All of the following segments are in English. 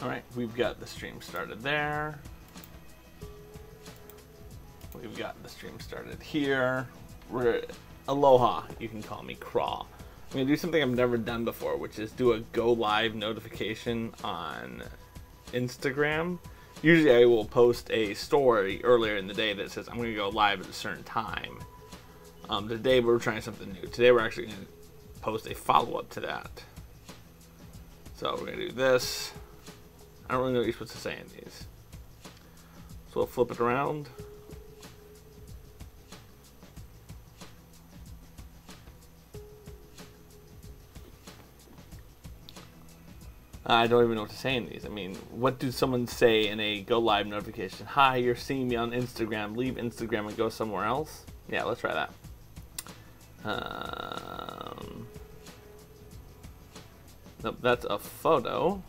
Alright, we've got the stream started there. We've got the stream started here. We're aloha, you can call me Craw. I'm gonna do something I've never done before, which is do a go live notification on Instagram. Usually I will post a story earlier in the day that says I'm gonna go live at a certain time. Today we're trying something new. Today we're actually gonna post a follow-up to that. So we're gonna do this. I don't really know what you're supposed to say in these. So we'll flip it around. I don't even know what to say in these. I mean, what do someone say in a go live notification? Hi, you're seeing me on Instagram. Leave Instagram and go somewhere else. Yeah, let's try that. Nope, that's a photo.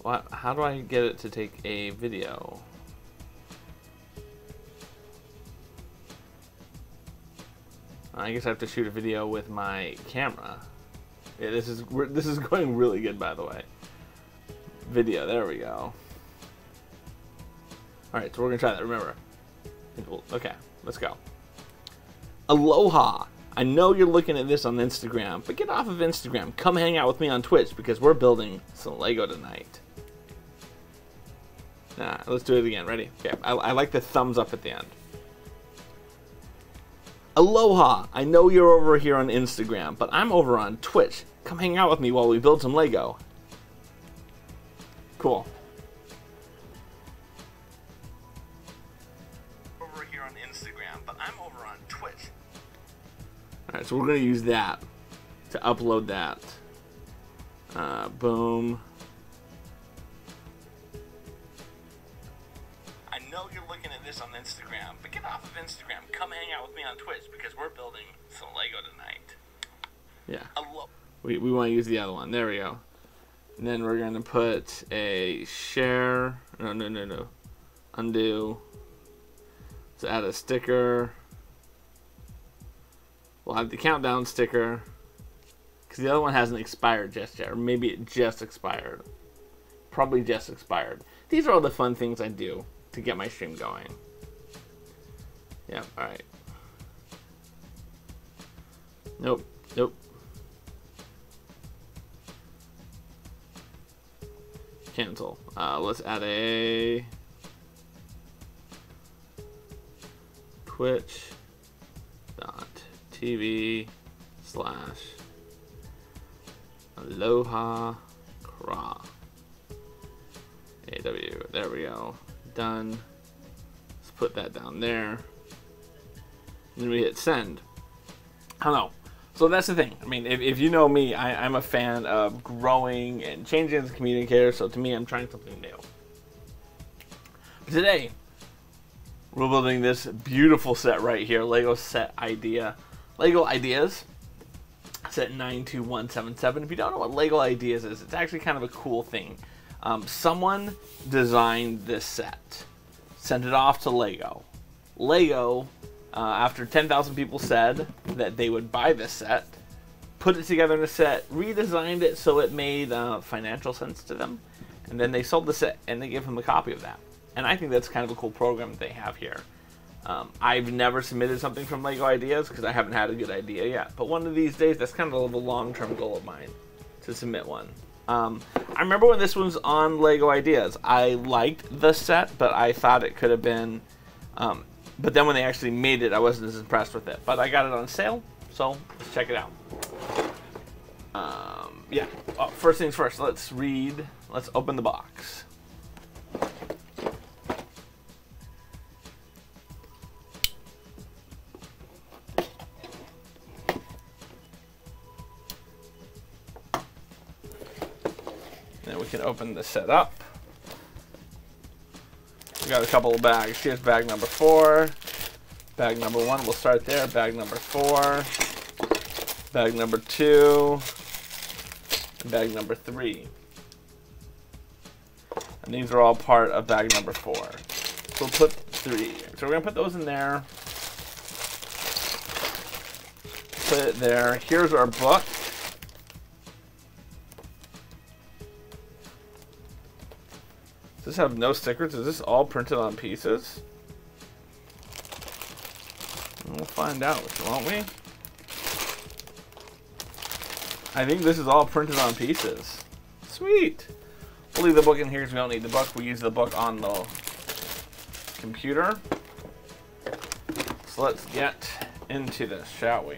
What? How do I get it to take a video? I guess I have to shoot a video with my camera. Yeah, this is going really good, by the way. Video, there we go. Alright, so we're gonna try that, remember. Okay, let's go. Aloha! I know you're looking at this on Instagram, but get off of Instagram. Come hang out with me on Twitch because we're building some Lego tonight. Let's do it again. Ready? Okay, I like the thumbs up at the end. Aloha! I know you're over here on Instagram, but I'm over on Twitch. Come hang out with me while we build some Lego. Cool. Over here on Instagram, but I'm over on Twitch. Alright, so we're going to use that to upload that. Boom. I know you're looking at this on Instagram, but get off of Instagram. Come hang out with me on Twitch because we're building some Lego tonight. Yeah. We want to use the other one. There we go. And then we're going to put a share. No. Undo. So add a sticker. We'll have the countdown sticker. Because the other one hasn't expired just yet. Or maybe it just expired. Probably just expired. These are all the fun things I do to get my stream going. Yeah, alright. Nope. Cancel. Let's add a twitch.tv/Aloha Craw. AW. There we go. Done. Let's put that down there. And then we hit send. I don't know. So that's the thing. I mean, if you know me, I'm a fan of growing and changing as a communicator. So to me, I'm trying something new. But today, we're building this beautiful set right here. Lego set idea. Lego Ideas. Set 92177. If you don't know what Lego Ideas is, it's actually kind of a cool thing. Someone designed this set. Sent it off to Lego. Lego, after 10,000 people said that they would buy this set, put it together in a set, redesigned it so it made financial sense to them, and then they sold the set and they gave them a copy of that. And I think that's kind of a cool program that they have here. I've never submitted something from Lego Ideas because I haven't had a good idea yet, but one of these days, that's kind of a long-term goal of mine, to submit one. I remember when this was on Lego Ideas, I liked the set, but I thought it could have been, but then when they actually made it, I wasn't as impressed with it. But I got it on sale, so let's check it out. Yeah, first things first, let's open the box. Then we can open the set up. We got a couple of bags. Here's bag number 4. Bag number 1, we'll start there. Bag number 4. Bag number 2. And bag number 3. And these are all part of bag number 4. So we'll put 3. So we're going to put those in there. Put it there. Here's our book. Does this have no stickers? Is this all printed on pieces? We'll find out, won't we? I think this is all printed on pieces. Sweet. We'll leave the book in here because we don't need the book. We use the book on the computer. So let's get into this, shall we?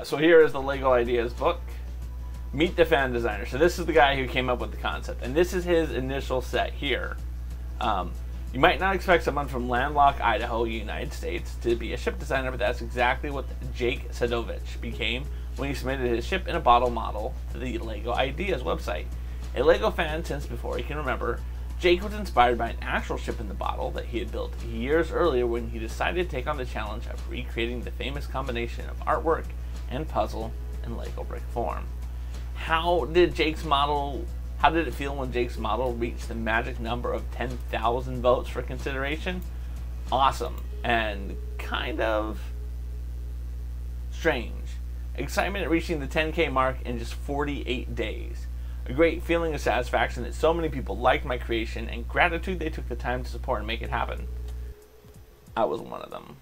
So here is the Lego Ideas book. Meet the fan designer. So this is the guy who came up with the concept, and this is his initial set here. You might not expect someone from landlocked Idaho, United States, to be a ship designer, but that's exactly what Jake Sadovich became when he submitted his ship in a bottle model to the Lego Ideas website. A Lego fan since before he can remember, Jake was inspired by an actual ship in the bottle that he had built years earlier when he decided to take on the challenge of recreating the famous combination of artwork and puzzle in Lego brick form. How did it feel when Jake's model reached the magic number of 10,000 votes for consideration? Awesome, and kind of strange. Excitement at reaching the 10K mark in just 48 days. A great feeling of satisfaction that so many people liked my creation, and gratitude they took the time to support and make it happen. I was one of them.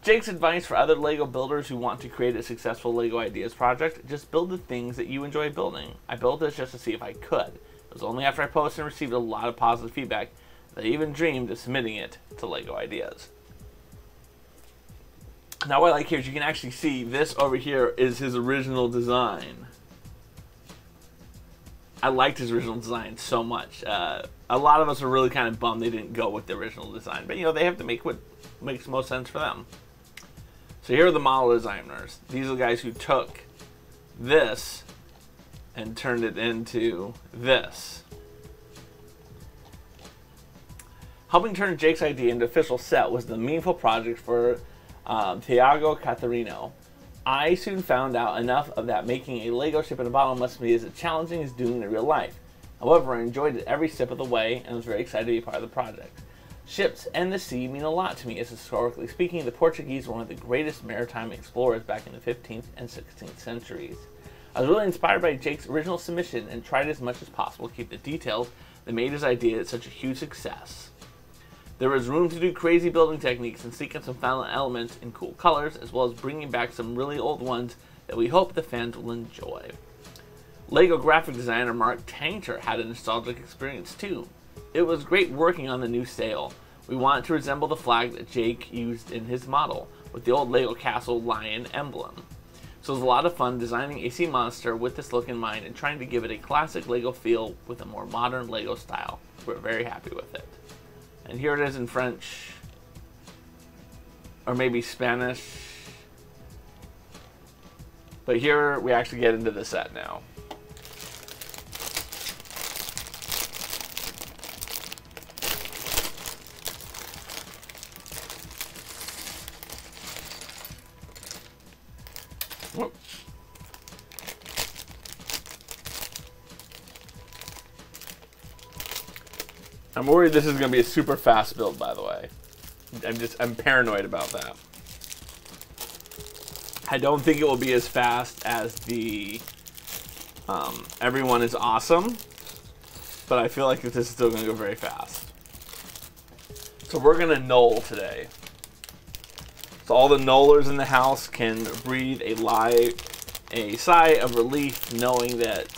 Jake's advice for other Lego builders who want to create a successful Lego Ideas project: just build the things that you enjoy building. I built this just to see if I could. It was only after I posted and received a lot of positive feedback that I even dreamed of submitting it to Lego Ideas. Now what I like here is you can actually see this over here is his original design. I liked his original design so much. A lot of us are really kind of bummed they didn't go with the original design, but you know, they have to make what makes most sense for them. So here are the model designers. These are the guys who took this and turned it into this. Helping turn Jake's idea into official set was the meaningful project for Thiago Catarino. I soon found out enough of that making a Lego ship in a bottle must be as challenging as doing it in real life. However, I enjoyed it every step of the way and was very excited to be part of the project. Ships and the sea mean a lot to me, as historically speaking, the Portuguese were one of the greatest maritime explorers back in the 15th and 16th centuries. I was really inspired by Jake's original submission and tried as much as possible to keep the details that made his idea such a huge success. There was room to do crazy building techniques and sneak in some fun elements in cool colors, as well as bringing back some really old ones that we hope the fans will enjoy. Lego graphic designer Mark Tainter had a nostalgic experience too. It was great working on the new sail. We wanted to resemble the flag that Jake used in his model, with the old Lego Castle lion emblem. So it was a lot of fun designing a sea monster with this look in mind and trying to give it a classic Lego feel with a more modern Lego style. We're very happy with it. And here it is in French, or maybe Spanish. But here we actually get into the set now. I'm worried this is going to be a super fast build, by the way. I'm paranoid about that. I don't think it will be as fast as the Everyone is Awesome, but I feel like this is still going to go very fast. So we're going to knoll today. So all the knollers in the house can breathe a sigh of relief knowing that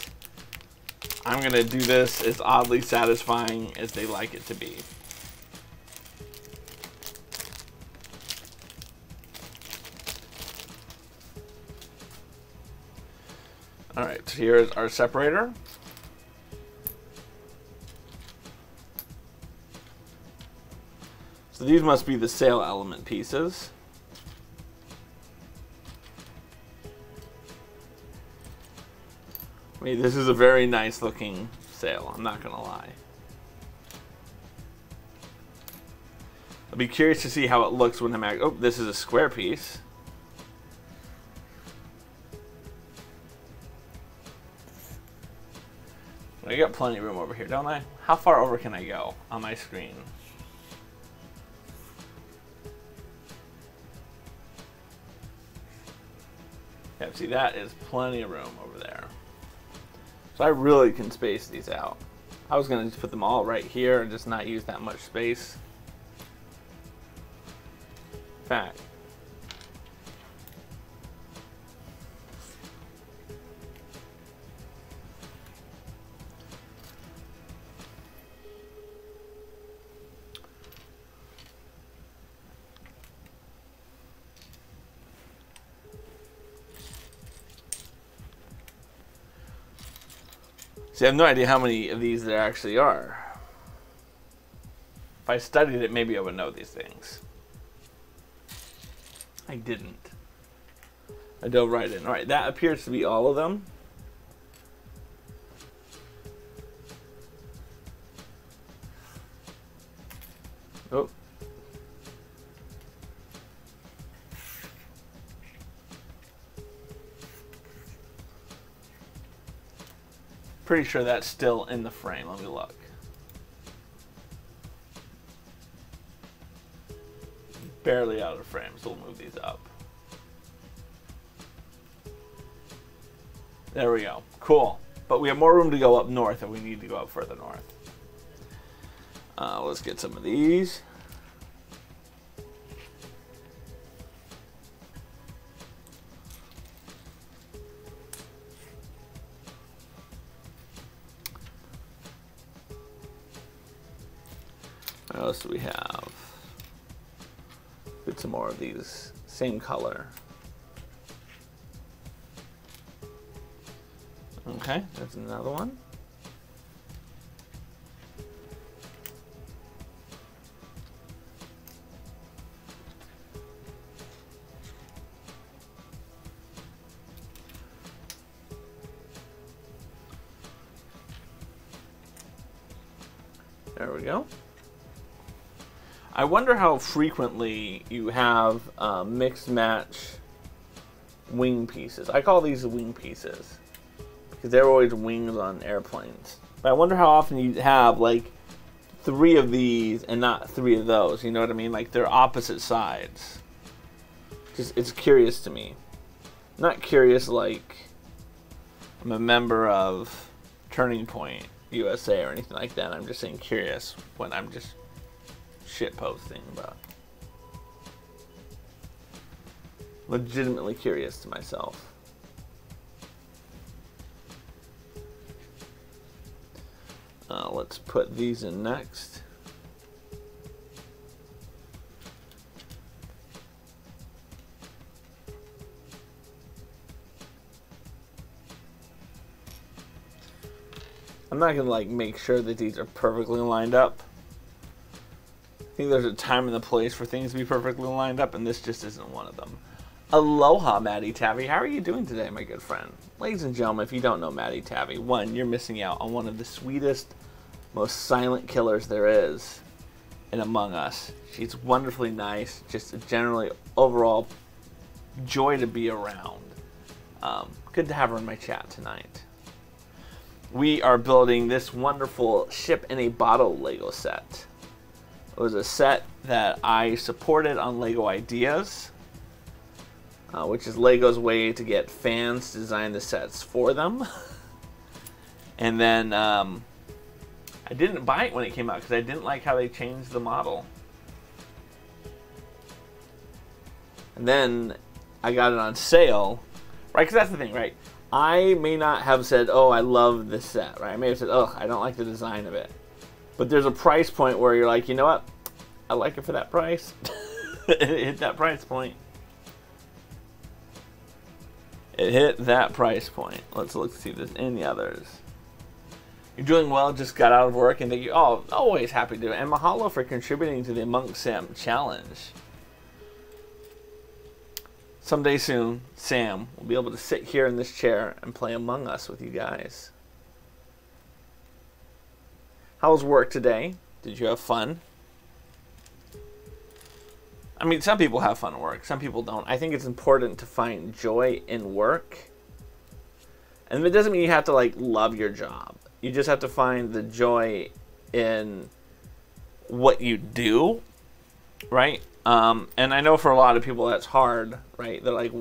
I'm going to do this as oddly satisfying as they like it to be. Alright, so here's our separator. So these must be the sail element pieces. I mean, this is a very nice looking sail, I'm not gonna lie. I'll be curious to see how it looks when I'm at, oh, this is a square piece. I got plenty of room over here, don't I? How far over can I go on my screen? Yeah, see, that is plenty of room over there. So I really can space these out. I was going to just put them all right here and just not use that much space. In fact, see, I have no idea how many of these there actually are. If I studied it, maybe I would know these things. I didn't. I dove right in. All right, that appears to be all of them. Oh. Pretty sure that's still in the frame. Let me look. Barely out of frame, so we'll move these up. There we go. Cool. But we have more room to go up north if we need to go up further north. Let's get some of these. What else do we have? Get some more of these. Same color. Okay, there's another one. There we go. I wonder how frequently you have mixed match wing pieces. I call these wing pieces because they're always wings on airplanes. But I wonder how often you have like 3 of these and not 3 of those. You know what I mean? Like they're opposite sides. Just it's curious to me. Not curious like I'm a member of Turning Point USA or anything like that. I'm just saying curious when I'm just shit posting about. Legitimately curious to myself. Let's put these in next. I'm not gonna like make sure that these are perfectly lined up. I think there's a time and a place for things to be perfectly lined up, and this just isn't one of them. Aloha, Maddie Tavi. How are you doing today, my good friend? Ladies and gentlemen, if you don't know Maddie Tavi, one, you're missing out on one of the sweetest, most silent killers there is in Among Us. She's wonderfully nice, just a generally overall joy to be around. Good to have her in my chat tonight. We are building this wonderful ship in a bottle Lego set. It was a set that I supported on Lego Ideas, which is Lego's way to get fans to design the sets for them. And then I didn't buy it when it came out because I didn't like how they changed the model. And then I got it on sale, right? Because that's the thing, right? I may not have said, oh, I love this set, right? I may have said, oh, I don't like the design of it. But there's a price point where you're like, you know what? I like it for that price. It hit that price point. It hit that price point. Let's look to see if there's any others. You're doing well, just got out of work, and thank you. Oh, always happy to do it. And mahalo for contributing to the Among Sam challenge. Someday soon, Sam will be able to sit here in this chair and play Among Us with you guys. How was work today? Did you have fun? I mean, some people have fun at work. Some people don't. I think it's important to find joy in work. And it doesn't mean you have to, like, love your job. You just have to find the joy in what you do, right? And I know for a lot of people that's hard, right? They're like,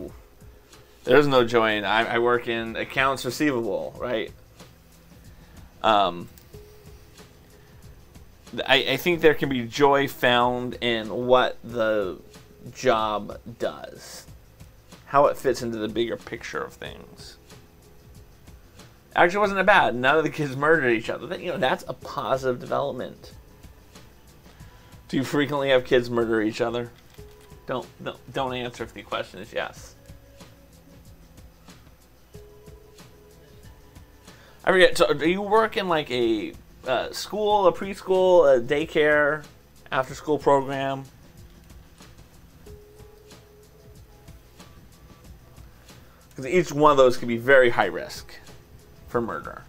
There's no joy in. I work in accounts receivable, right? I think there can be joy found in what the job does, how it fits into the bigger picture of things. Actually, wasn't that bad. None of the kids murdered each other. That's a positive development. Do you frequently have kids murder each other? Don't answer if the question is yes. I forget. So, do you work in like a school, a preschool, a daycare, after-school program? Because each one of those could be very high risk for murder.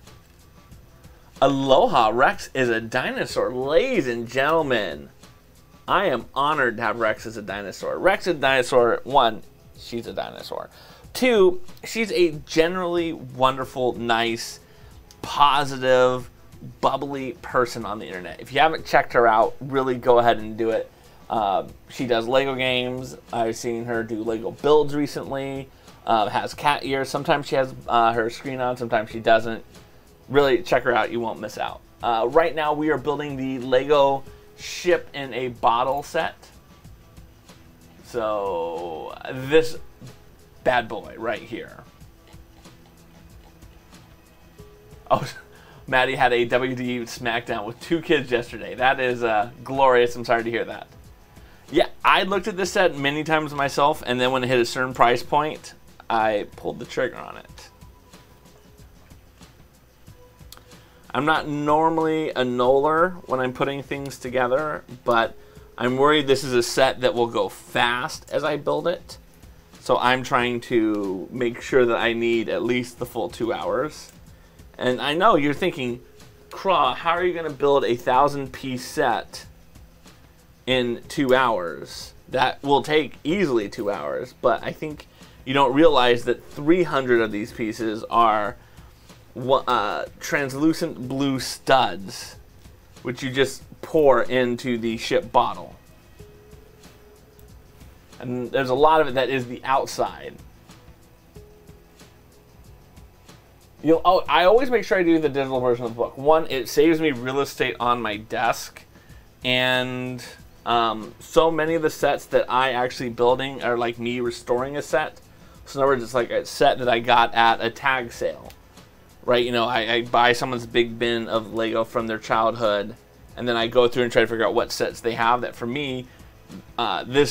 Aloha, Rex is a dinosaur. Ladies and gentlemen, I am honored to have Rex as a dinosaur. Rex is a dinosaur. 1, she's a dinosaur. 2, she's a generally wonderful, nice, positive, bubbly person on the internet. If you haven't checked her out, really go ahead and do it. She does Lego games. I've seen her do Lego builds recently. Has cat ears. Sometimes she has her screen on, sometimes she doesn't. Really check her out. You won't miss out. Right now we are building the Lego ship in a bottle set. So this bad boy right here. Oh, Maddie had a WD SmackDown with 2 kids yesterday. That is glorious. I'm sorry to hear that. Yeah, I looked at this set many times myself, and then when it hit a certain price point, I pulled the trigger on it. I'm not normally a knoller when I'm putting things together, but I'm worried this is a set that will go fast as I build it. So I'm trying to make sure that I need at least the full 2 hours. And I know you're thinking, Craw, how are you going to build a 1,000-piece set in 2 hours? That will take easily 2 hours, but I think you don't realize that 300 of these pieces are translucent blue studs, which you just pour into the ship bottle. And there's a lot of it that is the outside. I always make sure I do the digital version of the book. 1, it saves me real estate on my desk, and so many of the sets that I actually building are like me restoring a set. So in other words, it's like a set that I got at a tag sale, right? I buy someone's big bin of Lego from their childhood, and then I go through and try to figure out what sets they have. That for me, I'm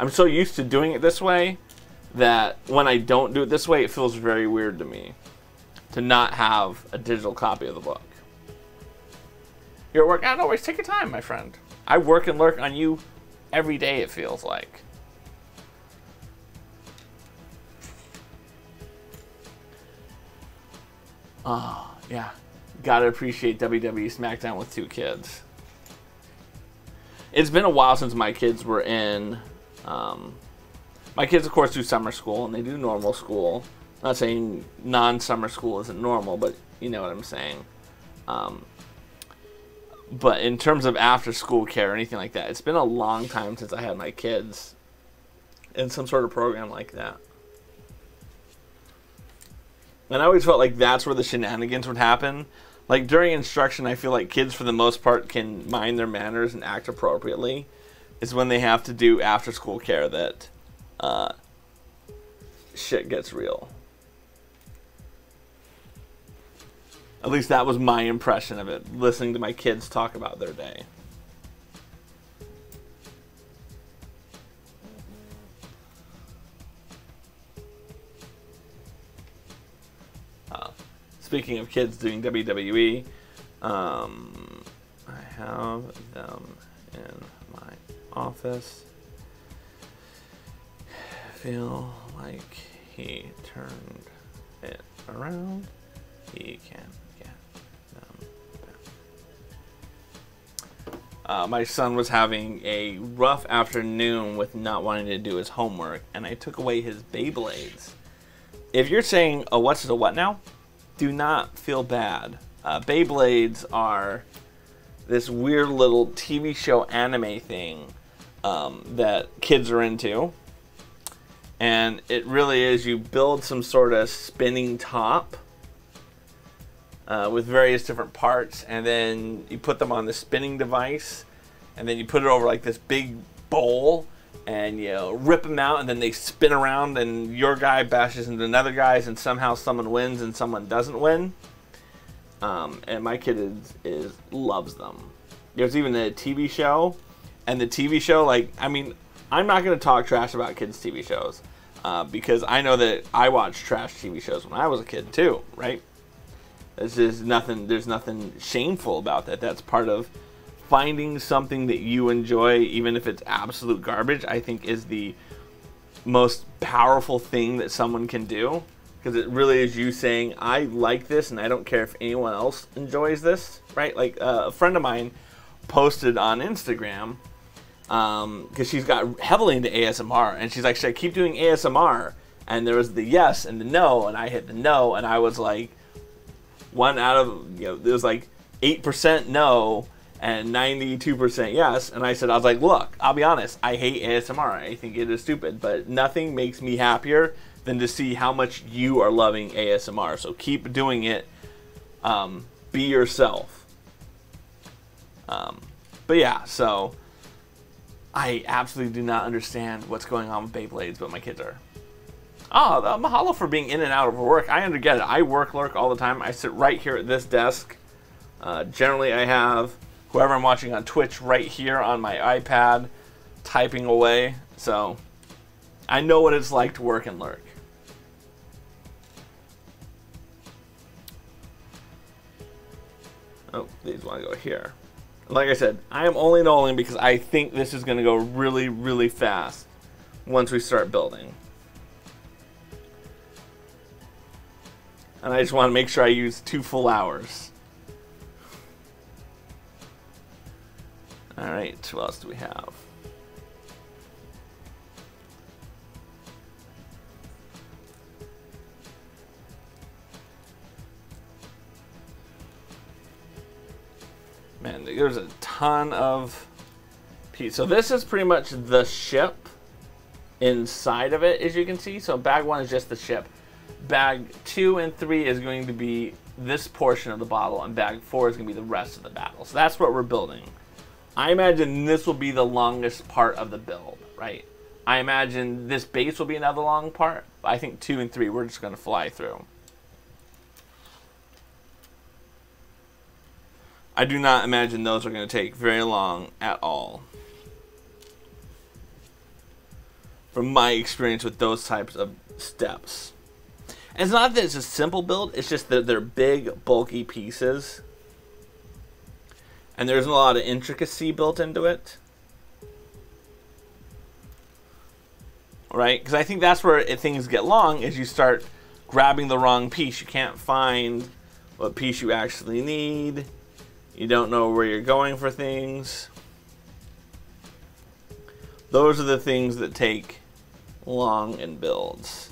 so used to doing it this way that when I don't do it this way, it feels very weird to me to not have a digital copy of the book. You're at work? No worries. Take your time, my friend. I work and lurk on you every day, it feels like. Oh, yeah. Gotta appreciate WWE SmackDown with 2 kids. It's been a while since my kids were in... my kids, of course, do summer school, and they do normal school. I'm not saying non-summer school isn't normal, but you know what I'm saying. But in terms of after-school care or anything like that, it's been a long time since I had my kids in some sort of program like that. And I always felt like that's where the shenanigans would happen. Like, during instruction, I feel like kids, for the most part, can mind their manners and act appropriately. It's when they have to do after-school care that shit gets real. At least that was my impression of it, listening to my kids talk about their day. Speaking of kids doing WWE, I have them in my office. Feel like he turned it around. He can get them back. My son was having a rough afternoon with not wanting to do his homework, and I took away his Beyblades. If you're saying, oh, what's the what now? Do not feel bad. Beyblades are this weird little TV show anime thing that kids are into. And it really is, you build some sort of spinning top with various different parts, and then you put them on the spinning device, and then you put it over like this big bowl, and you rip them out, and then they spin around, and your guy bashes into another guy's, and somehow someone wins and someone doesn't win. And my kid loves them. There's even a TV show, and the TV show, like, I mean, I'm not going to talk trash about kids' TV shows, because I know that I watched trash TV shows when I was a kid too, right? There's nothing shameful about that. That's part of finding something that you enjoy, even if it's absolute garbage. I think is the most powerful thing that someone can do, because it really is you saying, I like this and I don't care if anyone else enjoys this, right? Like a friend of mine posted on Instagram, because she's got heavily into ASMR, and she's like, should I keep doing ASMR? And there was the yes and the no, and I hit the no, and I was like, one out of, there was like 8% no and 92% yes, and I was like, look, I'll be honest, I hate ASMR, I think it is stupid, but nothing makes me happier than to see how much you are loving ASMR, so keep doing it, be yourself. But yeah, so I absolutely do not understand what's going on with Beyblades, but my kids are. Oh, mahalo for being in and out of work. I get it. I lurk all the time. I sit right here at this desk. Generally, I have whoever I'm watching on Twitch right here on my iPad, typing away. So I know what it's like to work and lurk. Oh, these want to go here. Like I said, I am only knowing because I think this is going to go really, really fast once we start building. And I just want to make sure I use 2 full hours. Alright, what else do we have? Man, there's a ton of pieces. So this is pretty much the ship inside of it, as you can see. So bag 1 is just the ship. Bag 2 and 3 is going to be this portion of the bottle, and bag 4 is going to be the rest of the bottle. So that's what we're building. I imagine this will be the longest part of the build, right? I imagine this base will be another long part, but I think 2 and 3 we're just going to fly through. I do not imagine those are going to take very long at all. From my experience with those types of steps. And it's not that it's a simple build, it's just that they're big, bulky pieces. And there's a lot of intricacy built into it. Right? Because I think that's where things get long, is you start grabbing the wrong piece. You can't find what piece you actually need. You don't know where you're going for things. Those are the things that take long in builds.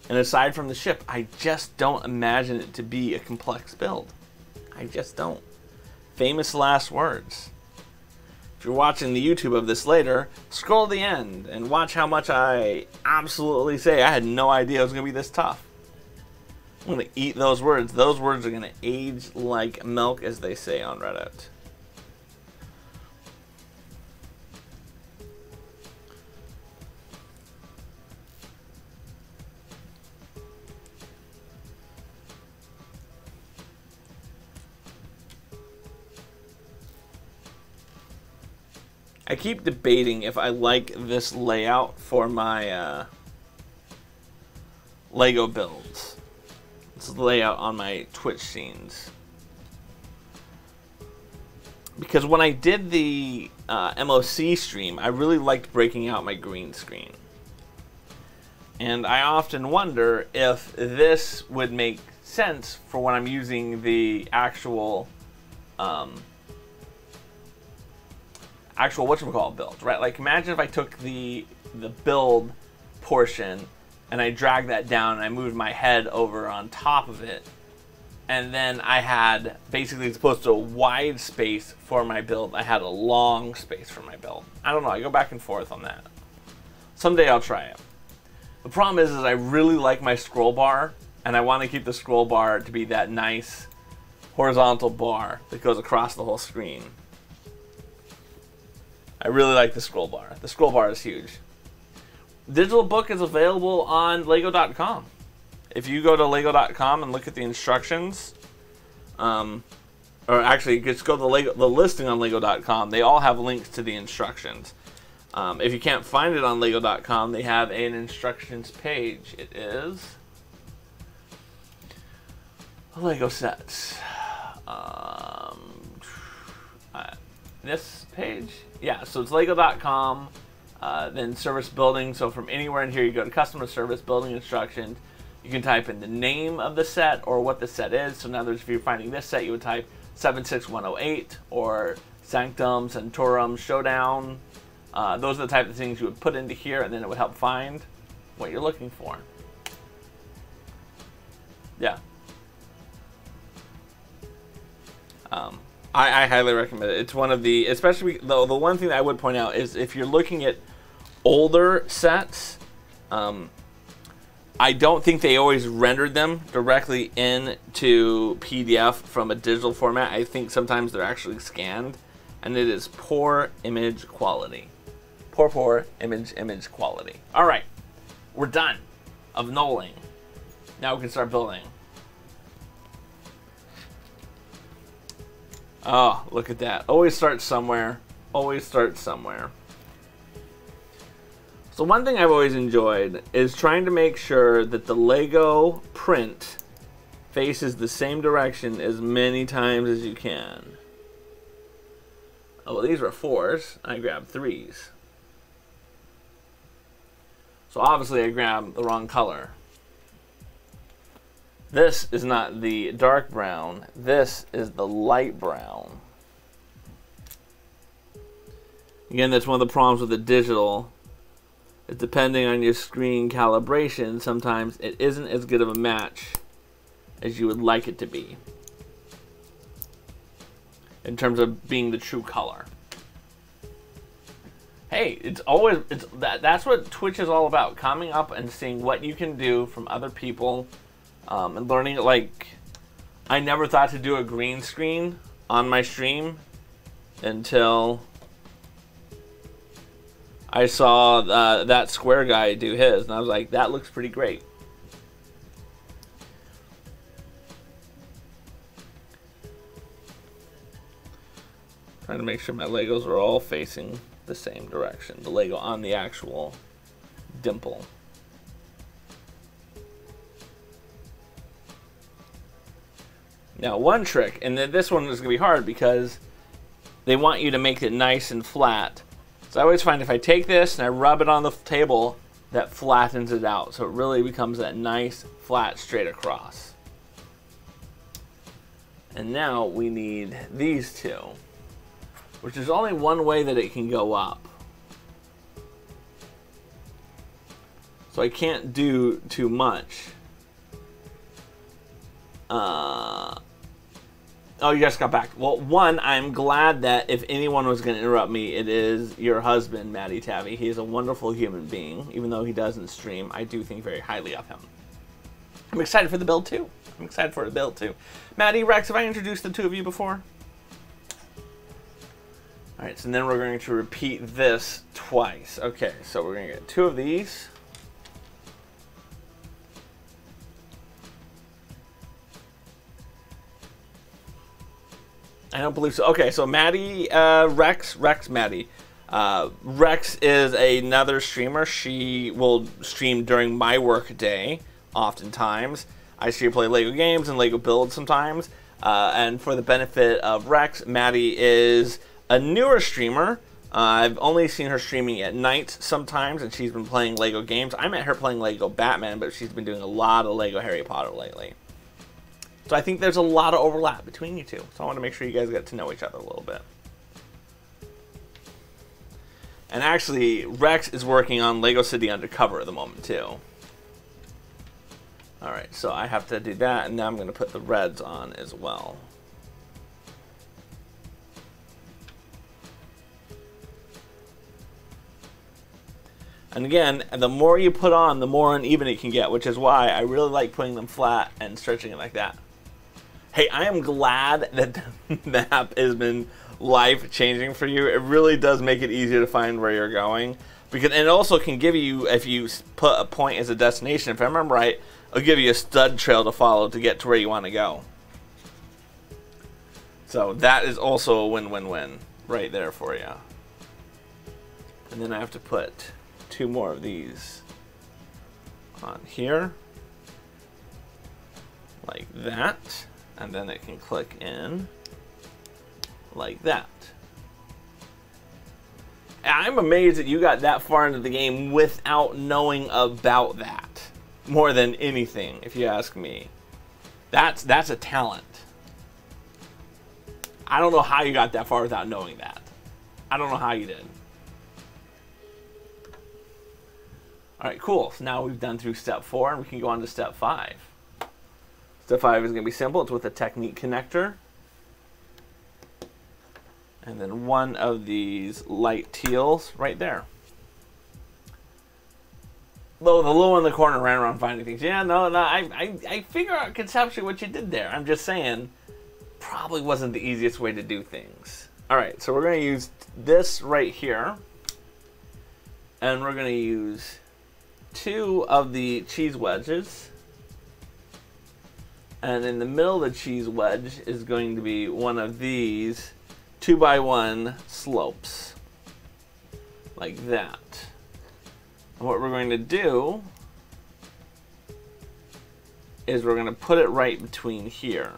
And aside from the ship, I just don't imagine it to be a complex build. I just don't. Famous last words. If you're watching the YouTube of this later, scroll to the end and watch how much I absolutely say I had no idea it was going to be this tough. I'm going to eat those words. Those words are going to age like milk, as they say on Reddit. I keep debating if I like this layout for my Lego builds. This is the layout on my Twitch scenes. Because when I did the MOC stream, I really liked breaking out my green screen. And I often wonder if this would make sense for when I'm using the actual whatchamacallit build, right? Like, imagine if I took the build portion and I dragged that down and I moved my head over on top of it, and then I had, basically, as opposed to a wide space for my build, I had a long space for my build. I don't know, I go back and forth on that. Someday I'll try it. The problem is I really like my scroll bar, and I want to keep the scroll bar to be that nice horizontal bar that goes across the whole screen. I really like the scroll bar. The scroll bar is huge. Digital book is available on Lego.com. If you go to Lego.com and look at the instructions, or actually just go to the listing on Lego.com, they all have links to the instructions. If you can't find it on Lego.com, they have an instructions page. It is Lego sets. This page? Yeah, so it's Lego.com, then service building. So from anywhere in here, you go to customer service, building instructions. You can type in the name of the set or what the set is. So in other words, if you're finding this set, you would type 76108 or Sanctum, Centaurum, Showdown. Those are the type of things you would put into here, and then it would help find what you're looking for. Yeah. I highly recommend it. It's one of the, especially the one thing that I would point out is if you're looking at older sets, I don't think they always rendered them directly into PDF from a digital format. I think sometimes they're actually scanned, and it is poor image quality. Poor image quality. All right, we're done of knolling. Now we can start building. Oh, look at that. Always start somewhere. Always start somewhere. So one thing I've always enjoyed is trying to make sure that the Lego print faces the same direction as many times as you can. Oh, well, these were 4s. I grabbed 3s. So obviously I grabbed the wrong color. This is not the dark brown. This is the light brown. Again, that's one of the problems with the digital. Is depending on your screen calibration, sometimes it isn't as good of a match as you would like it to be in terms of being the true color. Hey, that's what Twitch is all about, coming up and seeing what you can do from other people, and learning. Like, I never thought to do a green screen on my stream until I saw that square guy do his, and I was like, that looks pretty great. Trying to make sure my Legos are all facing the same direction. The Lego on the actual dimple. Now, one trick, and then this one is going to be hard because they want you to make it nice and flat. So I always find if I take this and I rub it on the table, that flattens it out. So it really becomes that nice, flat, straight across. And now we need these two, which is only one way that it can go up. So I can't do too much. Oh, you guys got back. Well, one, I'm glad that if anyone was going to interrupt me, it is your husband, Matty Tabby. He is a wonderful human being. Even though he doesn't stream, I do think very highly of him. I'm excited for the build, too. I'm excited for the build, too. Matty, Rex, have I introduced the two of you before? Alright, so then we're going to repeat this twice. Okay, so we're going to get two of these. I don't believe so. Okay, so Maddie, Rex, Maddie. Rex is another streamer. She will stream during my work day, oftentimes. I see her play Lego games and Lego builds sometimes. And for the benefit of Rex, Maddie is a newer streamer. I've only seen her streaming at night sometimes, and she's been playing Lego games. I met her playing Lego Batman, but she's been doing a lot of Lego Harry Potter lately. So I think there's a lot of overlap between you two. So I want to make sure you guys get to know each other a little bit. And actually, Rex is working on Lego City Undercover at the moment, too. Alright, so I have to do that, and now I'm going to put the reds on as well. And again, the more you put on, the more uneven it can get, which is why I really like putting them flat and stretching it like that. Hey, I am glad that the app has been life-changing for you. It really does make it easier to find where you're going. And it also can give you, if you put a point as a destination, if I remember right, it'll give you a stud trail to follow to get to where you want to go. So that is also a win-win-win right there for you. And then I have to put 2 more of these on here, like that, and then it can click in like that. I'm amazed that you got that far into the game without knowing about that, more than anything, if you ask me. That's a talent. I don't know how you got that far without knowing that. I don't know how you did. All right, cool. So now we've done through step 4, and we can go on to step 5. Step 5 is going to be simple. It's with a technique connector. And then one of these light teals right there. Though the little one in the corner ran around finding things. Yeah, no, I figure out conceptually what you did there. I'm just saying, probably wasn't the easiest way to do things. All right, so we're going to use this right here. And we're going to use 2 of the cheese wedges, and in the middle of the cheese wedge is going to be one of these 2x1 slopes, like that. And what we're going to do is we're going to put it right between here.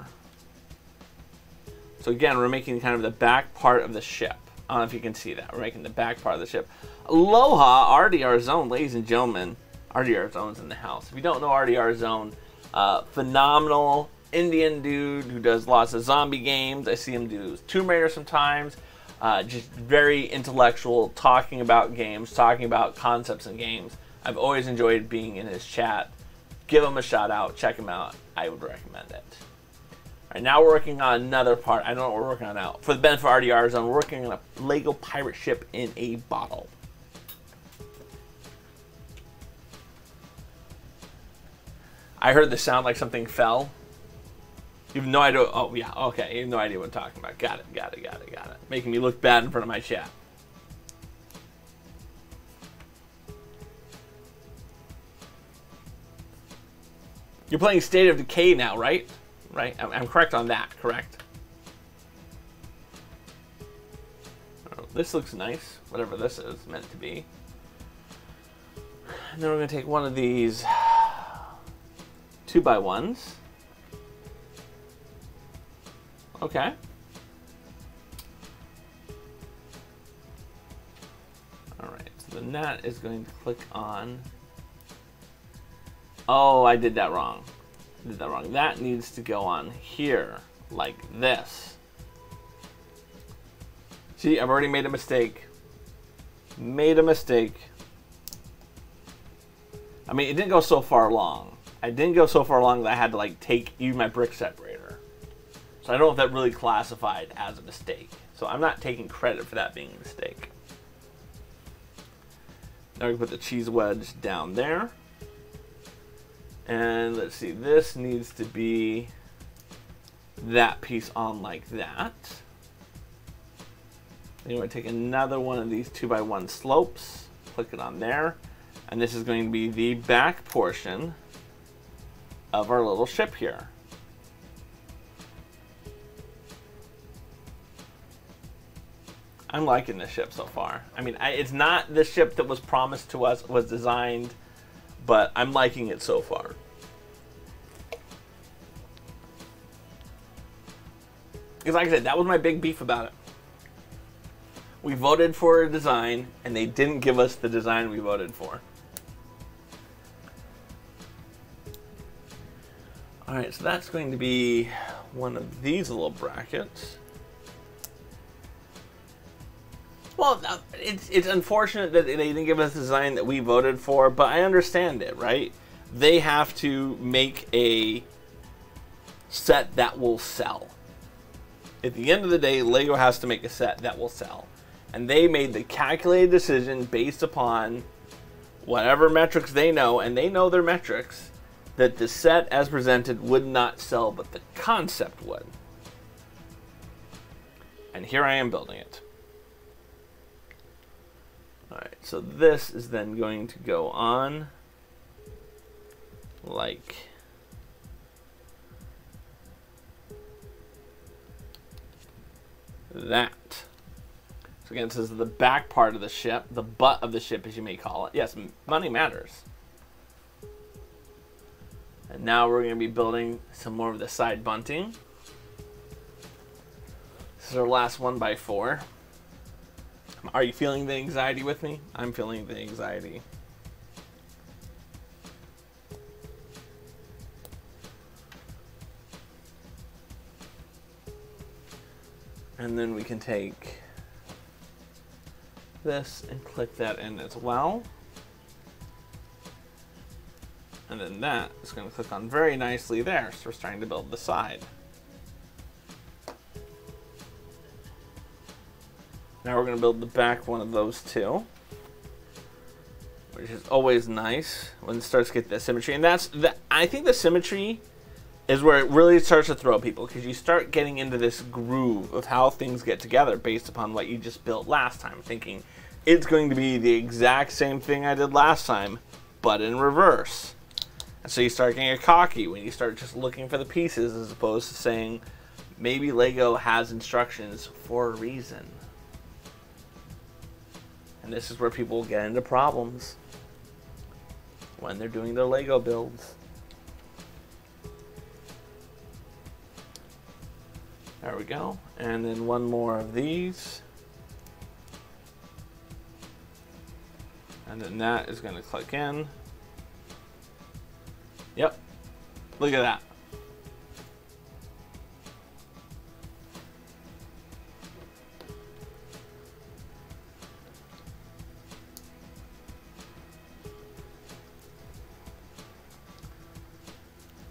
So again, we're making kind of the back part of the ship. I don't know if you can see that. We're making the back part of the ship. Aloha, RDR Zone, ladies and gentlemen. RDR Zone's in the house. If you don't know RDR Zone, phenomenal Indian dude who does lots of zombie games. I see him do Tomb Raider sometimes. Just very intellectual, talking about games, talking about concepts in games. I've always enjoyed being in his chat. Give him a shout out. Check him out. I would recommend it. All right, now we're working on another part. I don't know what we're working on now. For the benefit of RDR Zone, we're working on a Lego pirate ship in a bottle. I heard the sound like something fell. You have no idea. Oh, yeah. Okay. You have no idea what I'm talking about. Got it. Making me look bad in front of my chat. You're playing State of Decay now, right? Right? I'm correct on that, correct? Oh, this looks nice. Whatever this is meant to be. And then we're going to take one of these 2x1s. Okay. Alright, so then that is going to click on... Oh, I did that wrong. That needs to go on here, like this. See, I've already made a mistake. I mean, it didn't go so far along. I didn't go so far along that I had to use my brick separator. So I don't know if that really classified as a mistake. So I'm not taking credit for that being a mistake. Now we can put the cheese wedge down there. And let's see, this needs to be that piece on like that. Then we're going to take another one of these 2x1 slopes, click it on there, and this is going to be the back portion of our little ship here. I'm liking this ship so far. I mean, it's not the ship that was promised to us, was designed, but I'm liking it so far. Because like I said, that was my big beef about it. We voted for a design, and they didn't give us the design we voted for. Alright, so that's going to be one of these little brackets. Well, it's unfortunate that they didn't give us the design that we voted for, but I understand it, right? They have to make a set that will sell. At the end of the day, Lego has to make a set that will sell. And they made the calculated decision based upon whatever metrics they know, and they know their metrics, that the set as presented would not sell, but the concept would. And here I am building it. Alright, so this is then going to go on like that. So again, this is the back part of the ship, the butt of the ship, as you may call it. Yes, money matters. And now we're going to be building some more of the side bunting. This is our last 1x4. Are you feeling the anxiety with me? I'm feeling the anxiety. And then we can take this and click that in as well. And then that is going to click on very nicely there. So we're starting to build the side. Now we're going to build the back one of those two, which is always nice when it starts to get the symmetry. And I think the symmetry is where it really starts to throw people, because you start getting into this groove of how things get together based upon what you just built last time, thinking it's going to be the exact same thing I did last time, but in reverse. And so you start getting cocky when you start just looking for the pieces as opposed to saying, maybe Lego has instructions for a reason. And this is where people get into problems when they're doing their Lego builds. There we go. And then one more of these. And then that is going to click in. Yep. Look at that.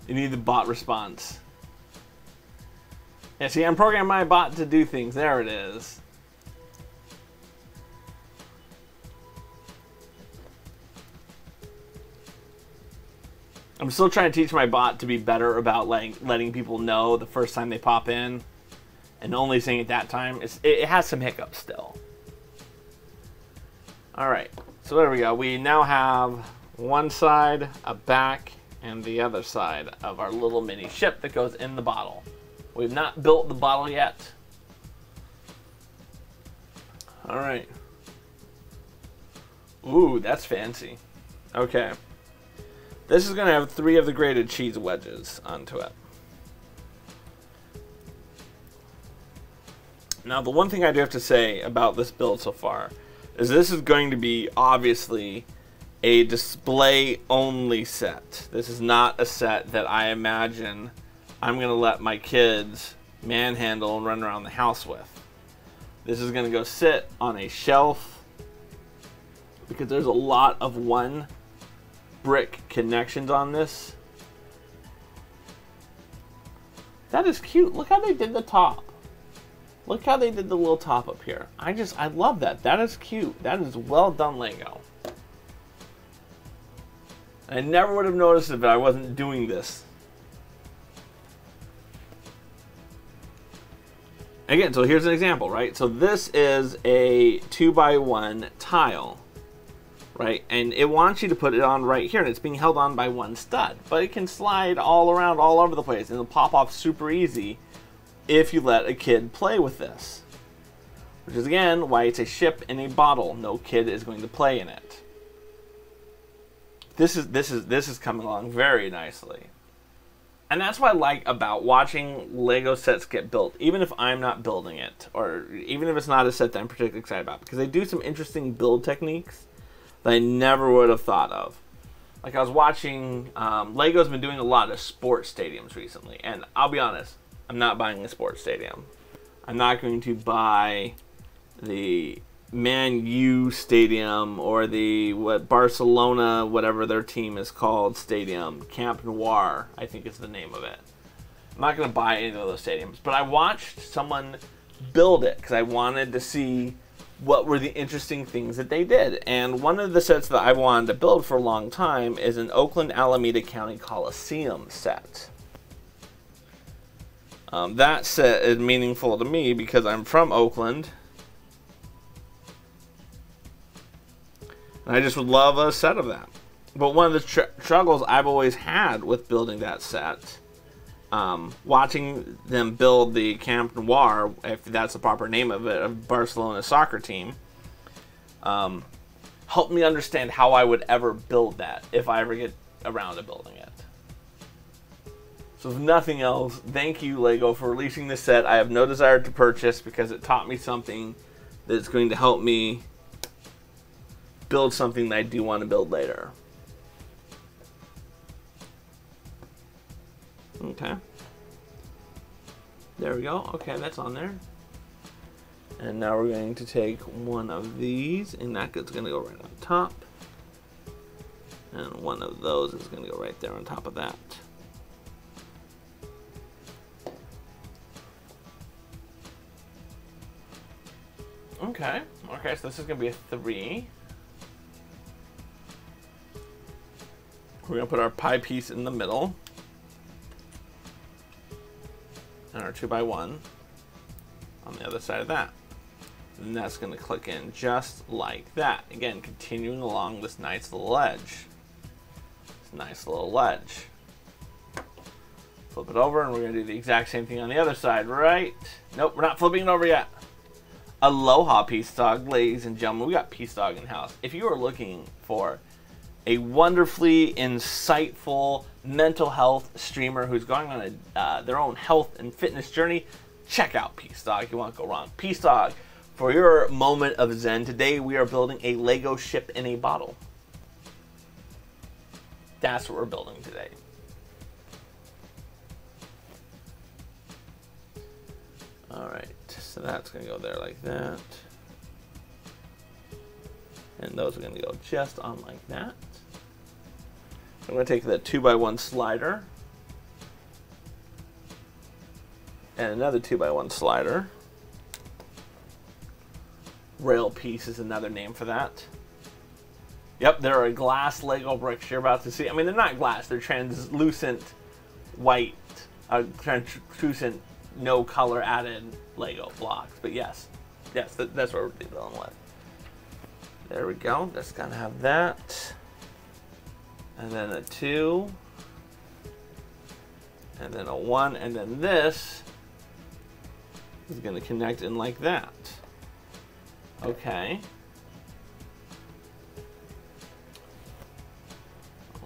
You need the bot response. Yeah, see, I'm programming my bot to do things. There it is. I'm still trying to teach my bot to be better about like letting people know the first time they pop in, and only saying it that time. It has some hiccups still. All right, so there we go. We now have one side, a back, and the other side of our little mini ship that goes in the bottle. We've not built the bottle yet. All right. Ooh, that's fancy. Okay. This is going to have 3 of the grated cheese wedges onto it. Now, the one thing I do have to say about this build so far is this is going to be obviously a display-only set. This is not a set that I imagine I'm going to let my kids manhandle and run around the house with. This is going to go sit on a shelf because there's a lot of one brick connections on this. That is cute. Look how they did the top. Look how they did the little top up here. I love that. That is cute. That is well done, Lego. I never would have noticed it if I wasn't doing this. Again, so here's an example, right? So this is a 2x1 tile, right? And it wants you to put it on right here, and it's being held on by one stud. But it can slide all around, all over the place, and it'll pop off super easy if you let a kid play with this. Which is, again, why it's a ship in a bottle. No kid is going to play in it. This is coming along very nicely. And that's what I like about watching Lego sets get built, even if I'm not building it, or even if it's not a set that I'm particularly excited about, because they do some interesting build techniques that I never would have thought of. Like I was watching, Lego's been doing a lot of sports stadiums recently, and I'll be honest, I'm not buying a sports stadium. I'm not going to buy the Man U stadium or the Barcelona, whatever their team is called, stadium. Camp Noir, I think is the name of it. I'm not going to buy any of those stadiums, but I watched someone build it because I wanted to see what were the interesting things that they did. And one of the sets that I've wanted to build for a long time is an Oakland Alameda County Coliseum set. That set is meaningful to me because I'm from Oakland. And I just would love a set of that. But one of the struggles I've always had with building that set, watching them build the Camp Noir, if that's the proper name of it, of Barcelona soccer team, helped me understand how I would ever build that if I ever get around to building it. So if nothing else, thank you, LEGO, for releasing this set. I have no desire to purchase because it taught me something that's going to help me build something that I do want to build later. Okay. There we go. Okay, that's on there. And now we're going to take one of these, and that's going to go right on top. And one of those is going to go right there on top of that. Okay. Okay, so this is going to be a 3. We're going to put our pie piece in the middle. And our 2x1 on the other side of that. And that's going to click in just like that. Again, continuing along this nice little ledge. This nice little ledge. Flip it over, and we're going to do the exact same thing on the other side, right? Nope, we're not flipping it over yet. Aloha, Peace Dog, ladies and gentlemen. We got Peace Dog in the house. If you are looking for a wonderfully insightful mental health streamer who's going on their own health and fitness journey, check out Peace Dog. You won't go wrong. Peace Dog, for your moment of zen, today we are building a Lego ship in a bottle. That's what we're building today. Alright, so that's going to go there like that. And those are going to go just on like that. I'm going to take the 2x1 slider. And another 2x1 slider. Rail piece is another name for that. Yep, there are glass Lego bricks you're about to see. I mean, they're not glass. They're translucent white, translucent, no color added Lego blocks. But yes, that's what we're dealing with. There we go. Just gonna have that. And then a 2. And then a 1. And then this is gonna connect in like that. Okay.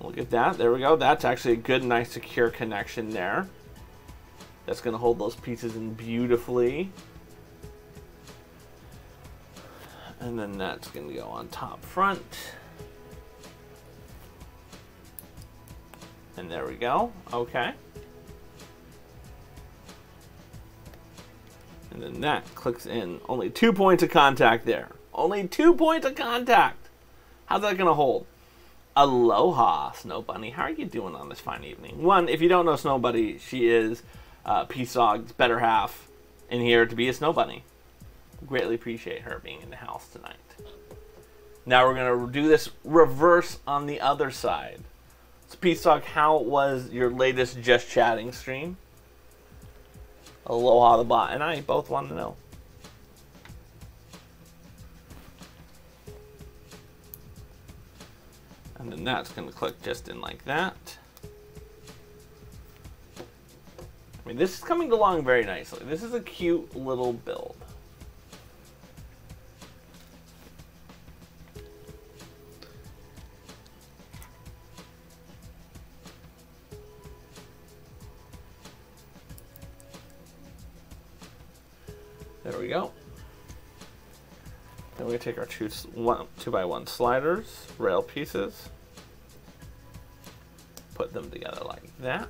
Look at that. There we go. That's actually a good, nice, secure connection there. That's gonna hold those pieces in beautifully. And then that's going to go on top front. And there we go. Okay. And then that clicks in. Only 2 points of contact there. Only 2 points of contact. How's that going to hold? Aloha, Snow Bunny. How are you doing on this fine evening? One, if you don't know Snow Bunny, she is Peace Dog's better half in here to be a Snow Bunny. Greatly appreciate her being in the house tonight. Now we're going to do this reverse on the other side. So Peace Dog, how was your latest Just Chatting stream? Aloha the bot and I both want to know. And then that's going to click just in like that. I mean, this is coming along very nicely. This is a cute little build. There we go. Then we take our 2x1 sliders, rail pieces, put them together like that.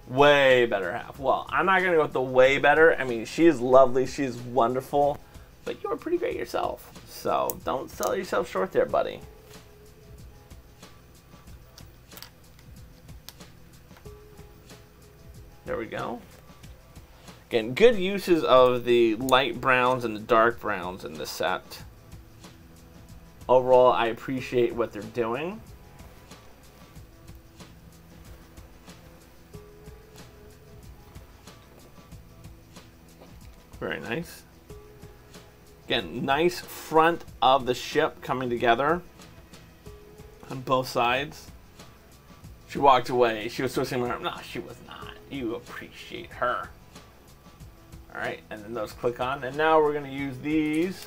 Way better half. Well, I'm not gonna go with the way better. I mean, she is lovely, she is wonderful, but you are pretty great yourself. So don't sell yourself short there, buddy. There we go. Again, good uses of the light browns and the dark browns in this set. Overall, I appreciate what they're doing. Very nice. Again, nice front of the ship coming together on both sides. She walked away. She was twisting my arm. No, she was not. You appreciate her. Alright, and then those click on. And now we're going to use these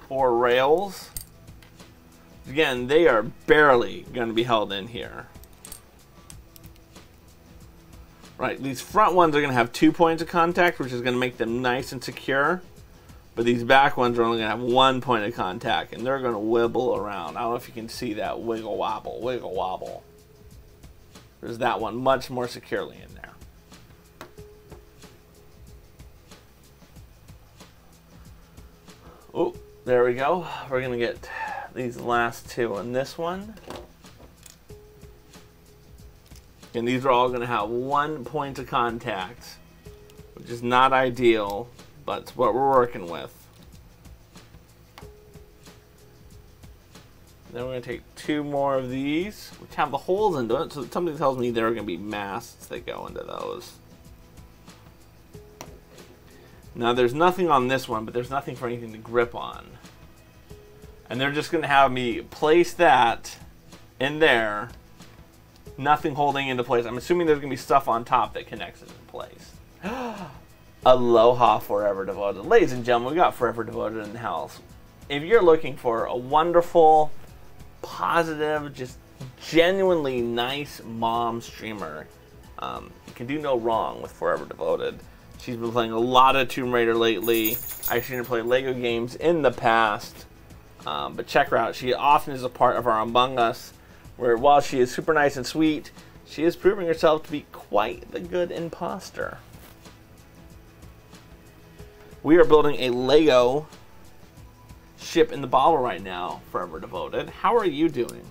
4 rails. Again, they are barely going to be held in here. Right, these front ones are going to have 2 points of contact, which is going to make them nice and secure. But these back ones are only going to have 1 point of contact, and they're going to wibble around. I don't know if you can see that wiggle wobble, wiggle wobble. There's that one much more securely in there. Oh, there we go. We're going to get these last 2 on this one. And these are all going to have 1 point of contact, which is not ideal, but it's what we're working with. Then we're going to take 2 more of these, which have the holes into it, so something tells me there are going to be masts that go into those. Now there's nothing on this one, but there's nothing for anything to grip on. And they're just going to have me place that in there, nothing holding into place. I'm assuming there's going to be stuff on top that connects it in place. Aloha Forever Devoted. Ladies and gentlemen, we got Forever Devoted in the house. If you're looking for a wonderful, positive, just genuinely nice mom streamer, you can do no wrong with Forever Devoted. She's been playing a lot of Tomb Raider lately. I've seen her play Lego games in the past. But check her out. She often is a part of our Among Us, where while she is super nice and sweet, she is proving herself to be quite the good imposter. We are building a Lego ship in the bottle right now, Forever Devoted. How are you doing?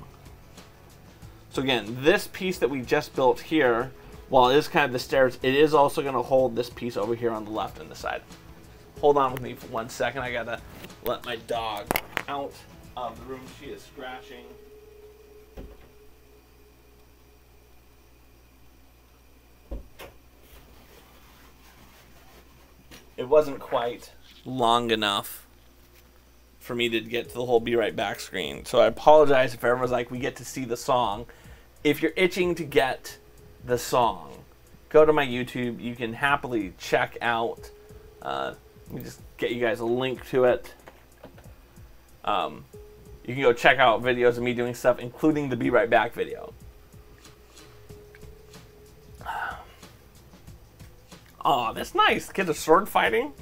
So again, this piece that we just built here, while it is kind of the stairs, it is also going to hold this piece over here on the left and the side. Hold on with me for 1 second. I gotta let my dog out of the room. She is scratching. It wasn't quite long enough for me to get to the whole be right back screen. So I apologize if everyone's like, we get to see the song. If you're itching to get the song, go to my YouTube. You can happily check out, let me just get you guys a link to it. You can go check out videos of me doing stuff, including the Be Right Back video. Oh, that's nice. Kids are sword fighting.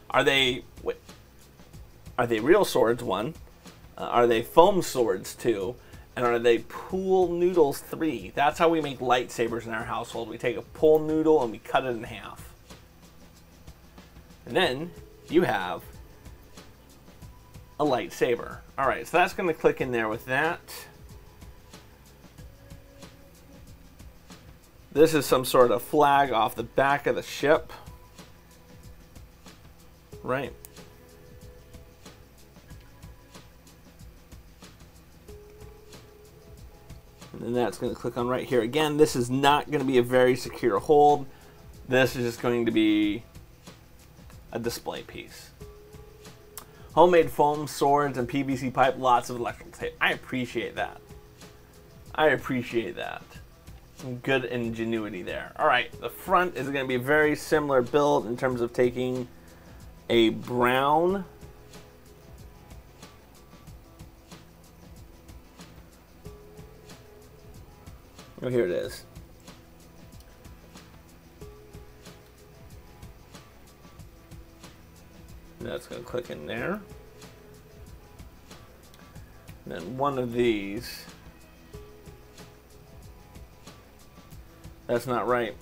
Are they real swords, 1? Are they foam swords, 2? And are they pool noodles, 3? That's how we make lightsabers in our household. We take a pool noodle and we cut it in half. And then you have a lightsaber. Alright, so that's going to click in there with that. This is some sort of flag off the back of the ship. Right. And then that's going to click on right here. Again, this is not going to be a very secure hold. This is just going to be a display piece. Homemade foam swords and PVC pipe, lots of electrical tape. I appreciate that. I appreciate that. Some good ingenuity there. Alright, the front is going to be a very similar build in terms of taking a brown oh, here it is. That's going to click in there. And then one of these. That's not right.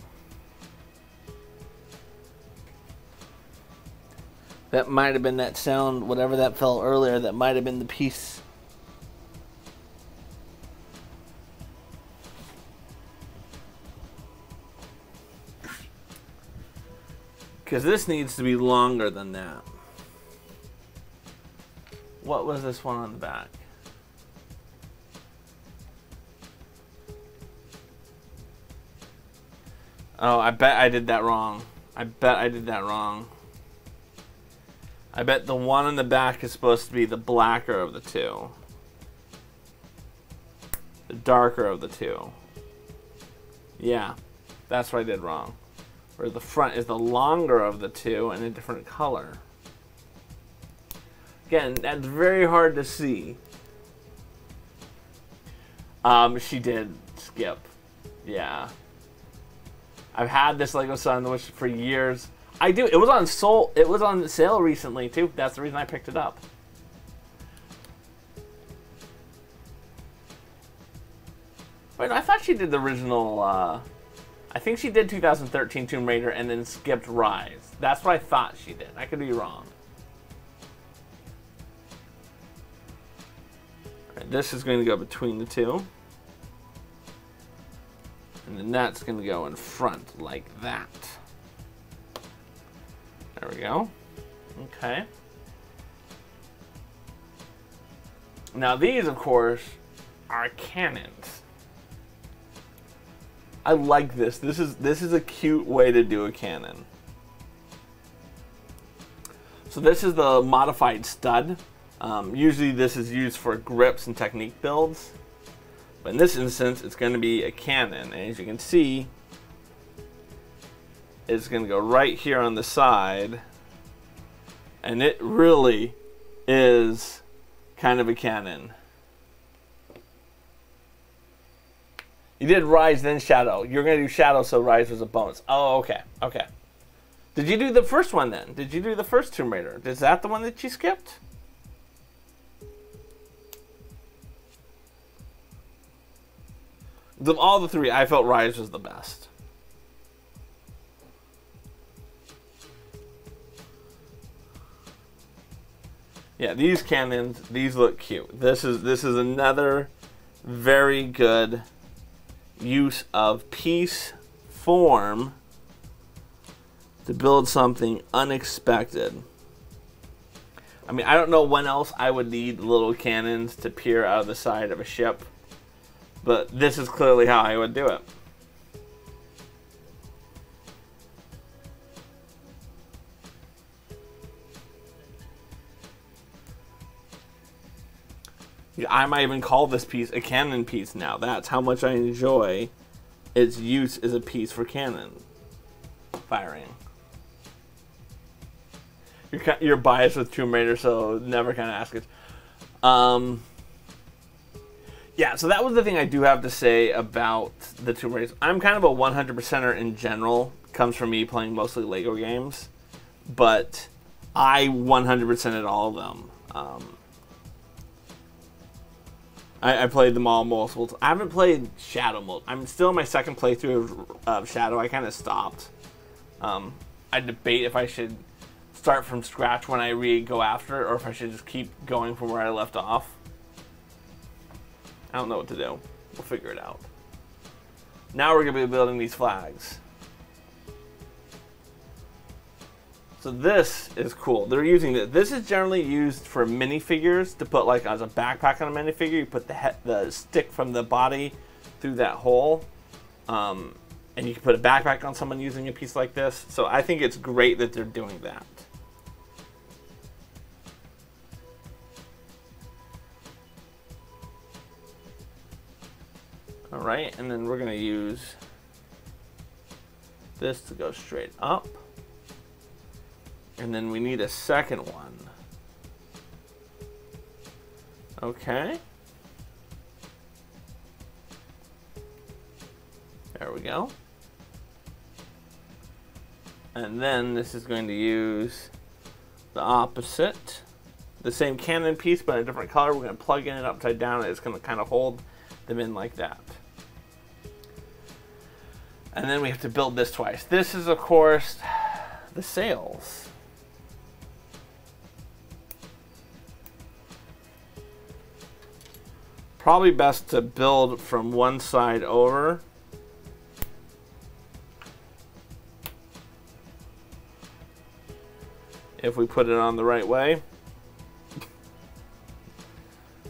That might have been that sound, whatever that fell earlier, that might have been the piece. Because this needs to be longer than that. What was this one on the back? Oh, I bet I did that wrong. I bet I did that wrong. I bet the one on the back is supposed to be the blacker of the two. The darker of the two. Yeah, that's what I did wrong. Where the front is the longer of the two and a different color. Again, that's very hard to see. She did skip. Yeah. I've had this Lego Sandwich for years. I do. It was on sale recently too. That's the reason I picked it up. Wait, I thought she did the original. I think she did 2013 Tomb Raider and then skipped Rise. That's what I thought she did. I could be wrong. Right, this is going to go between the two. And then that's going to go in front like that. There we go. Okay. Now these, of course, are cannons. I like this. This is a cute way to do a cannon. So this is the modified stud. Usually this is used for grips and technique builds. But in this instance, it's going to be a cannon. And as you can see, it's going to go right here on the side. And it really is kind of a cannon. You did Rise, then Shadow. You're going to do Shadow, so Rise was a bonus. Oh, okay. Okay. Did you do the first one then? Did you do the first Tomb Raider? Is that the one that you skipped? Of all the three, I felt Rise was the best. Yeah, these cannons, these look cute. This is another very good use of piece form to build something unexpected. I mean, I don't know when else I would need little cannons to peer out of the side of a ship, but this is clearly how I would do it. I might even call this piece a cannon piece now. That's how much I enjoy its use as a piece for cannon firing. You're biased with Tomb Raider, so never kind of ask it. Yeah, so that was the thing I do have to say about the Tomb Raiders. I'm kind of a 100%er in general. Comes from me playing mostly Lego games. But I 100%ed all of them. I played them all multiple times. I haven't played Shadow mode. I'm still in my second playthrough of Shadow. I kind of stopped. I debate if I should start from scratch when I go after, or if I should just keep going from where I left off. I don't know what to do. We'll figure it out. Now we're going to be building these flags. So this is cool. They're using this. This is generally used for minifigures to put like as a backpack on a minifigure. You put the stick from the body through that hole. And you can put a backpack on someone using a piece like this. So I think it's great that they're doing that. All right, and then we're going to use this to go straight up. And then we need a second one. Okay. There we go. And then this is going to use the opposite. The same cannon piece, but a different color. We're going to plug in it upside down, and it's going to kind of hold them in like that. And then we have to build this twice. This is, of course, the sails. Probably best to build from one side over. if we put it on the right way.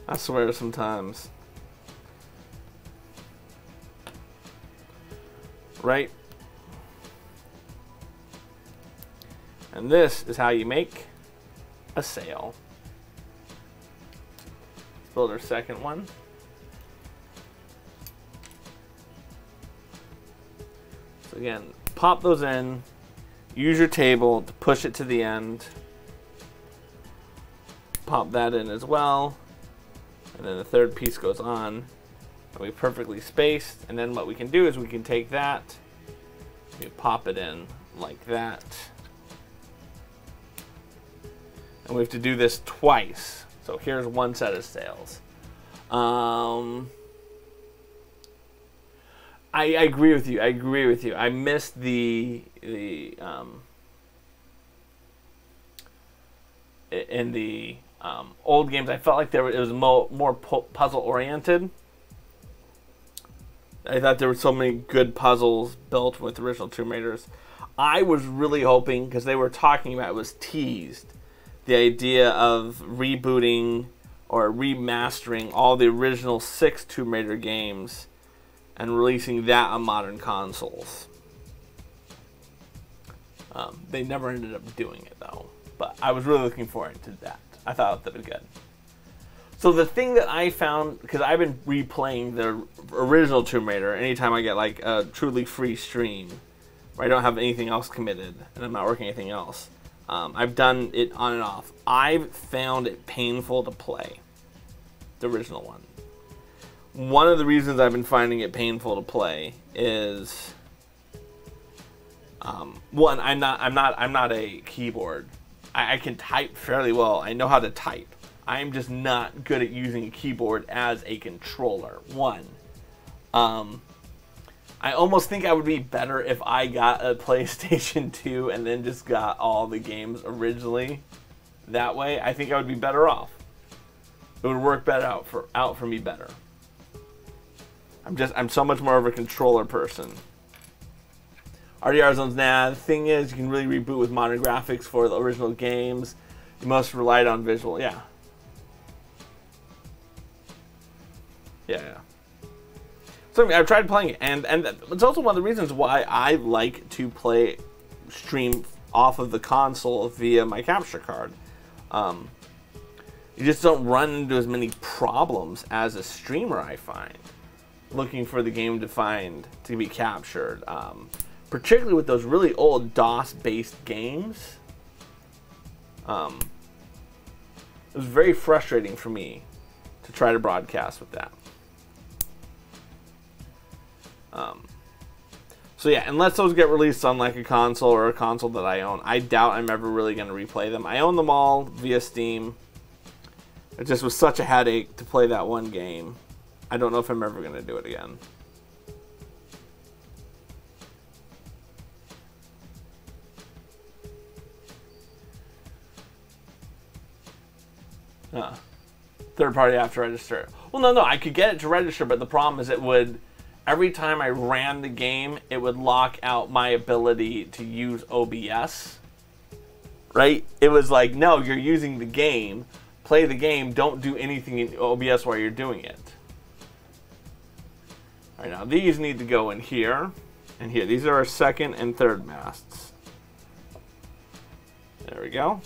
I swear sometimes. Right? And this is how you make a sail. Let's build our second one. So again, pop those in. Use your table to push it to the end. Pop that in as well. And then the third piece goes on. And we perfectly spaced. And then what we can do is we can take that. We pop it in like that. And we have to do this twice. So here's one set of sails. I agree with you. I agree with you. I missed in the old games. I felt like it was more puzzle oriented. I thought there were so many good puzzles built with original Tomb Raiders. I was really hoping, because they were talking about, it was teased, the idea of rebooting or remastering all the original 6 Tomb Raider games and releasing that on modern consoles. They never ended up doing it though, but I was really looking forward to that. I thought that would be good. So the thing that I found, because I've been replaying the original Tomb Raider anytime I get like a truly free stream where I don't have anything else committed and I'm not working anything else, I've done it on and off. I've found it painful to play the original one. One of the reasons I've been finding it painful to play is one, I'm not a keyboard. I can type fairly well. I know how to type. I'm just not good at using a keyboard as a controller. One, I almost think I would be better if I got a PlayStation 2 and then just got all the games originally that way. I think I would be better off. It would work better out for me better. I'm so much more of a controller person. RDR zones, nah. The thing is, you can really reboot with modern graphics for the original games. You must relied on visual, yeah. Yeah. So I mean, I've tried playing it, and it's also one of the reasons why I like to stream off of the console via my capture card. You just don't run into as many problems as a streamer, I find, looking for the game to be captured. Particularly with those really old DOS-based games. It was very frustrating for me to try to broadcast with that. So yeah, unless those get released on like a console or a console that I own, I doubt I'm ever really going to replay them. I own them all via Steam. It just was such a headache to play that one game. I don't know if I'm ever going to do it again. Third party after register. Well, no, I could get it to register, but the problem is it would, every time I ran the game, it would lock out my ability to use OBS. Right? It was like, no, you're using the game. Play the game. Don't do anything in OBS while you're doing it. All right, now these need to go in here and here. These are our second and third masts. There we go.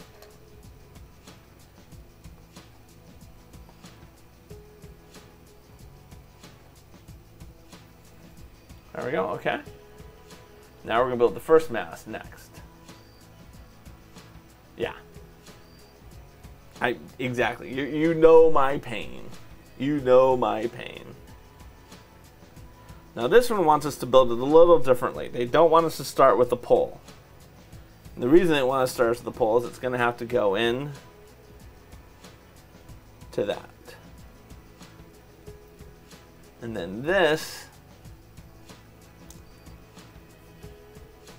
There we go, okay. Now we're gonna build the first mast next. Yeah. Exactly, you know my pain. You know my pain. Now this one wants us to build it a little differently. They don't want us to start with the pole. And the reason they want us to start with the pole is it's gonna have to go in to that. And then this,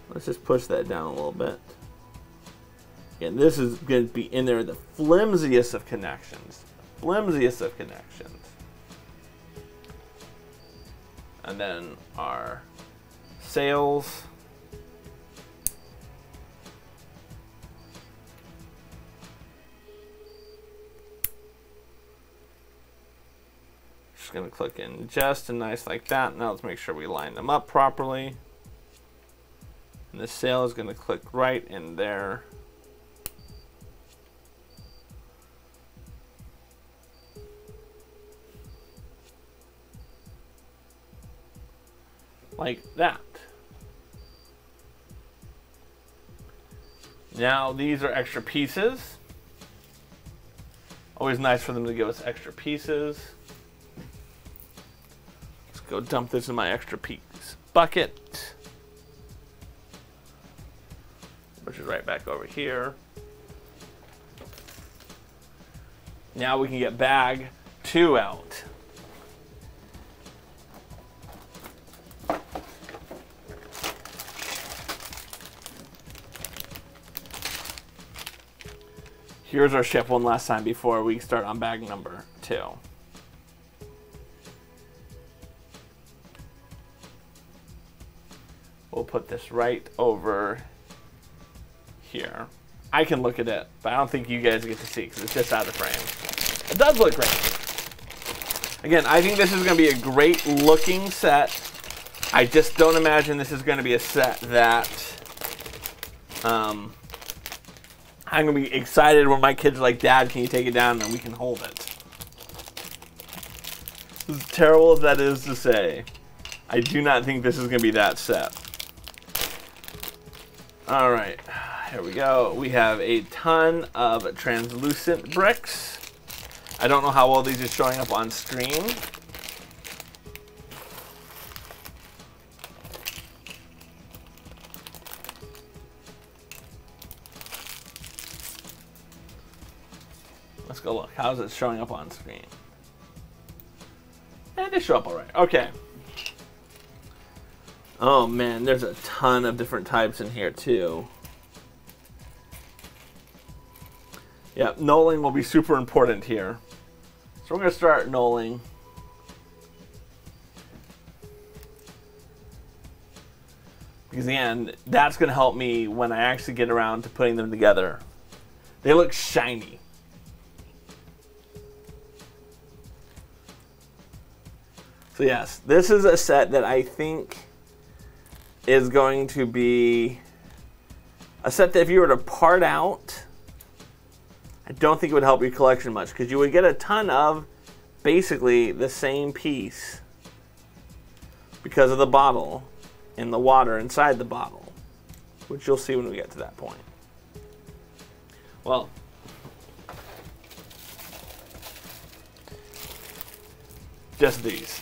let's just push that down a little bit. Again, this is going to be in there, the flimsiest of connections. Flimsiest of connections. And then our sails. going to click in just nice like that. Now let's make sure we line them up properly. And the sail is going to click right in there. Like that. Now these are extra pieces. Always nice for them to give us extra pieces. Let's go dump this in my extra piece bucket, which is right back over here. Now we can get bag 2 out. Here's our ship one last time before we start on bag number 2. We'll put this right over here. I can look at it, but I don't think you guys get to see because it's just out of frame. It does look great. Again, I think this is going to be a great looking set. I just don't imagine this is going to be a set that I'm going to be excited when my kids are like, Dad, can you take it down and we can hold it. As terrible as that is to say, I do not think this is going to be that set. Alright, here we go. We have a ton of translucent bricks. I don't know how well these are showing up on screen. Let's go look. How's it showing up on screen? They show up all right. Okay. Oh man, there's a ton of different types in here too. Yeah, knolling will be super important here. So we're going to start knolling. Because again, that's going to help me when I actually get around to putting them together. They look shiny. So yes, this is a set that I think is going to be a set that if you were to part out, I don't think it would help your collection much because you would get a ton of basically the same piece because of the bottle and the water inside the bottle, which you'll see when we get to that point. Well, just these.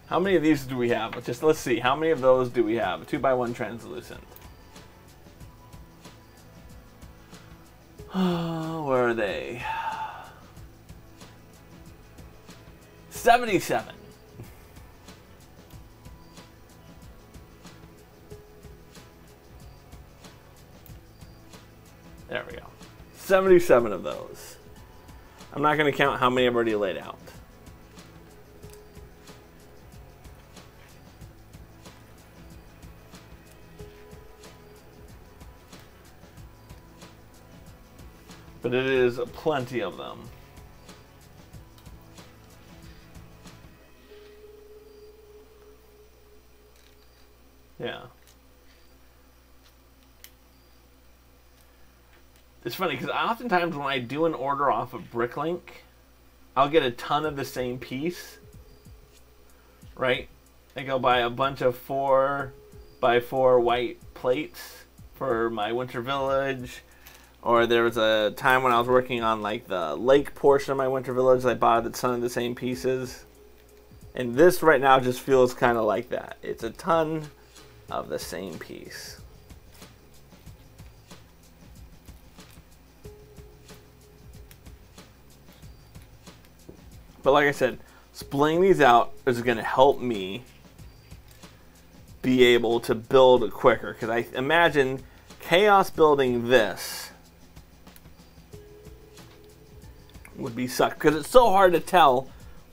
How many of these do we have? Let's see. How many of those do we have? 2x1 translucent. Where are they? 77. There we go. 77 of those. I'm not going to count how many I've already laid out. But it is plenty of them. Yeah. It's funny because oftentimes when I do an order off of Bricklink, I'll get a ton of the same piece. Right? I go buy a bunch of 4x4 white plates for my Winter Village. Or there was a time when I was working on like the lake portion of my Winter Village, I bought a ton of the same pieces. And this right now just feels kind of like that. It's a ton of the same piece. But like I said, splitting these out is going to help me be able to build quicker. Because I imagine chaos building this would be suck because it's so hard to tell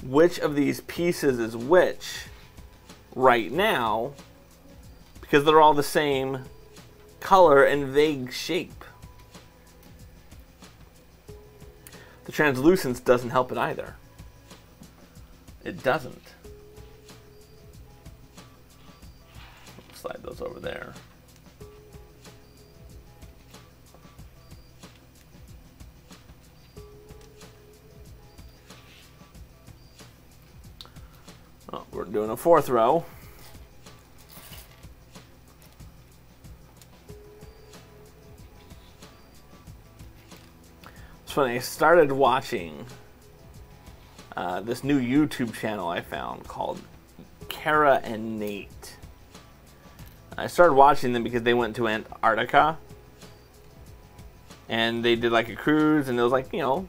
which of these pieces is which right now, because they're all the same color and vague shape. The translucence doesn't help it either. It doesn't. Slide those over there. Oh, we're doing a fourth row. It's funny, I started watching this new YouTube channel I found called Kara and Nate. I started watching them because they went to Antarctica. And they did like a cruise, and it was like, you know,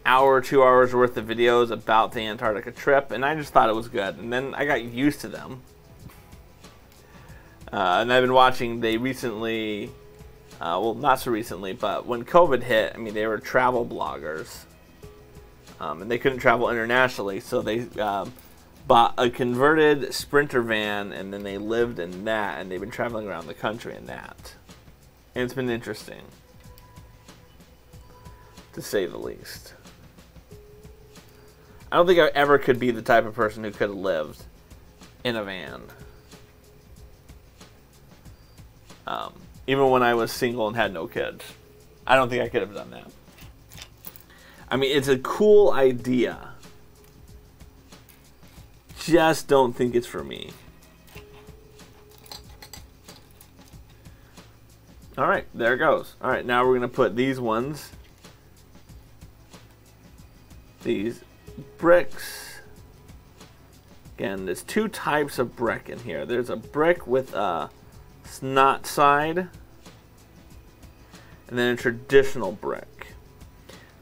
hour, 2 hours worth of videos about the Antarctica trip, and I just thought it was good. And then I got used to them. And I've been watching, they recently, well, not so recently, but when COVID hit, I mean, they were travel bloggers. And they couldn't travel internationally, so they bought a converted Sprinter van, and then they lived in that, and they've been traveling around the country in that. And it's been interesting, to say the least. I don't think I ever could be the type of person who could have lived in a van. Even when I was single and had no kids. I don't think I could have done that. I mean, it's a cool idea. Just don't think it's for me. Alright, there it goes. Alright, now we're going to put these ones. These bricks. Again, there's two types of brick in here. There's a brick with a snot side, and then a traditional brick.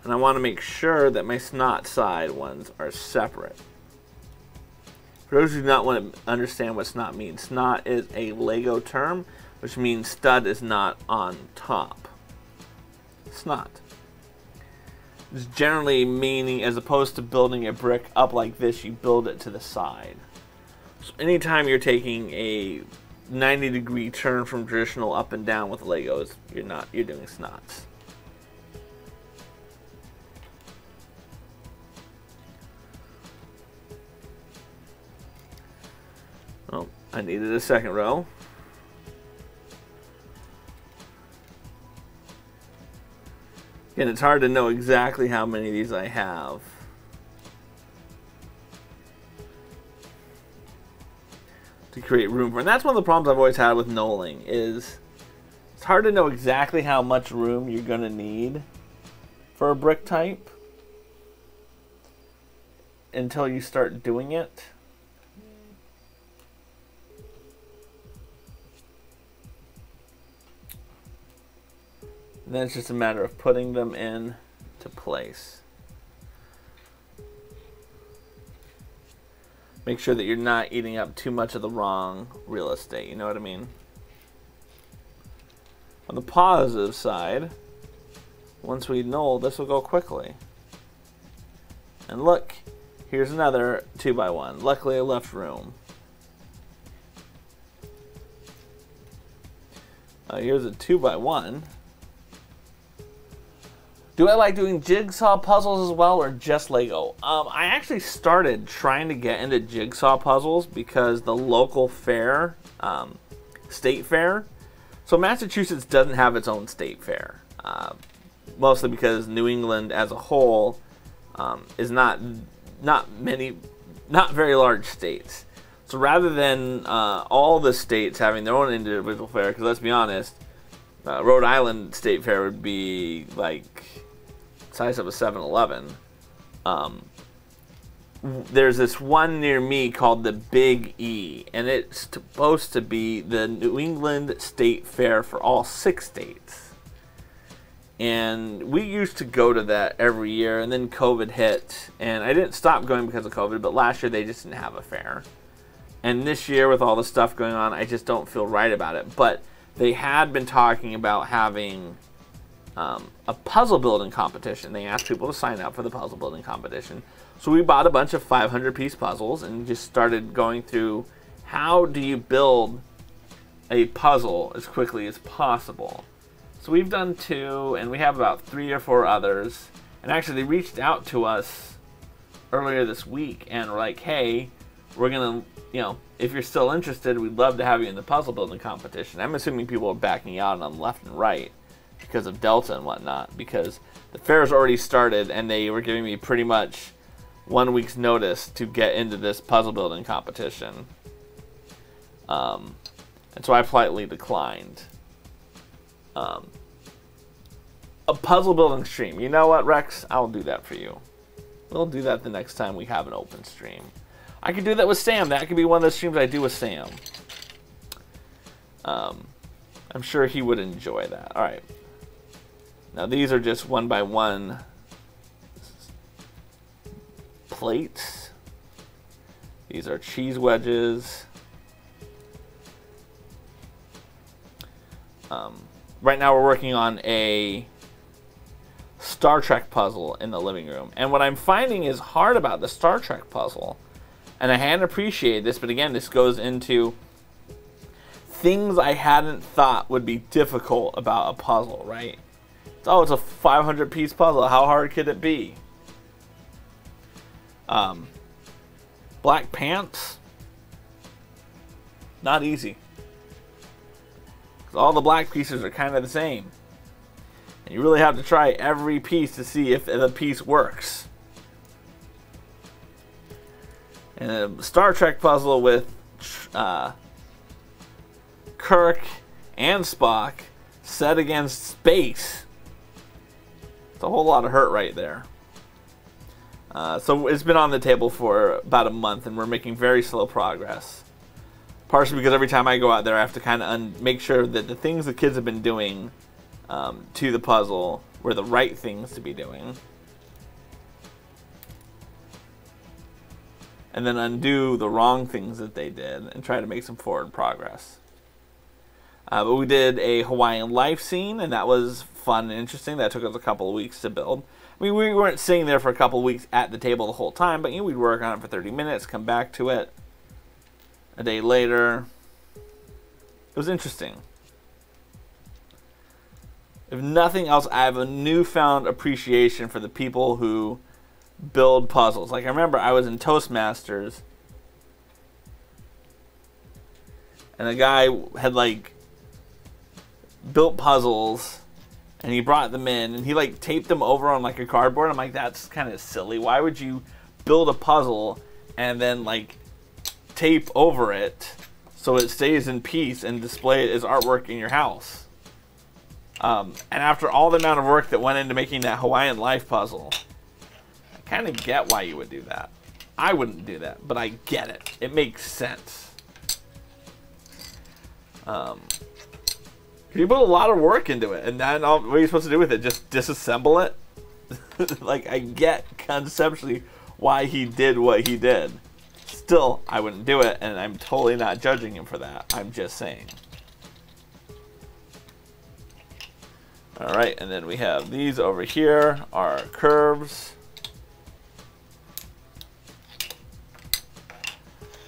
And I want to make sure that my snot side ones are separate. For those who do not want to understand what snot means, snot is a Lego term, which means stud is not on top. Snot. It's generally meaning, as opposed to building a brick up like this, you build it to the side. So anytime you're taking a 90-degree turn from traditional up and down with Legos, you're doing snots. Oh, I needed a second row. Again, it's hard to know exactly how many of these I have. To create room for, and that's one of the problems I've always had with knolling, is it's hard to know exactly how much room you're going to need for a brick type until you start doing it. And then it's just a matter of putting them in to place. Make sure that you're not eating up too much of the wrong real estate, you know what I mean? On the positive side, once we knoll, this will go quickly. And look, here's another 2x1. Luckily I left room. Here's a 2x1. Do I like doing jigsaw puzzles as well, or just Lego? I actually started trying to get into jigsaw puzzles because the local fair, state fair, so Massachusetts doesn't have its own state fair, mostly because New England as a whole is not very large states. So rather than all the states having their own individual fair, because let's be honest, Rhode Island State Fair would be like size of a 7-Eleven. There's this one near me called the Big E, and it's supposed to be the New England State Fair for all 6 states. And we used to go to that every year, and then COVID hit, and I didn't stop going because of COVID, but last year they just didn't have a fair. And this year, with all the stuff going on, I just don't feel right about it. But they had been talking about having a puzzle building competition. They asked people to sign up for the puzzle building competition. So we bought a bunch of 500-piece puzzles and just started going through how do you build a puzzle as quickly as possible. So we've done 2, and we have about 3 or 4 others. And actually, they reached out to us earlier this week and were like, hey, we're going to, you know, if you're still interested, we'd love to have you in the puzzle building competition. I'm assuming people are backing out on left and right because of Delta and whatnot, because the fair's already started and they were giving me pretty much 1 week's notice to get into this puzzle building competition. And so I politely declined. A puzzle building stream. You know what, Rex? I'll do that for you. We'll do that the next time we have an open stream. I could do that with Sam. That could be one of the streams I do with Sam. I'm sure he would enjoy that. All right. Now these are just 1x1 plates. These are cheese wedges. Right now we're working on a Star Trek puzzle in the living room. And what I'm finding is hard about the Star Trek puzzle, and I hadn't appreciated this, but again, this goes into things I hadn't thought would be difficult about a puzzle, right? Oh, it's a 500-piece puzzle. How hard could it be? Black pants? Not easy. All the black pieces are kind of the same. And you really have to try every piece to see if the piece works. And a Star Trek puzzle with Kirk and Spock set against space. It's a whole lot of hurt right there. So it's been on the table for about a month and we're making very slow progress. Partially because every time I go out there, I have to kind of make sure that the things the kids have been doing to the puzzle were the right things to be doing. And then undo the wrong things that they did and try to make some forward progress. But we did a Hawaiian life scene, and that was fun and interesting. That took us a couple of weeks to build. I mean, we weren't sitting there for a couple of weeks at the table the whole time, but you know, we'd work on it for 30 minutes, come back to it. A day later, it was interesting. If nothing else, I have a newfound appreciation for the people who build puzzles. Like, I remember I was in Toastmasters, and a guy had, like, built puzzles, and he brought them in, and he, like, taped them over on, like, a cardboard. I'm like, that's kind of silly. Why would you build a puzzle and then, like, tape over it so it stays in peace and display it as artwork in your house? And after all the amount of work that went into making that Hawaiian life puzzle, I kind of get why you would do that. I wouldn't do that, but I get it. It makes sense. You put a lot of work into it, and then what are you supposed to do with it? Just disassemble it? Like, I get conceptually why he did what he did. Still, I wouldn't do it, and I'm totally not judging him for that. I'm just saying. Alright, and then we have these over here, our curves.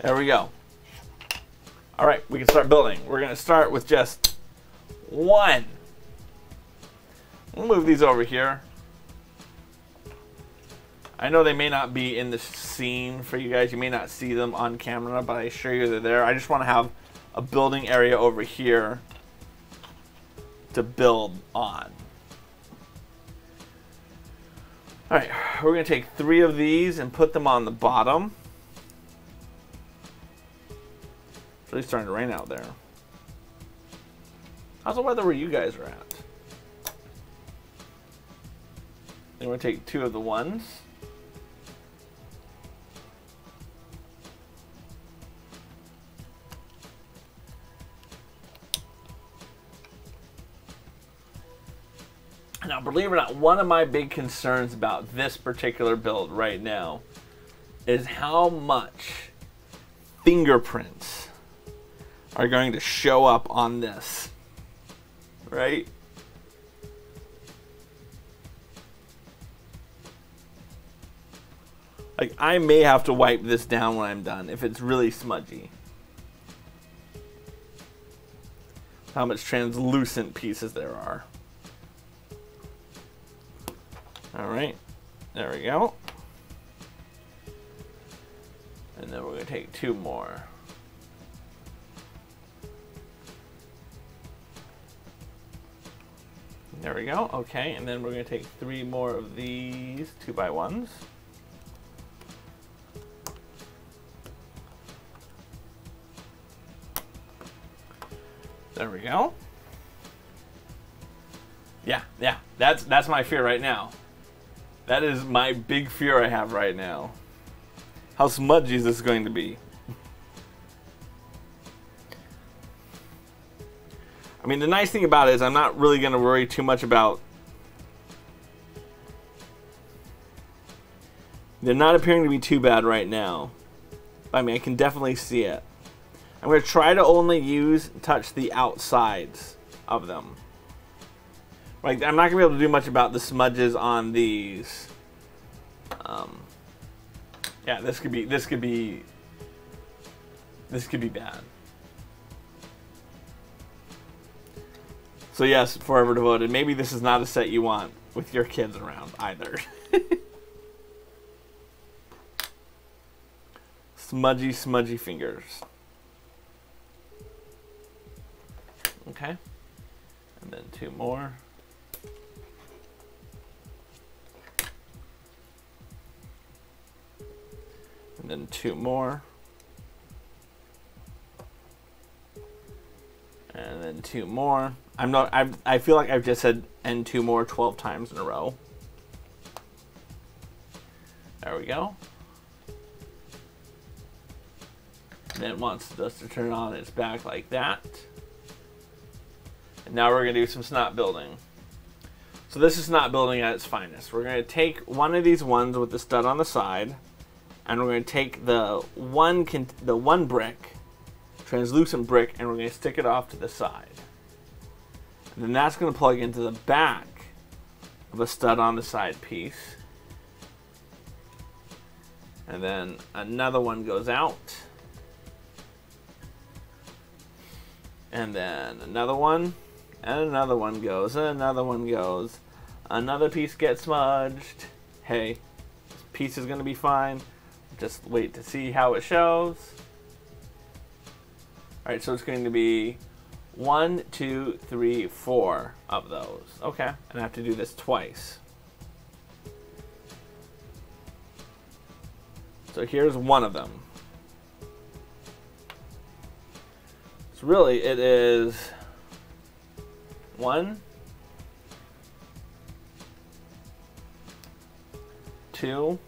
There we go. Alright, we can start building. We're going to start with just one. We'll move these over here. I know they may not be in the scene for you guys. You may not see them on camera, but I assure you they're there. I just want to have a building area over here to build on. Alright, we're going to take 3 of these and put them on the bottom. It's really starting to rain out there. How's the weather where you guys are at? Then we're going to take 2 of the ones. Now, believe it or not, one of my big concerns about this particular build right now is how much fingerprints are going to show up on this, right? Like, I may have to wipe this down when I'm done if it's really smudgy. How much translucent pieces there are. Alright, there we go. And then we're going to take 2 more. There we go, okay, and then we're going to take 3 more of these 2x1s. There we go. Yeah, that's my fear right now. That is my big fear I have right now. How smudgy is this going to be? I mean, the nice thing about it is I'm not really going to worry too much about... They're not appearing to be too bad right now. I mean, I can definitely see it. I'm going to try to only touch the outsides of them. Like, I'm not going to be able to do much about the smudges on these. Yeah, this could be bad. So yes, Forever Devoted. Maybe this is not a set you want with your kids around either. Smudgy, smudgy fingers. Okay. And then 2 more. And then 2 more. And then 2 more. I feel like I've just said and 2 more 12 times in a row. There we go. And then it wants us to turn on its back like that. And now we're going to do some snot building. So this is snot building at its finest. We're going to take one of these ones with the stud on the side, and we're going to take the one brick, translucent brick, and we're going to stick it off to the side. And then that's going to plug into the back of a stud on the side piece. And then another one goes out. And then another one. And another one goes. And another one goes. Another piece gets smudged. Hey, this piece is going to be fine. Just wait to see how it shows. Alright, so it's going to be 1, 2, 3, 4 of those. Okay, and I have to do this twice. So here's one of them. So really it is 1, 2,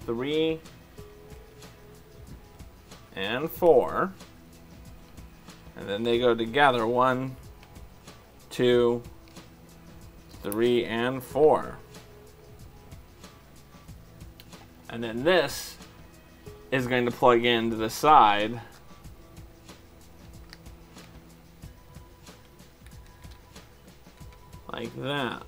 3, and 4. And then they go together. 1, 2, 3, and 4. And then this is going to plug into the side like that.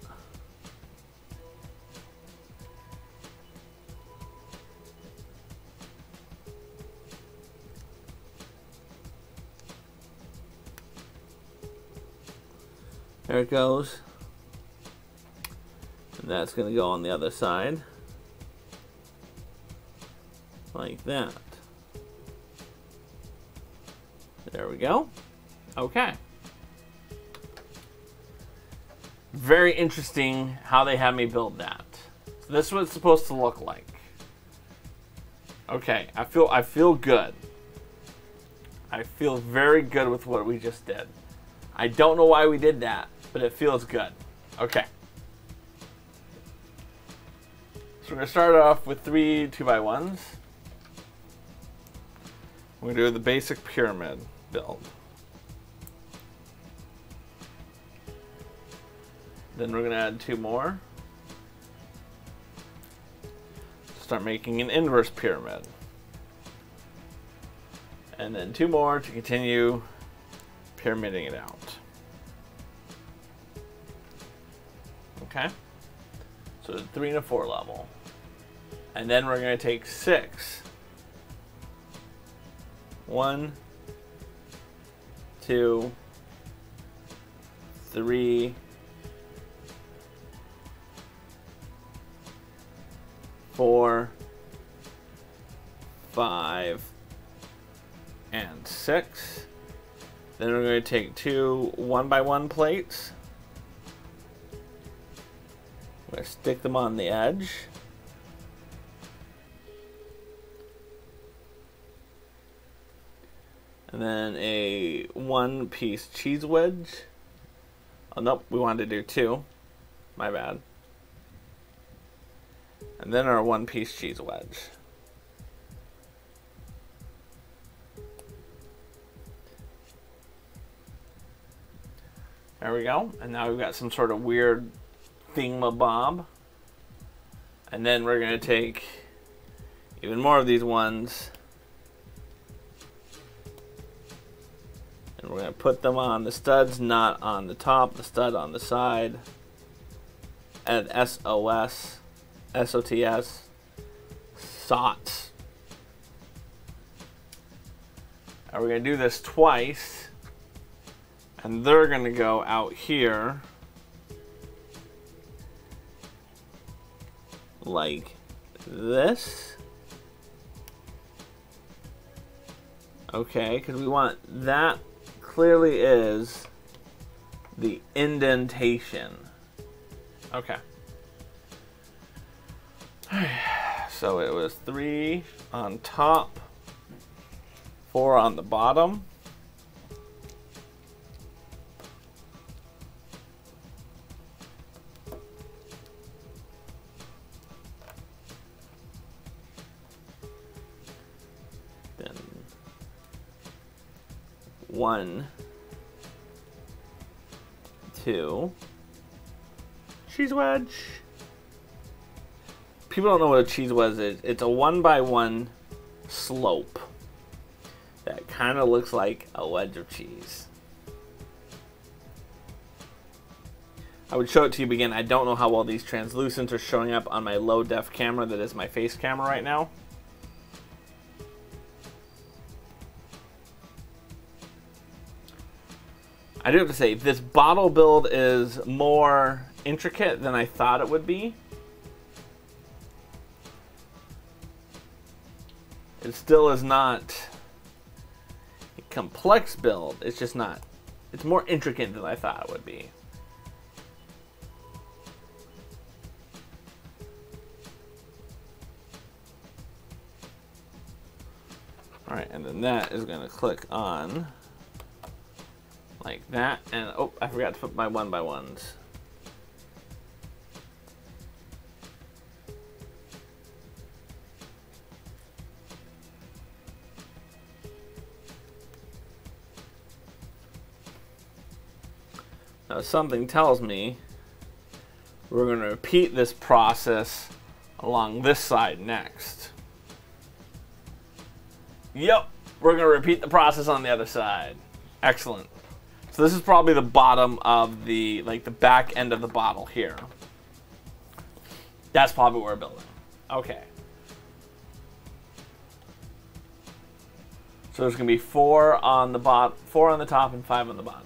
There it goes. And that's going to go on the other side. Like that. There we go. Okay. Very interesting how they had me build that. So this is what it's supposed to look like. Okay, I feel good. I feel very good with what we just did. I don't know why we did that, but it feels good. Okay. So we're going to start off with 3 2x1s. We're going to do the basic pyramid build. Then we're going to add 2 more. Start making an inverse pyramid. And then 2 more to continue pyramiding it out. Okay. So 3 and a 4 level. And then we're going to take 6. 1, 2, 3, 4, 5, and 6. Then we're going to take 2 1x1 plates. We're going to stick them on the edge. And then a 1-piece cheese wedge. Oh, nope, we wanted to do 2. My bad. And then our 1-piece cheese wedge. There we go. And now we've got some sort of weird thingamabob. And then we're going to take even more of these ones. And we're going to put them on the studs, not on the top, the stud on the side. And SOS, SOTS, SOTS. And we're going to do this twice. And they're going to go out here like this. Okay, because we want that clearly is the indentation. Okay. So it was 3 on top, 4 on the bottom. Then 1, 2, cheese wedge. People don't know what a cheese wedge is. It's a 1x1 slope that kind of looks like a wedge of cheese. I would show it to you again. I don't know how well these translucents are showing up on my low def camera that is my face camera right now. I do have to say, this bottle build is more intricate than I thought it would be. It still is not a complex build. It's just not. It's more intricate than I thought it would be. Alright, and then that is going to click on like that. And oh, I forgot to put my 1x1s. Now something tells me we're going to repeat this process along this side next. Yep, we're going to repeat the process on the other side. Excellent. So this is probably the bottom of the, like the back end of the bottle here. That's probably what we're building. Okay. So there's going to be 4 on the top and 5 on the bottom.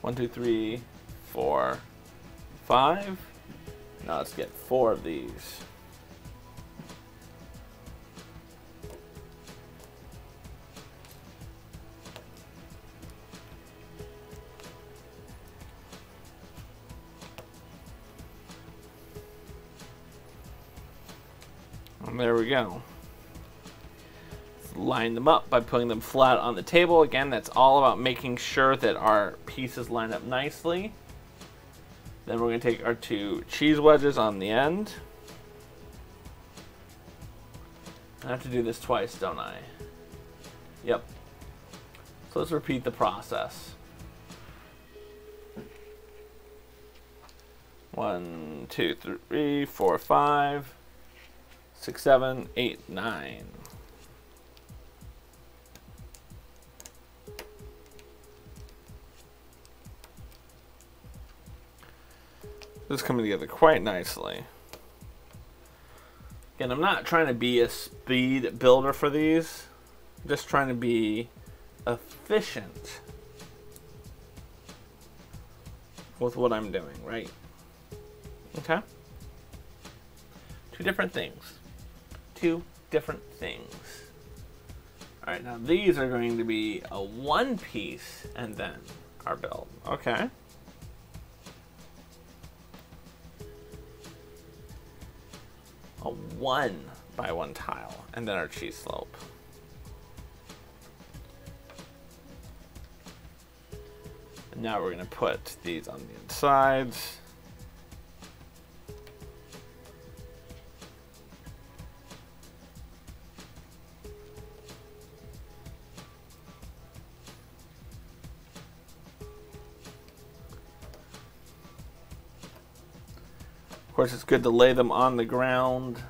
1, 2, 3, 4, 5. Now let's get 4 of these. And there we go. Let's line them up by putting them flat on the table. Again, that's all about making sure that our pieces line up nicely. Then we're going to take our 2 cheese wedges on the end. I have to do this twice, don't I? Yep. So let's repeat the process. 1, 2, 3, 4, 5, 6, 7, 8, 9. This is coming together quite nicely. Again, I'm not trying to be a speed builder for these. I'm just trying to be efficient with what I'm doing, right? Okay? Two different things. Two different things. Alright, now these are going to be a one piece and then our build. Okay. A 1 by 1 tile and then our cheese slope. And now we're going to put these on the insides. Of course, it's good to lay them on the ground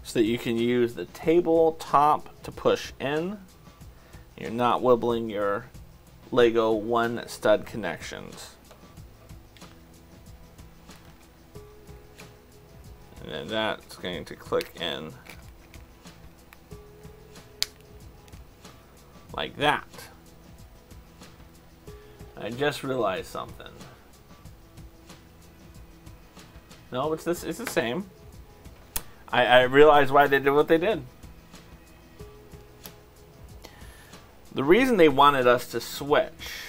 so that you can use the tabletop to push in. You're not wibbling your Lego one stud connections. And then that's going to click in like that. I just realized something. No, it's the same. I realized why they did what they did. The reason they wanted us to switch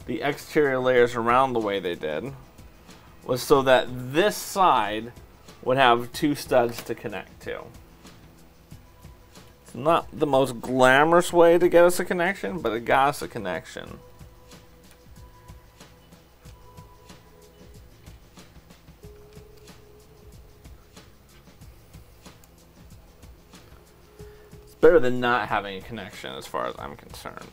the exterior layers around the way they did was so that this side would have two studs to connect to. It's not the most glamorous way to get us a connection, but it got us a connection. Better than not having a connection as far as I'm concerned.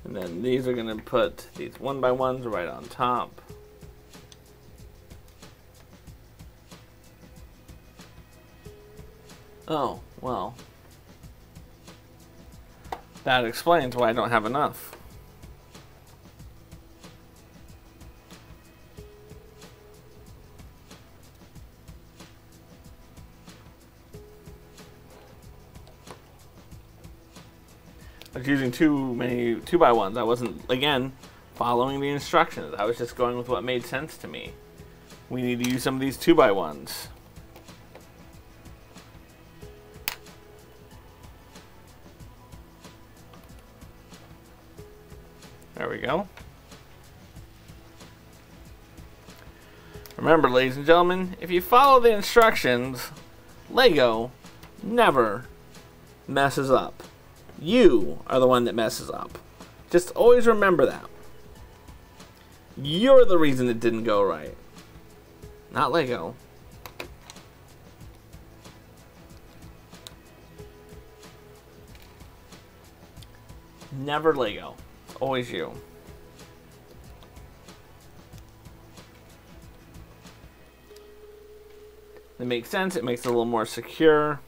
And then these are going to put these 1 by 1s right on top. Oh, well. That explains why I don't have enough. I was using too many 2 by 1s. I wasn't, again, following the instructions. I was just going with what made sense to me. We need to use some of these 2 by 1s. There we go. Remember, ladies and gentlemen, if you follow the instructions, Lego never messes up. You are the one that messes up. Just always remember that. You're the reason it didn't go right, not Lego. Never Lego. Always you. It makes sense. It makes it a little more secure.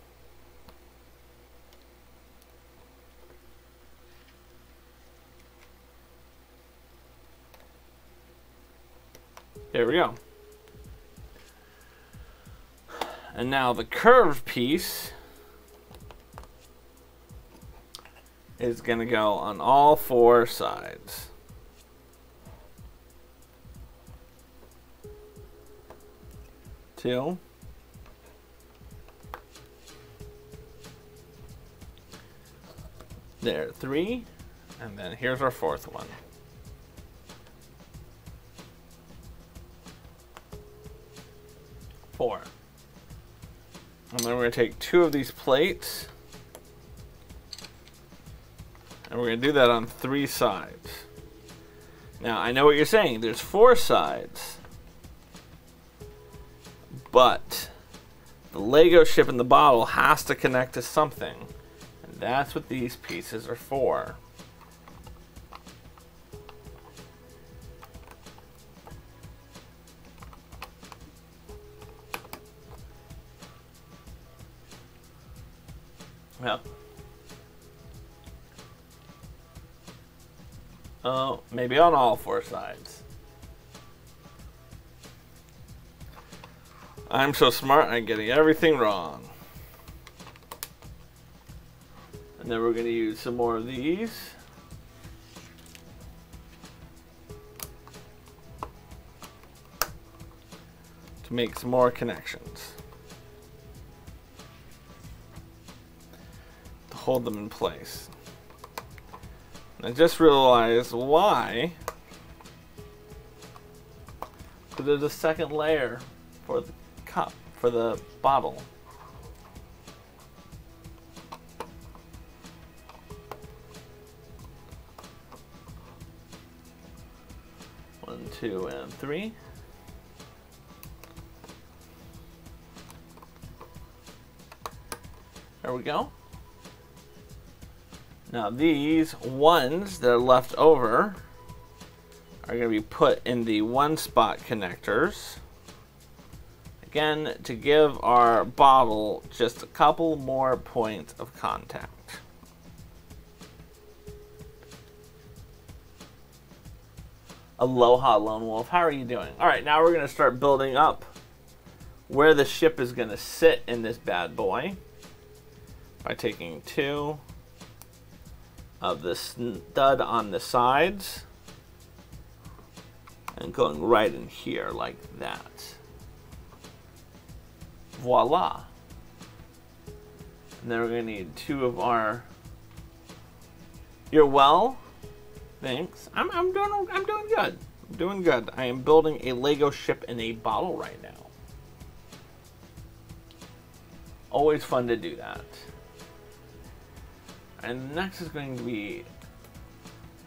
There we go. And now the curved piece is going to go on all 4 sides. Two. There, 3. And then here's our 4th one. 4. And then we're going to take 2 of these plates. And we're going to do that on 3 sides. Now, I know what you're saying. There's 4 sides. But the Lego ship in the bottle has to connect to something. And that's what these pieces are for. Yep. Oh, maybe on all four sides. I'm so smart, I'm getting everything wrong. And then we're going to use some more of these. To make some more connections. To hold them in place. I just realized why. But there's a second layer for the cup, for the bottle. One, two, and three. There we go. Now these ones that are left over are going to be put in the one spot connectors. Again, to give our bottle just a couple more points of contact. Aloha, Lone Wolf. How are you doing? All right, now we're going to start building up where the ship is going to sit in this bad boy by taking two of the stud on the sides and going right in here like that. Voila. And then we're going to need two of our... You're well? Thanks. I'm doing good. I'm doing good. I am building a Lego ship in a bottle right now. Always fun to do that. And next is going to be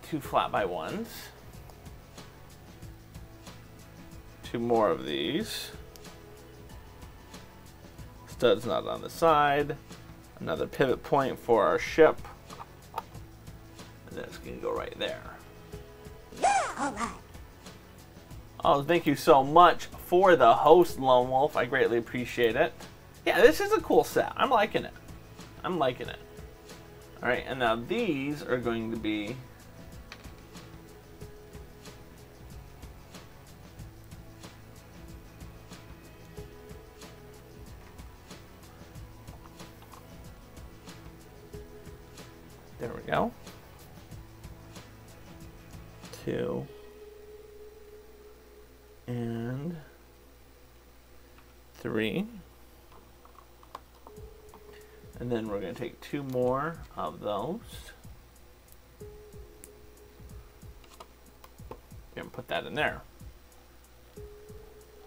two flat by ones. Two more of these. Studs not on the side. Another pivot point for our ship. And that's going to go right there. Yeah, all right. Oh, thank you so much for the host, Lone Wolf. I greatly appreciate it. Yeah, this is a cool set. I'm liking it. I'm liking it. Alright, and now these are going to be there we go. 2 and 3. And then we're going to take two more of those. And put that in there.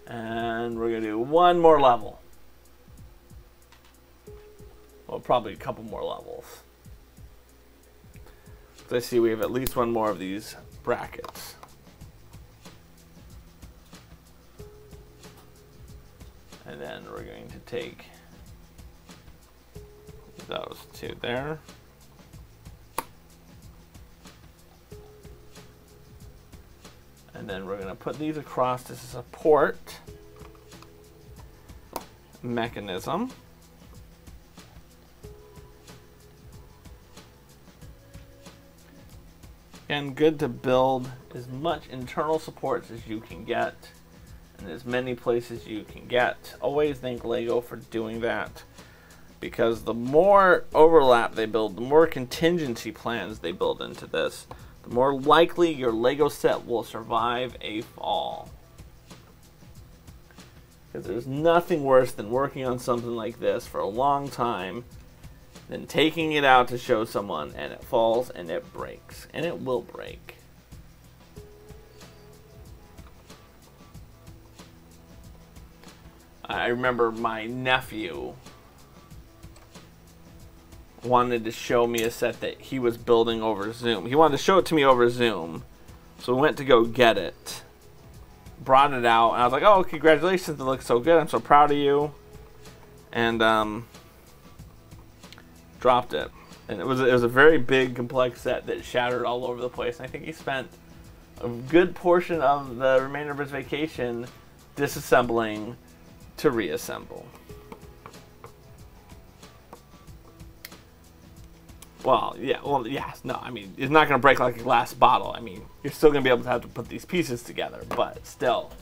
And we're going to do one more level. Well, probably a couple more levels. So I see we have at least one more of these brackets. And then we're going to take those two there. And then we're going to put these across to support mechanism. And good to build as much internal supports as you can get in as many places you can get. Always thank Lego for doing that. Because the more overlap they build, the more contingency plans they build into this, the more likely your Lego set will survive a fall. Because there's nothing worse than working on something like this for a long time, than taking it out to show someone and it falls and it breaks. And it will break. I remember my nephew wanted to show me a set that he was building over Zoom. He wanted to show it to me over Zoom. So we went to go get it. Brought it out. And I was like, oh, congratulations. It looks so good. I'm so proud of you. And dropped it. And it was a very big, complex set that shattered all over the place. And I think he spent a good portion of the remainder of his vacation disassembling to reassemble. Well, yeah, yes, no, I mean, it's not going to break like a glass bottle. I mean, you're still going to be able to have to put these pieces together, but still,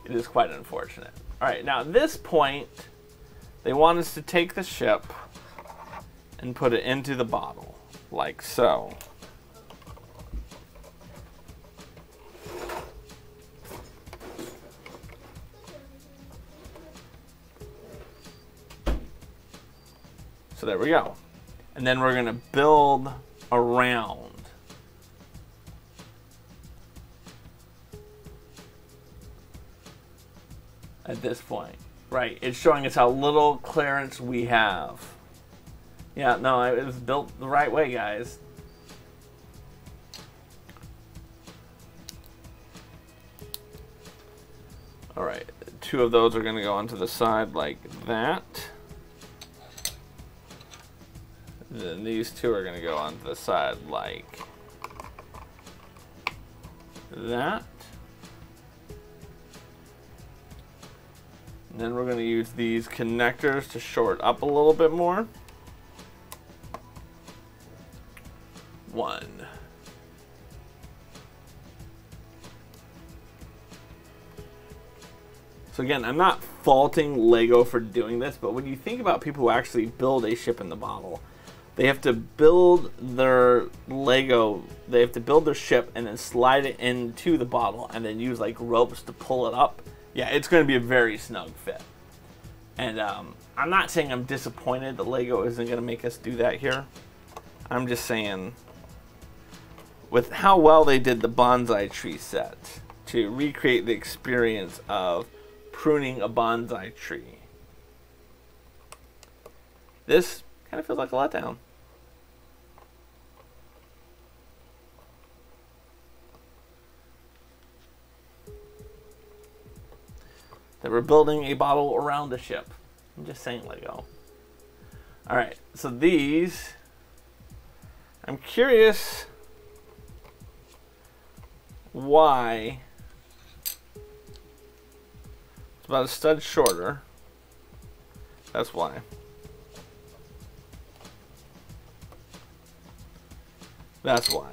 it is quite unfortunate. All right, now at this point, they want us to take the ship and put it into the bottle, like so. So there we go. And then we're going to build around. At this point, right? It's showing us how little clearance we have. Yeah, no, it was built the right way, guys. All right, 2 of those are going to go onto the side like that. Then these 2 are going to go onto the side like that. And then we're going to use these connectors to short up a little bit more. 1. So again, I'm not faulting Lego for doing this, but when you think about people who actually build a ship in the bottle, they have to build their Lego, they have to build their ship and then slide it into the bottle and then use like ropes to pull it up. Yeah, it's going to be a very snug fit. And I'm not saying I'm disappointed that Lego isn't going to make us do that here. I'm just saying, with how well they did the bonsai tree set to recreate the experience of pruning a bonsai tree, this kind of feels like a letdown. That we're building a bottle around the ship. I'm just saying, Lego. All right, so these, I'm curious why it's about a stud shorter. That's why. That's why.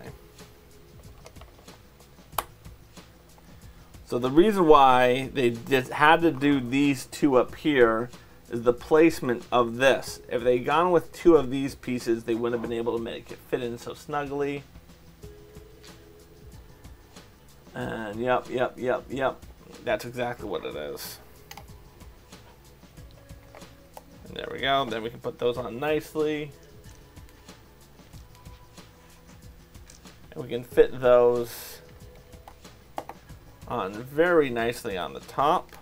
So the reason why they just had to do these 2 up here is the placement of this. If they'd gone with 2 of these pieces, they wouldn't have been able to make it fit in so snugly. And yep. That's exactly what it is. And there we go. Then we can put those on nicely. And we can fit those on very nicely on the top.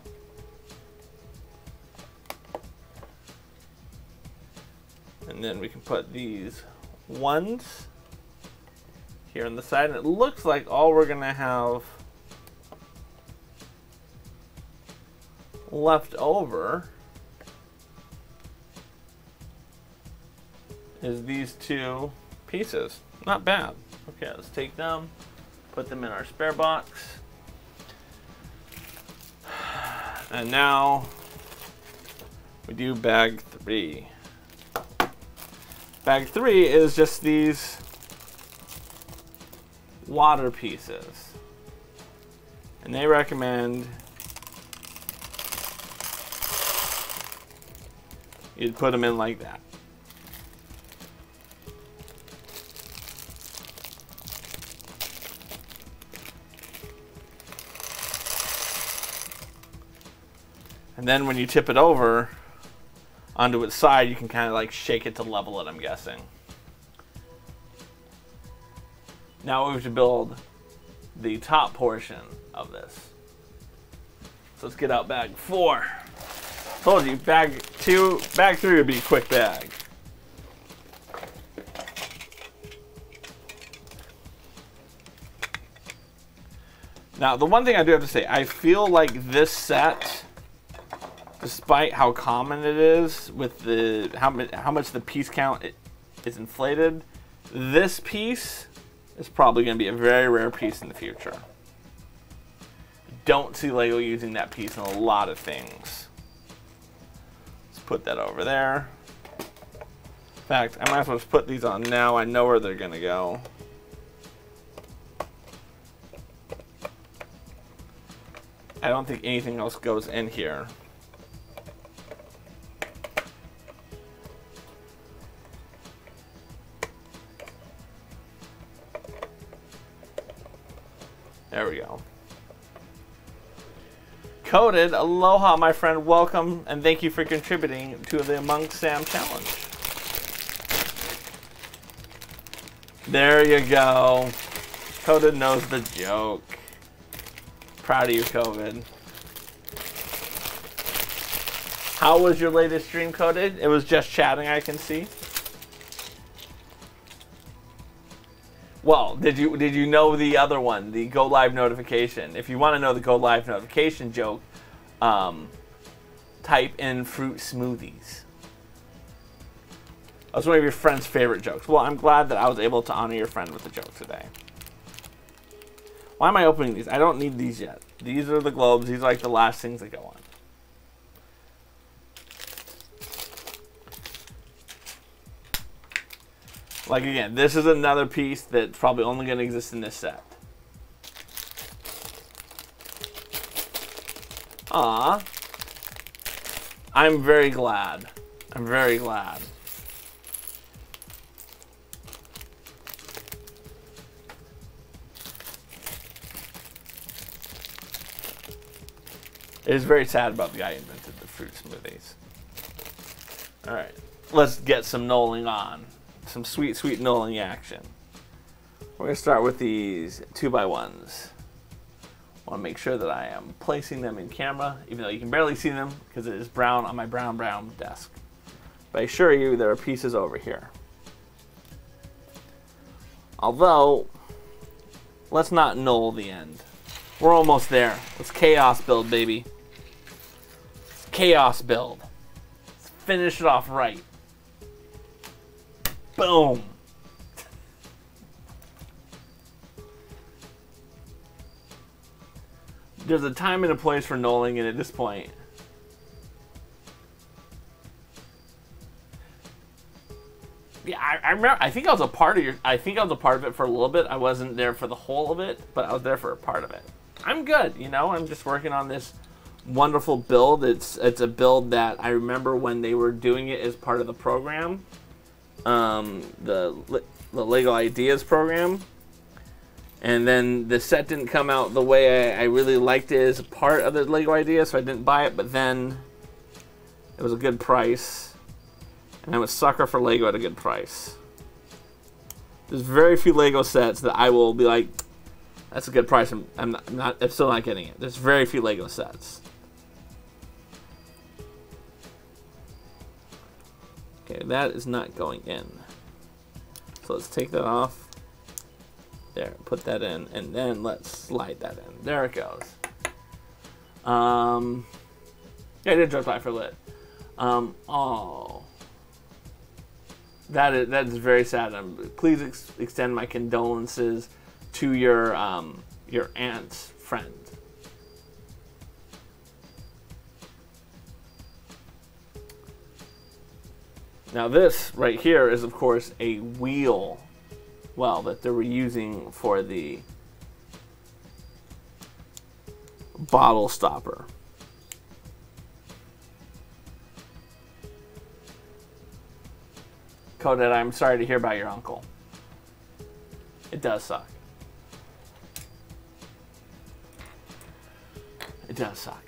And then we can put these ones here on the side. And it looks like all we're going to have left over is these 2 pieces. Not bad. Okay, let's take them, put them in our spare box. And now we do bag 3. Bag 3 is just these water pieces. And they recommend you'd put them in like that. And then when you tip it over onto its side, you can kind of like shake it to level it, I'm guessing. Now we have to build the top portion of this. So let's get out bag 4. Told you, bag 3 would be a quick bag. Now, the one thing I do have to say, I feel like this set, despite how common it is with the how much the piece count is inflated, this piece is probably going to be a very rare piece in the future. Don't see Lego using that piece in a lot of things. Let's put that over there. fact, I might as well just put these on now. I know where they're going to go. I don't think anything else goes in here. There we go. Coded, aloha, my friend. Welcome, and thank you for contributing to the Among Sam challenge. There you go. Coded knows the joke. Proud of you, COVID. How was your latest stream, Coded? It was just chatting, I can see. Well, did you know the other one, the go live notification? If you want to know the go live notification joke, type in fruit smoothies. That's one of your friend's favorite jokes. Well, I'm glad that I was able to honor your friend with the joke today. Why am I opening these? I don't need these yet. These are the globes. These are like the last things that go on. Like, again, this is another piece that's probably only going to exist in this set. Aw. I'm very glad. I'm very glad. It is very sad about the guy who invented the fruit smoothies. Alright, let's get some knolling on. Some sweet, sweet knolling action. We're going to start with these 2x1s. I want to make sure that I am placing them in camera, even though you can barely see them because it is brown on my brown desk. But I assure you there are pieces over here. Although, let's not knoll the end. We're almost there. Let's chaos build, baby. Let's chaos build. Let's finish it off right. Boom. There's a time and a place for knolling, and at this point, yeah, I remember. I think I was a part of it for a little bit. I wasn't there for the whole of it, but I was there for a part of it. I'm good, you know. I'm just working on this wonderful build. It's a build that I remember when they were doing it as part of the program. The Lego Ideas program, and then the set didn't come out the way I really liked it as a part of the Lego Ideas, so I didn't buy it, but then it was a good price, and I'm a sucker for Lego at a good price. There's very few Lego sets that I will be like, that's a good price, I'm still not getting it. There's very few Lego sets. Okay, that is not going in. So let's take that off. There, put that in, and then let's slide that in. There it goes. Yeah, I did drop by for lit. Oh. That is very sad. Please extend my condolences to your aunt's friend. Now this right here is, of course, a wheel, well, that they were using for the bottle stopper. Coded, I'm sorry to hear about your uncle. It does suck. It does suck.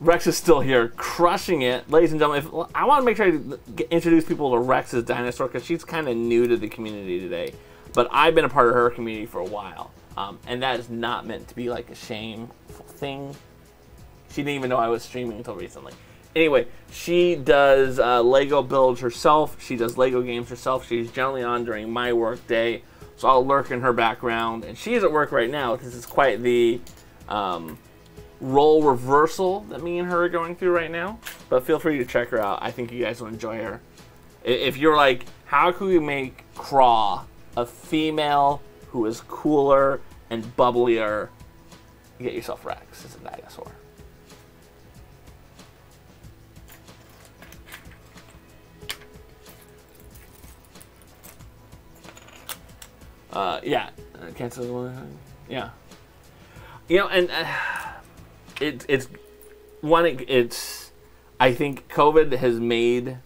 Rex is still here, crushing it. Ladies and gentlemen, I want to make sure I introduce people to Rex's dinosaur because she's kind of new to the community today. But I've been a part of her community for a while. And that is not meant to be like a shameful thing. She didn't even know I was streaming until recently. Anyway, she does Lego builds herself. She does Lego games herself. She's generally on during my work day. So I'll lurk in her background. And she is at work right now. This is quite the role reversal that me and her are going through right now. But feel free to check her out. I think you guys will enjoy her. If you're like, how can we make Craw a female who is cooler and bubblier, you get yourself Rex as a dinosaur. Yeah. Cancer. Yeah. You know, and it's I think COVID has made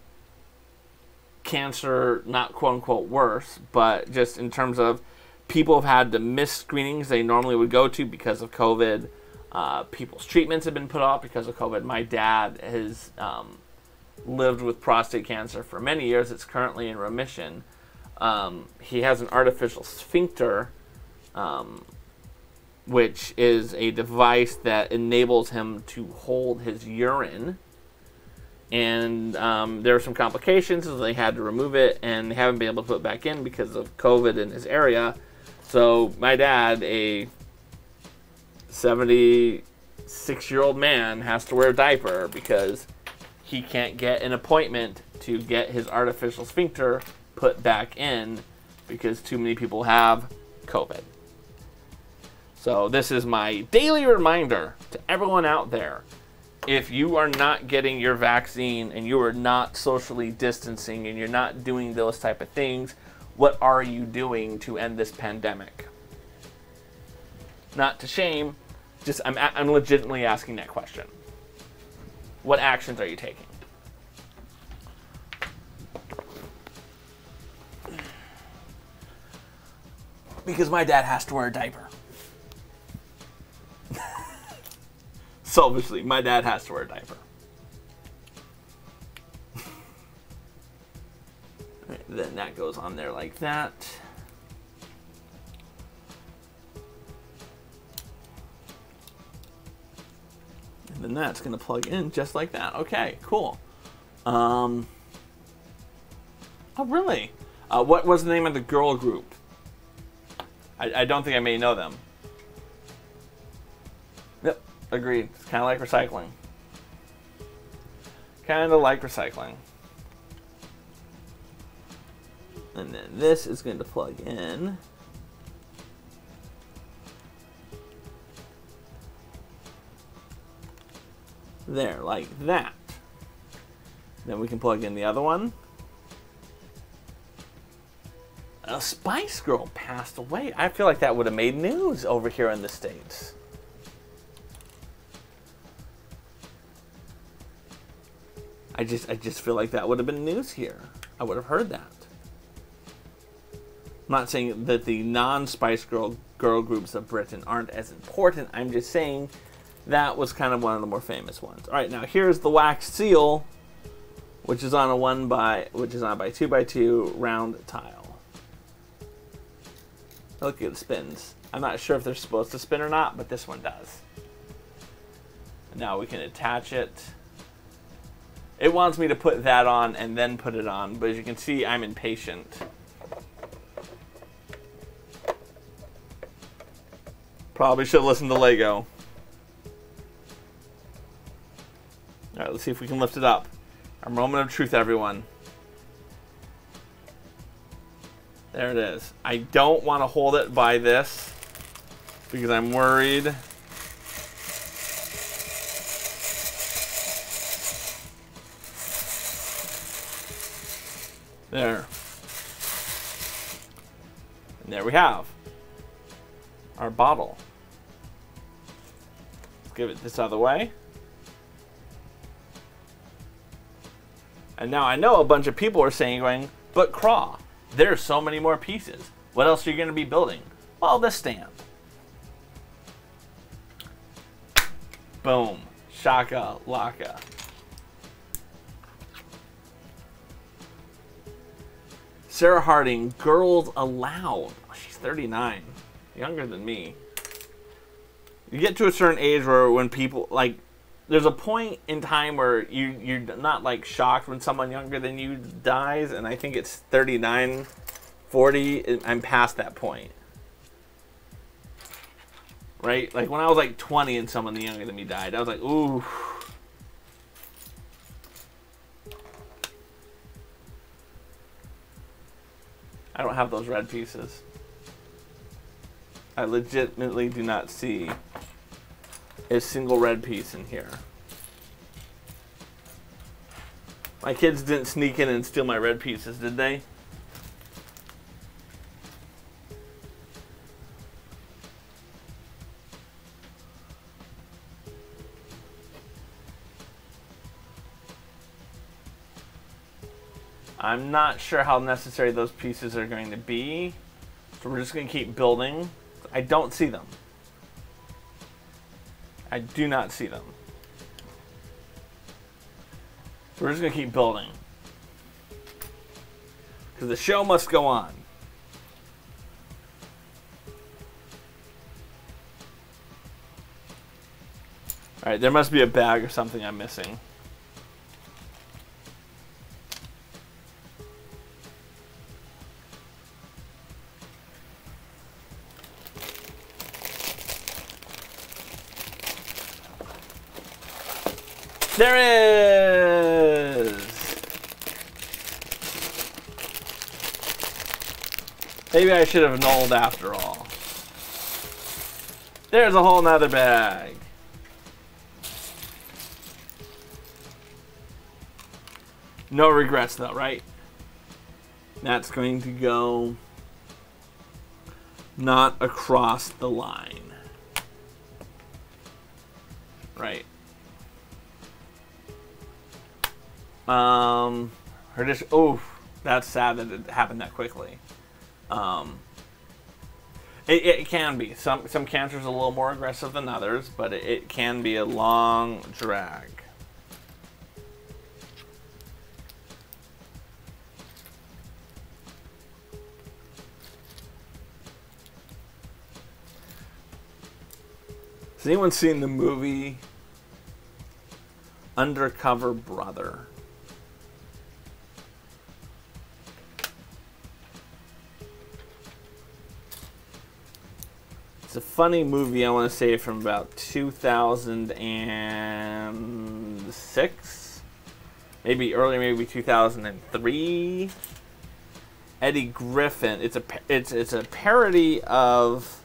cancer not quote unquote worse, but just in terms of people have had to miss screenings they normally would go to because of COVID. People's treatments have been put off because of COVID. My dad has lived with prostate cancer for many years. It's currently in remission. He has an artificial sphincter, which is a device that enables him to hold his urine. And there were some complications, so they had to remove it, and they haven't been able to put it back in because of COVID in his area. So my dad, a 76-year-old man, has to wear a diaper because he can't get an appointment to get his artificial sphincter put back in because too many people have COVID. So this is my daily reminder to everyone out there. If you are not getting your vaccine and you are not socially distancing and you're not doing those type of things, what are you doing to end this pandemic? Not to shame, just I'm legitimately asking that question. What actions are you taking? Because my dad has to wear a diaper. Selfishly, my dad has to wear a diaper. Right, then that goes on there like that. And then that's going to plug in just like that. Okay, cool. Oh, really? What was the name of the girl group? I don't think I may know them. Yep, agreed. It's kind of like recycling. Kind of like recycling. And then this is going to plug in. There, like that. Then we can plug in the other one. A Spice Girl passed away. I feel like that would have made news over here in the States. I just feel like that would have been news here. I would have heard that. I'm not saying that the non-Spice Girl groups of Britain aren't as important. I'm just saying that was kind of one of the more famous ones. All right, now here's the wax seal, which is on a 2x2 round tile. Look at it spins. I'm not sure if they're supposed to spin or not, but this one does. Now we can attach it. It wants me to put that on and then put it on, but as you can see, I'm impatient. Probably should listen to Lego. All right, let's see if we can lift it up. Our moment of truth, everyone. There it is. I don't want to hold it by this because I'm worried. There. And there we have our bottle. Let's give it this other way. And now I know a bunch of people are saying, going, but Craw, there's so many more pieces. What else are you going to be building? Well, this stand. Boom. Shaka laka. Sarah Harding, Girls Aloud. Oh, she's 39. Younger than me. You get to a certain age where when people, like, there's a point in time where you're not, like, shocked when someone younger than you dies, and I think it's 39, 40. I'm past that point. Right? Like, when I was, like, 20 and someone younger than me died, I was like, ooh. I don't have those red pieces. I legitimately do not see a single red piece in here. My kids didn't sneak in and steal my red pieces, did they? I'm not sure how necessary those pieces are going to be. So we're just going to keep building. I don't see them. I do not see them. So we're just going to keep building. Because the show must go on. Alright, there must be a bag or something I'm missing. There is! Maybe I should have annulled after all. There's a whole nother bag. No regrets though, right? That's going to go not across the line. Right. Her dish. Oh, that's sad that it happened that quickly. It can be. Some cancers are a little more aggressive than others, but it can be a long drag. Has anyone seen the movie Undercover Brother? It's a funny movie, I want to say, from about 2006. Maybe earlier, maybe 2003. Eddie Griffin. It's a parody of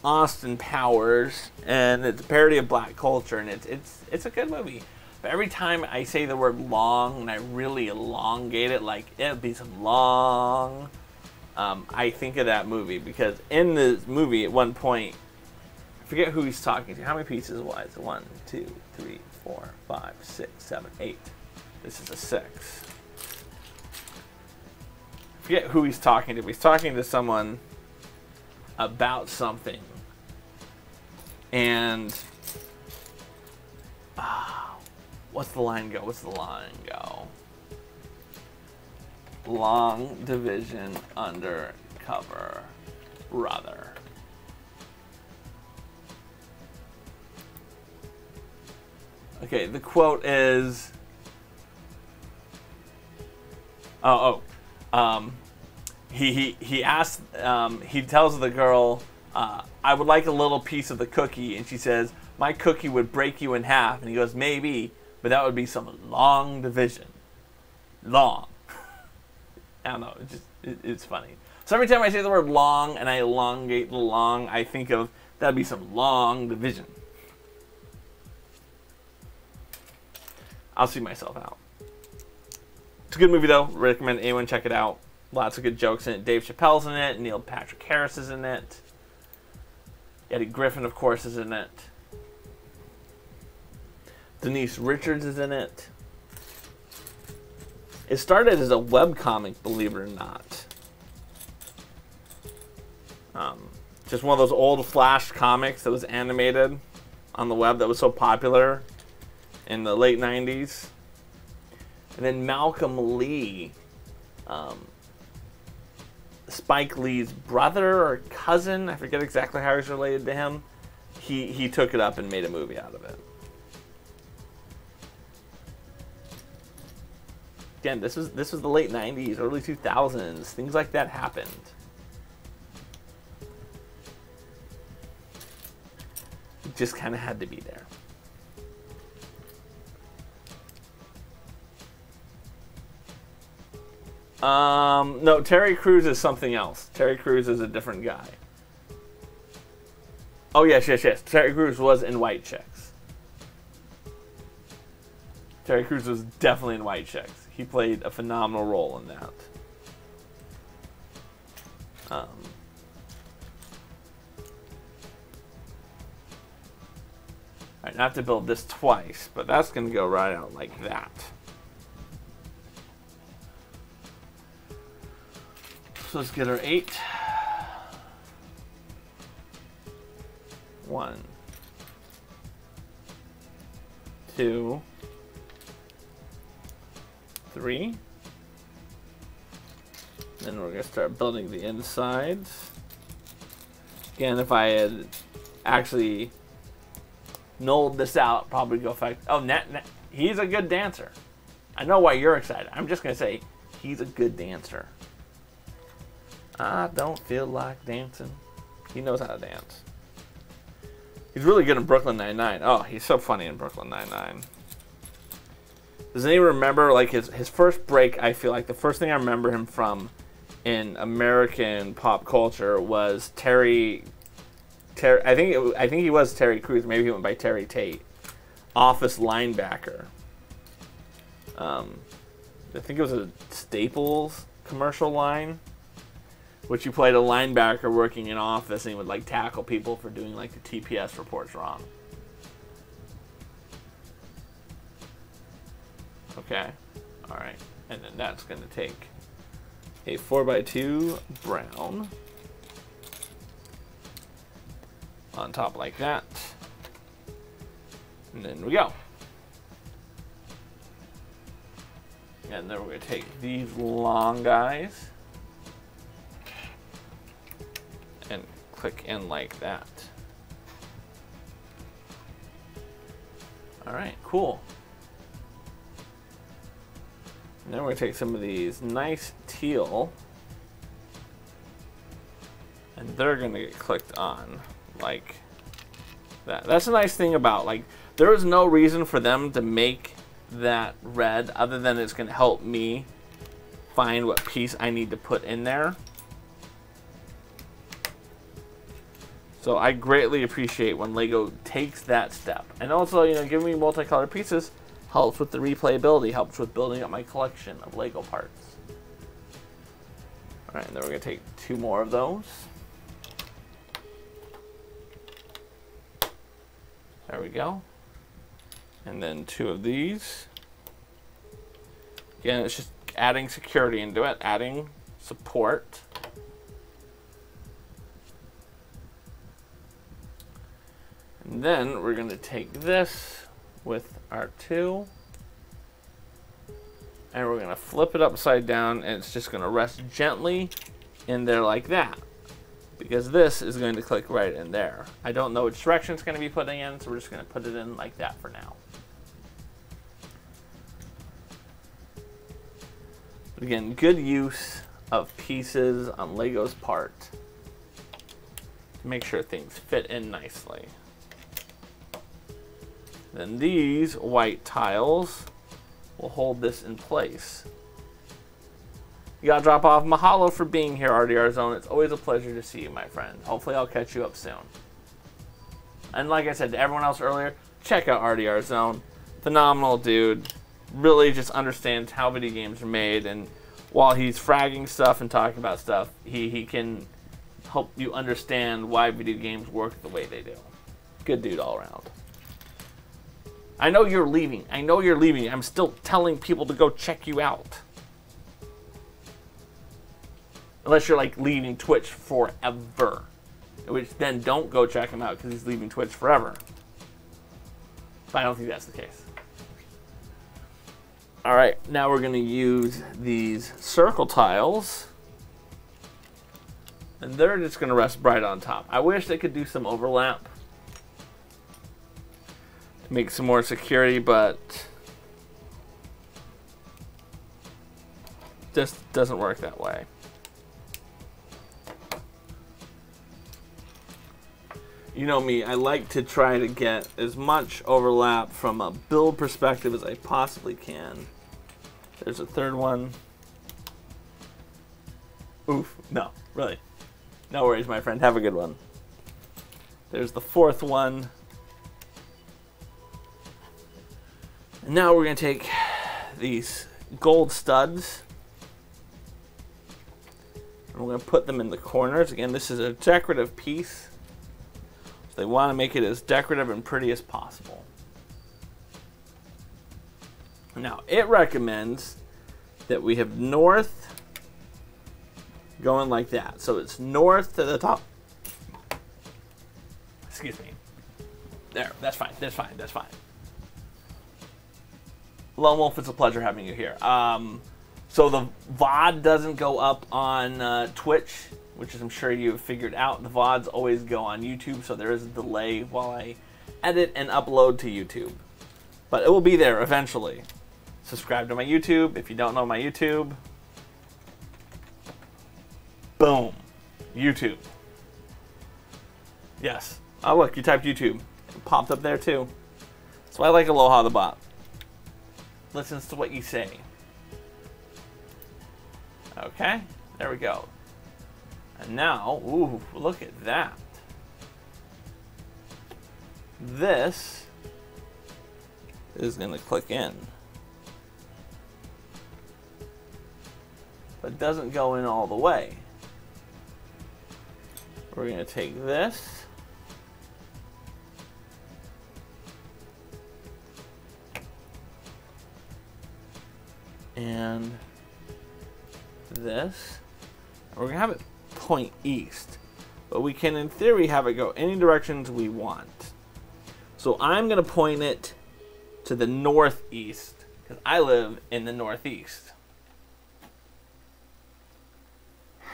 Austin Powers, and it's a parody of black culture, and it's a good movie. But every time I say the word long and I really elongate it, like it'll be some long, I think of that movie, because in the movie at one point, I forget who he's talking to. How many pieces was it? 1, 2, 3, 4, 5, 6, 7, 8. This is a 6. I forget who he's talking to. He's talking to someone about something. And what's the line go? What's the line go? Long division undercover brother. Okay, the quote is he asks, he tells the girl, I would like a little piece of the cookie, and she says, my cookie would break you in half, and he goes, maybe, but that would be some long division. Long. I don't know, it's funny. So every time I say the word long and I elongate the long, I think of that'd be some long division. I'll see myself out. It's a good movie though. Recommend anyone check it out. Lots of good jokes in it. Dave Chappelle's in it. Neil Patrick Harris is in it. Eddie Griffin, of course, is in it. Denise Richards is in it. It started as a webcomic, believe it or not. Just one of those old Flash comics that was animated on the web that was so popular in the late 90s. And then Malcolm Lee, Spike Lee's brother or cousin, I forget exactly how he's related to him, he took it up and made a movie out of it. Again, this was the late 90s, early 2000s. Things like that happened. It just kind of had to be there. No, Terry Crews is something else. Terry Crews is a different guy. Oh, yes. Terry Crews was in White Chicks. Terry Crews was definitely in White Chicks. He played a phenomenal role in that. Alright, now I have to build this twice, but that's going to go right out like that. So let's get our 8. 1, 2, 3. Then we're going to start building the insides. Again, if I had actually nulled this out, probably go effect. Oh, he's a good dancer. I know why you're excited. I'm just going to say he's a good dancer. I don't feel like dancing. He knows how to dance. He's really good in Brooklyn Nine-Nine. Oh, he's so funny in Brooklyn Nine-Nine. Does anyone remember, like, his first break? I feel like the first thing I remember him from in American pop culture was Terry. I think he was Terry Crews. Maybe he went by Terry Tate. Office linebacker. I think it was a Staples commercial line, which he played a linebacker working in office, and he would like tackle people for doing like the TPS reports wrong. Okay, all right, and then that's going to take a 4x2 brown on top like that, and then we go. And then we're going to take these long guys and click in like that. All right, cool. And then we're going to take some of these nice teal, and they're going to get clicked on like that. That's a nice thing about, like, there is no reason for them to make that red other than it's going to help me find what piece I need to put in there. So I greatly appreciate when Lego takes that step. And also, you know, giving me multicolored pieces helps with the replayability, helps with building up my collection of Lego parts. All right, and then we're going to take 2 more of those. There we go. And then 2 of these. Again, it's just adding security into it, adding support. And then we're going to take this with our 2, and we're going to flip it upside down, and it's just going to rest gently in there like that, because this is going to click right in there. I don't know which direction it's going to be putting in, so we're just going to put it in like that for now. But again, good use of pieces on Lego's part to make sure things fit in nicely. Then these white tiles will hold this in place. You gotta drop off mahalo for being here, RDR Zone. It's always a pleasure to see you, my friend. Hopefully I'll catch you up soon. And like I said to everyone else earlier, check out RDR Zone. Phenomenal dude. Really just understands how video games are made, and while he's fragging stuff and talking about stuff, he can help you understand why video games work the way they do. Good dude all around. I know you're leaving. I know you're leaving. I'm still telling people to go check you out. Unless you're like leaving Twitch forever. Which then don't go check him out because he's leaving Twitch forever. But I don't think that's the case. Alright, now we're going to use these circle tiles. And they're just going to rest right on top. I wish they could do some overlap to make some more security, but just doesn't work that way. You know me, I like to try to get as much overlap from a build perspective as I possibly can. There's a third one. Oof, no, really. No worries, my friend, have a good one. There's the 4th one. And now we're going to take these gold studs, and we're going to put them in the corners. Again, this is a decorative piece. So they want to make it as decorative and pretty as possible. Now, it recommends that we have north, going like that. So it's north to the top. Excuse me. There, that's fine, that's fine, that's fine. Lone Wolf, it's a pleasure having you here. So the VOD doesn't go up on Twitch, which is I'm sure you've figured out. The VODs always go on YouTube, so there is a delay while I edit and upload to YouTube. But it will be there eventually. Subscribe to my YouTube. If you don't know my YouTube, boom, YouTube. Yes. Oh, look, you typed YouTube. It popped up there, too. That's why I like Aloha the bot. Listens to what you say. Okay, there we go. And now, ooh, look at that. This is going to click in. But it doesn't go in all the way. We're going to take this. And this. And we're going to have it point east. But we can, in theory, have it go any directions we want. So I'm going to point it to the northeast, because I live in the northeast.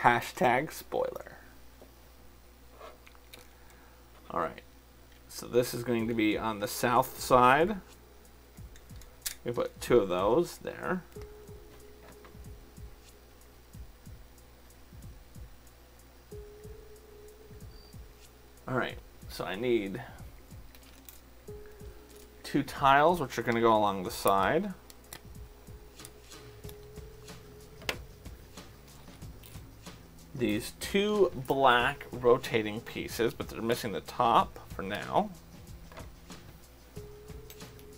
Hashtag spoiler. Alright, so this is going to be on the south side. We put 2 of those there. Alright, so I need 2 tiles, which are going to go along the side. These 2 black rotating pieces, but they're missing the top for now.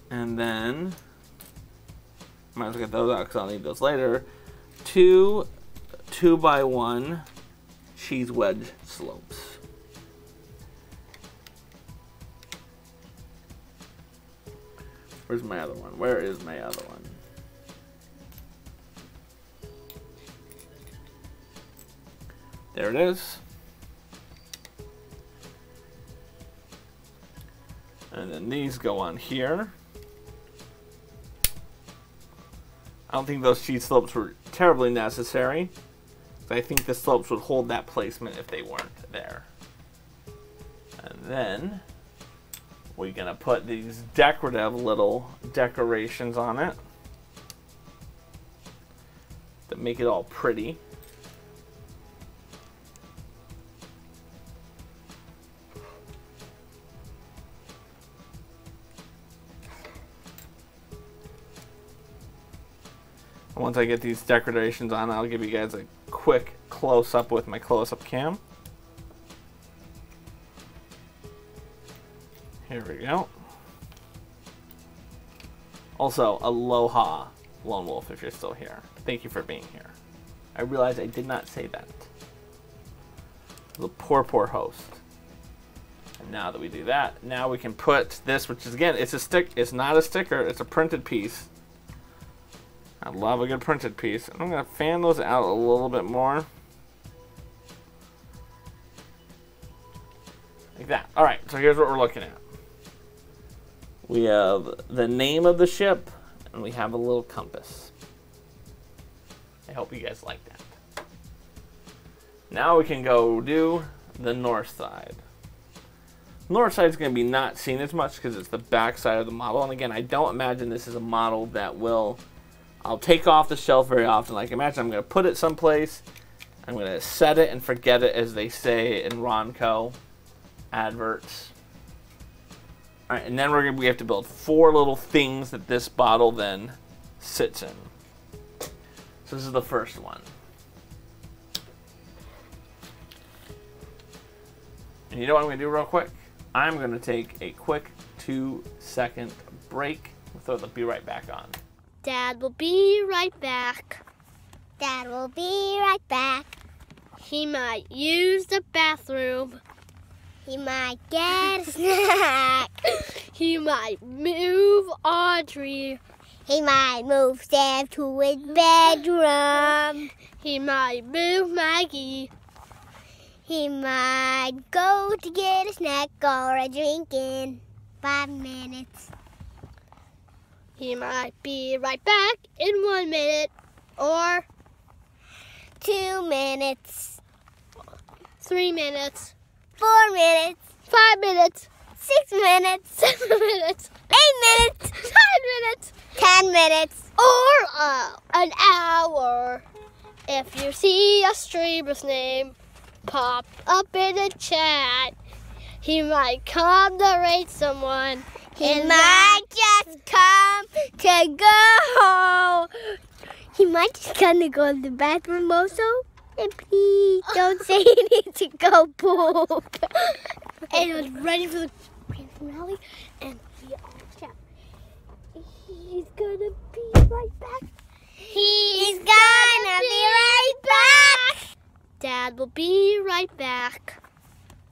And then, might as well get those out because I'll need those later. 2 2x1 cheese wedge slopes. Where's my other one? Where is my other one? There it is. And then these go on here. I don't think those cheese slopes were terribly necessary. I think the slopes would hold that placement if they weren't there. And then we're gonna put these decorative little decorations on it that make it all pretty. Once I get these decorations on, I'll give you guys a quick close-up with my close-up cam. Here we go. Also, aloha, Lone Wolf, if you're still here. Thank you for being here. I realize I did not say that. The poor, poor host. And now that we do that, now we can put this, which is, again, it's not a sticker, it's a printed piece. I love a good printed piece. I'm going to fan those out a little bit more. Like that. Alright, so here's what we're looking at. We have the name of the ship, and we have a little compass. I hope you guys like that. Now we can go do the north side. North side is going to be not seen as much because it's the back side of the model. And again, I don't imagine this is a model that I'll take off the shelf very often. Like, imagine I'm going to put it someplace, I'm going to set it and forget it, as they say in Ronco adverts. All right, and then we have to build 4 little things that this bottle then sits in. So this is the first one. And you know what I'm going to do real quick? I'm going to take a quick 2-second break. So I'll be right back on. Dad will be right back. Dad will be right back. He might use the bathroom. He might get a snack. He might move Audrey. He might move Sam to his bedroom. He might move Maggie. He might go to get a snack or a drink in 5 minutes. He might be right back in 1 minute or 2 minutes. 3 minutes, 4 minutes. 5 minutes, 6 minutes. 7 minutes, 8 minutes. 9 minutes, 10 minutes. or an hour. If you see a streamer's name pop up in the chat, he might come to rate someone. He might just come to go. He might just come to go to the bathroom also. And please don't say he needs to go poop. And was ready for the grand finale, and we all shout, he's gonna be right back. He's gonna be right back. Dad will be right back.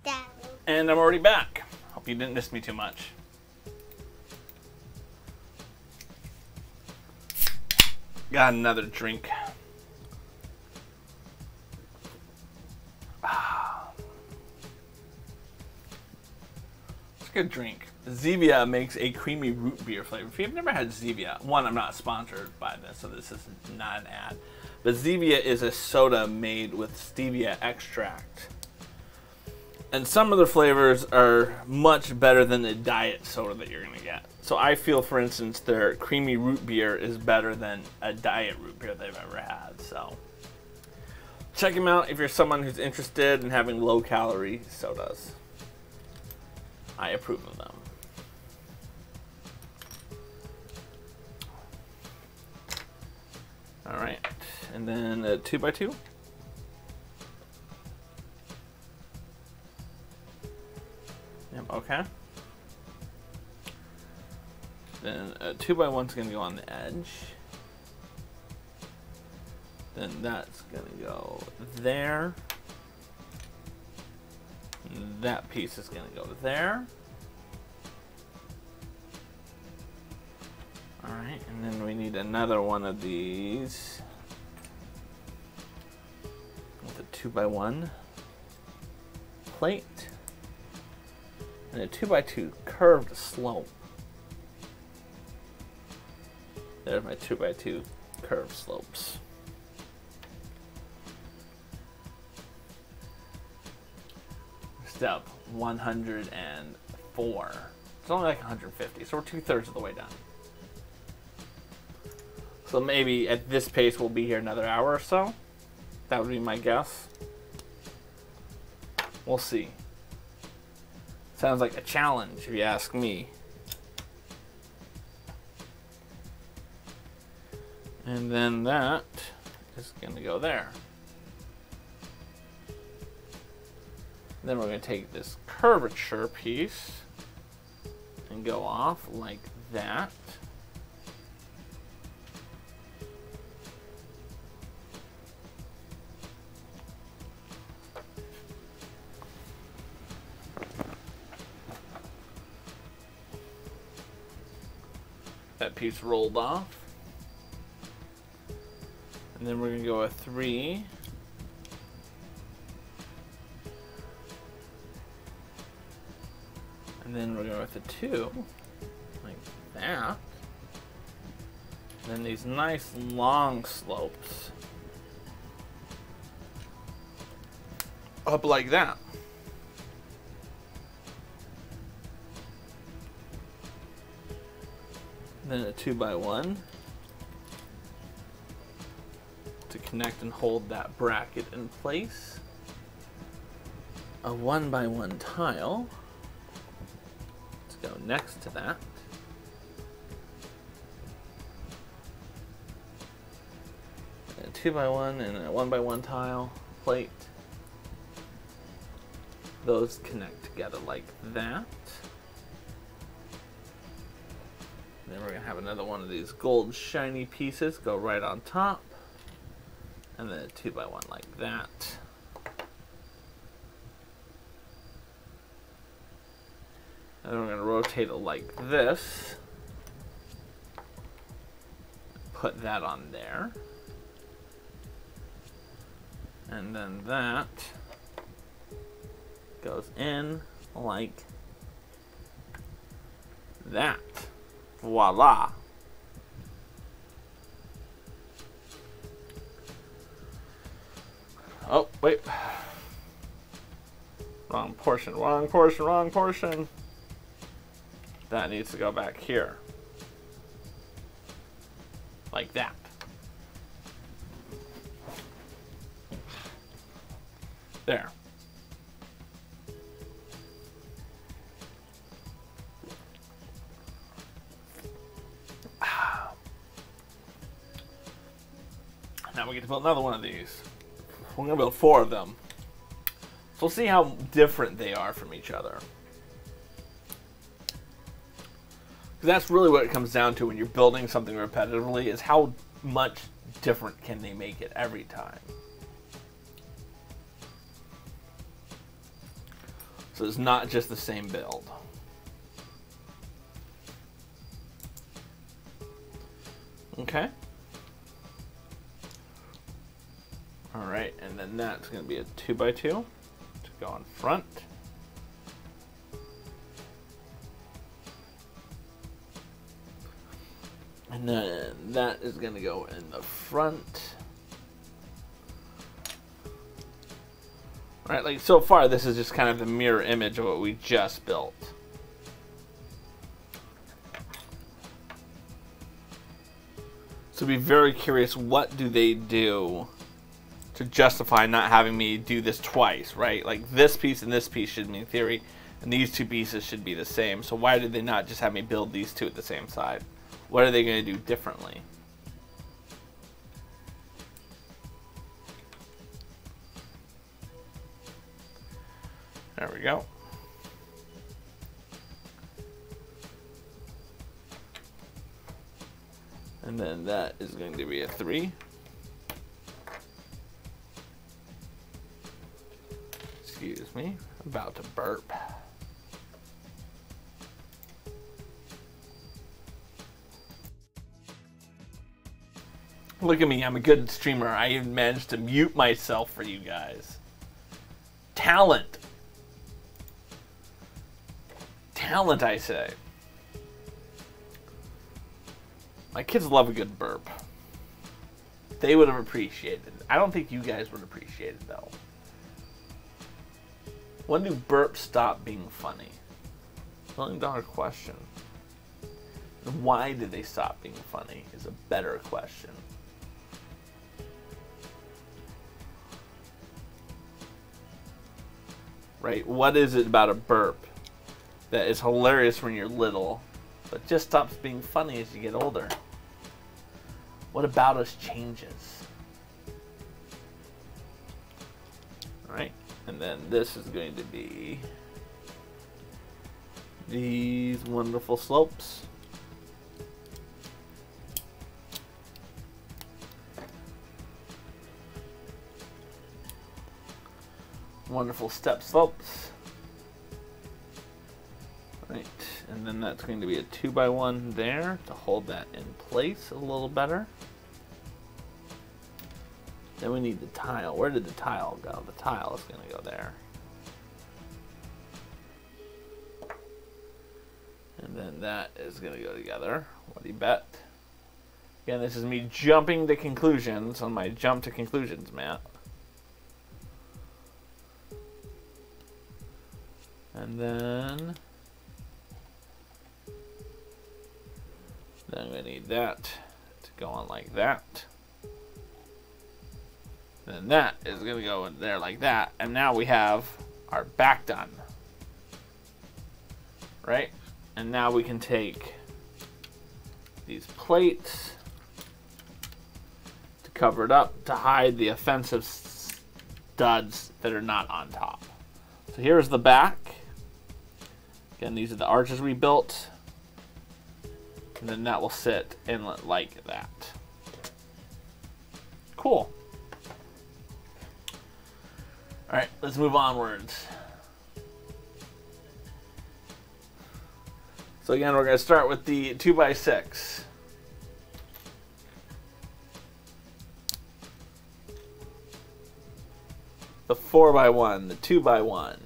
Dad. And I'm already back. Hope you didn't miss me too much. Got another drink. It's a good drink. Zevia makes a creamy root beer flavor. If you've never had Zevia, one, I'm not sponsored by this, so this is not an ad. But Zevia is a soda made with stevia extract. And some of the flavors are much better than the diet soda that you're going to get. So I feel, for instance, their creamy root beer is better than a diet root beer they've ever had. So check them out if you're someone who's interested in having low-calorie sodas. I approve of them. All right, and then a 2x2. Yep, okay. Then a 2x1's gonna go on the edge. Then that's gonna go there. And that piece is gonna go there. Alright, and then we need another one of these with a 2x1 plate and a 2x2 curved slope. There's my 2x2 curved slopes. Step 104. It's only like 150, so we're 2/3 of the way done. So maybe at this pace we'll be here another hour or so. That would be my guess. We'll see. Sounds like a challenge if you ask me. And then that is going to go there. Then we're going to take this curvature piece and go off like that. That piece rolled off. And then we're going to go a 3. And then we're going with a 2. Like that. And then these nice long slopes. Up like that. Then a 2x1 to connect and hold that bracket in place. A 1x1 tile to go next to that. And a 2x1 and a 1x1 tile plate. Those connect together like that. Then we're going to have another one of these gold shiny pieces go right on top. And then a 2x1 like that. And then we're going to rotate it like this. put that on there. And then that goes in like that. Voila. Oh, wait. Wrong portion, wrong portion, wrong portion. That needs to go back here. Like that. There. Now we get to build another one of these. We're going to build 4 of them. So we'll see how different they are from each other. Because that's really what it comes down to when you're building something repetitively, is how much different can they make it every time. So it's not just the same build. Okay. Alright, and then that's going to be a 2x2 to go on front. And then that is going to go in the front. Right, like so far this is just kind of the mirror image of what we just built. So be very curious, what do they do to justify not having me do this twice, right? Like this piece and this piece should be in theory, and these 2 pieces should be the same. So why did they not just have me build these 2 at the same side? What are they going to do differently? There we go. And then that is going to be a 3. Excuse me, I'm about to burp. Look at me, I'm a good streamer. I even managed to mute myself for you guys. Talent. Talent, I say. My kids love a good burp. They would have appreciated it. I don't think you guys would appreciate it, though. When do burps stop being funny? $1 question. And why did they stop being funny is a better question. Right? What is it about a burp that is hilarious when you're little, but just stops being funny as you get older? What about us changes? Alright, and then this is going to be these wonderful slopes. Wonderful step slopes. Right, and then that's going to be a 2x1 there to hold that in place a little better. Then we need the tile. Where did the tile go? The tile is going to go there. And then that is going to go together. What do you bet? Again, this is me jumping to conclusions on my jump to conclusions map. And then I'm going to need that to go on like that. Then that is going to go in there like that. And now we have our back done. Right? And now we can take these plates to cover it up to hide the offensive studs that are not on top. So here's the back. Again, these are the arches we built. And then that will sit inlet like that. Cool. Alright, let's move onwards. So again, we're going to start with the 2x6. the 4x1, the 2x1,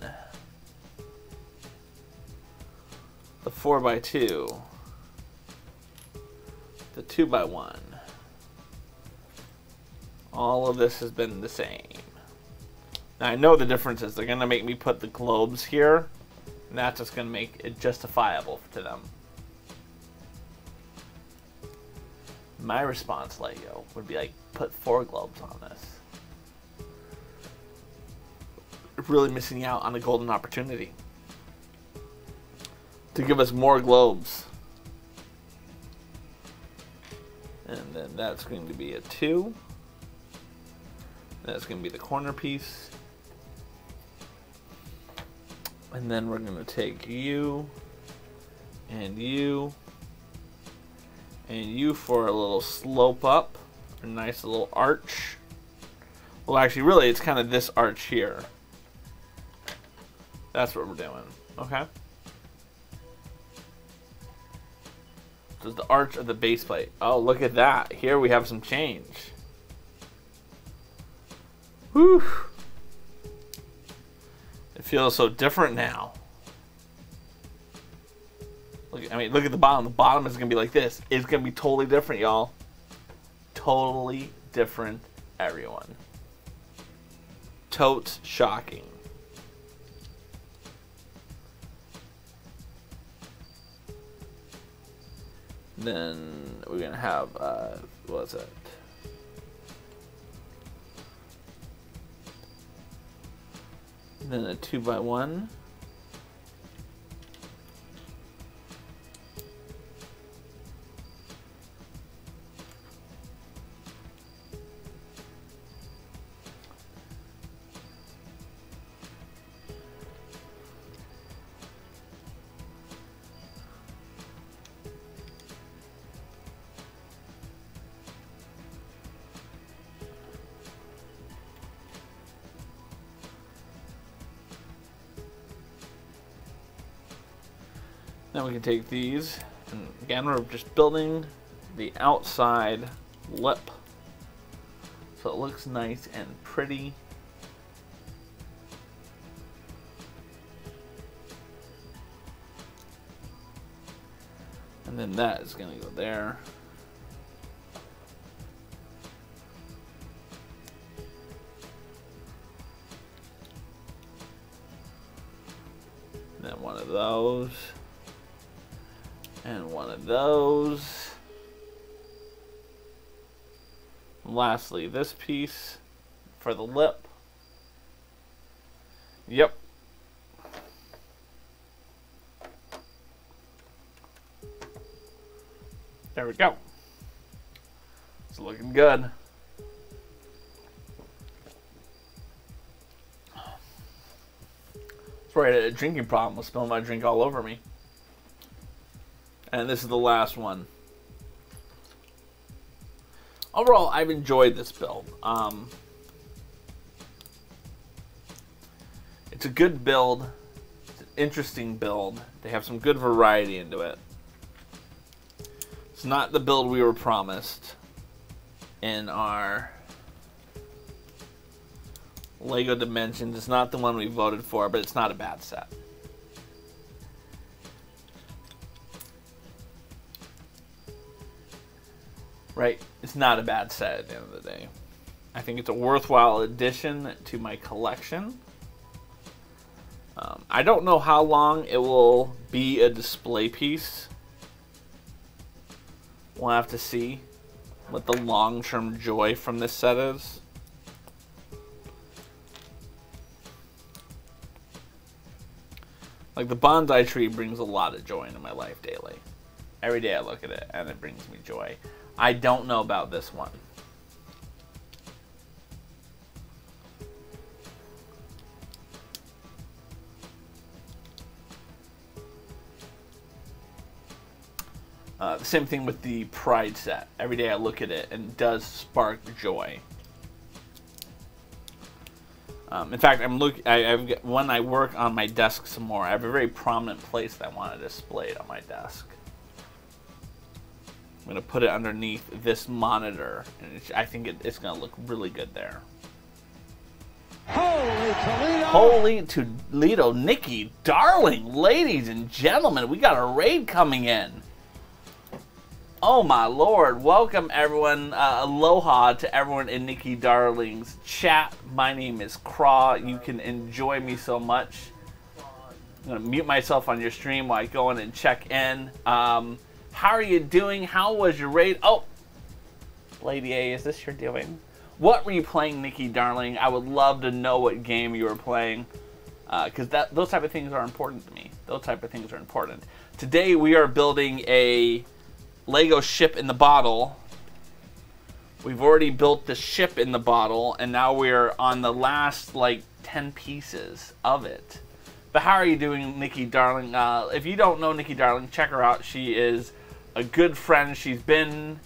the 4x2, the 2x1. All of this has been the same. Now I know the difference is they're going to make me put the globes here, and that's just going to make it justifiable to them. My response, Lego, would be like, put 4 globes on this. Really missing out on a golden opportunity to give us more globes. And then that's going to be a 2. That's going to be the corner piece. And then we're going to take you and you and you for a little slope up, a nice little arch. Well, actually, really, it's kind of this arch here. That's what we're doing, okay? This is the arch of the base plate. Oh, look at that. Here we have some change. Whew. It feels so different now. Look, I mean, look at the bottom. The bottom is going to be like this. It's going to be totally different, y'all. Totally different, everyone. Totes shocking. Then we're going to have, what's it? Then a 2x1. Now we can take these, and again we're just building the outside lip so it looks nice and pretty. And then that is going to go there. And then one of those. And one of those. Lastly, this piece for the lip. Yep. There we go. It's looking good. Sorry, I had a drinking problem with spilling my drink all over me. And this is the last one. Overall, I've enjoyed this build. It's a good build. It's an interesting build. They have some good variety into it. It's not the build we were promised in our Lego Dimensions. It's not the one we voted for, but it's not a bad set. Right? It's not a bad set at the end of the day. I think it's a worthwhile addition to my collection. I don't know how long it will be a display piece. We'll have to see what the long-term joy from this set is. Like, the bonsai tree brings a lot of joy into my life daily. Every day I look at it and it brings me joy. I don't know about this one. The same thing with the Pride set. Every day I look at it and it does spark joy. In fact, when I work on my desk some more, I have a very prominent place that I want to display it on my desk. I'm going to put it underneath this monitor, and I think it's going to look really good there. Holy Holy Toledo, Nikki, darling, ladies and gentlemen, we got a raid coming in. Oh my lord, welcome everyone, aloha to everyone in Nikki Darling's chat. My name is Craw, you can enjoy me so much. I'm gonna mute myself on your stream while I go in and check in. How are you doing? How was your raid? Oh, Lady A, is this your doing? What were you playing, Nikki Darling? I would love to know what game you were playing, because those type of things are important to me. Those type of things are important. Today we are building a Lego ship in the bottle. We've already built the ship in the bottle, and now we're on the last, like, 10 pieces of it. But how are you doing, Nikki Darling? If you don't know Nikki Darling, check her out. She is a good friend. She's been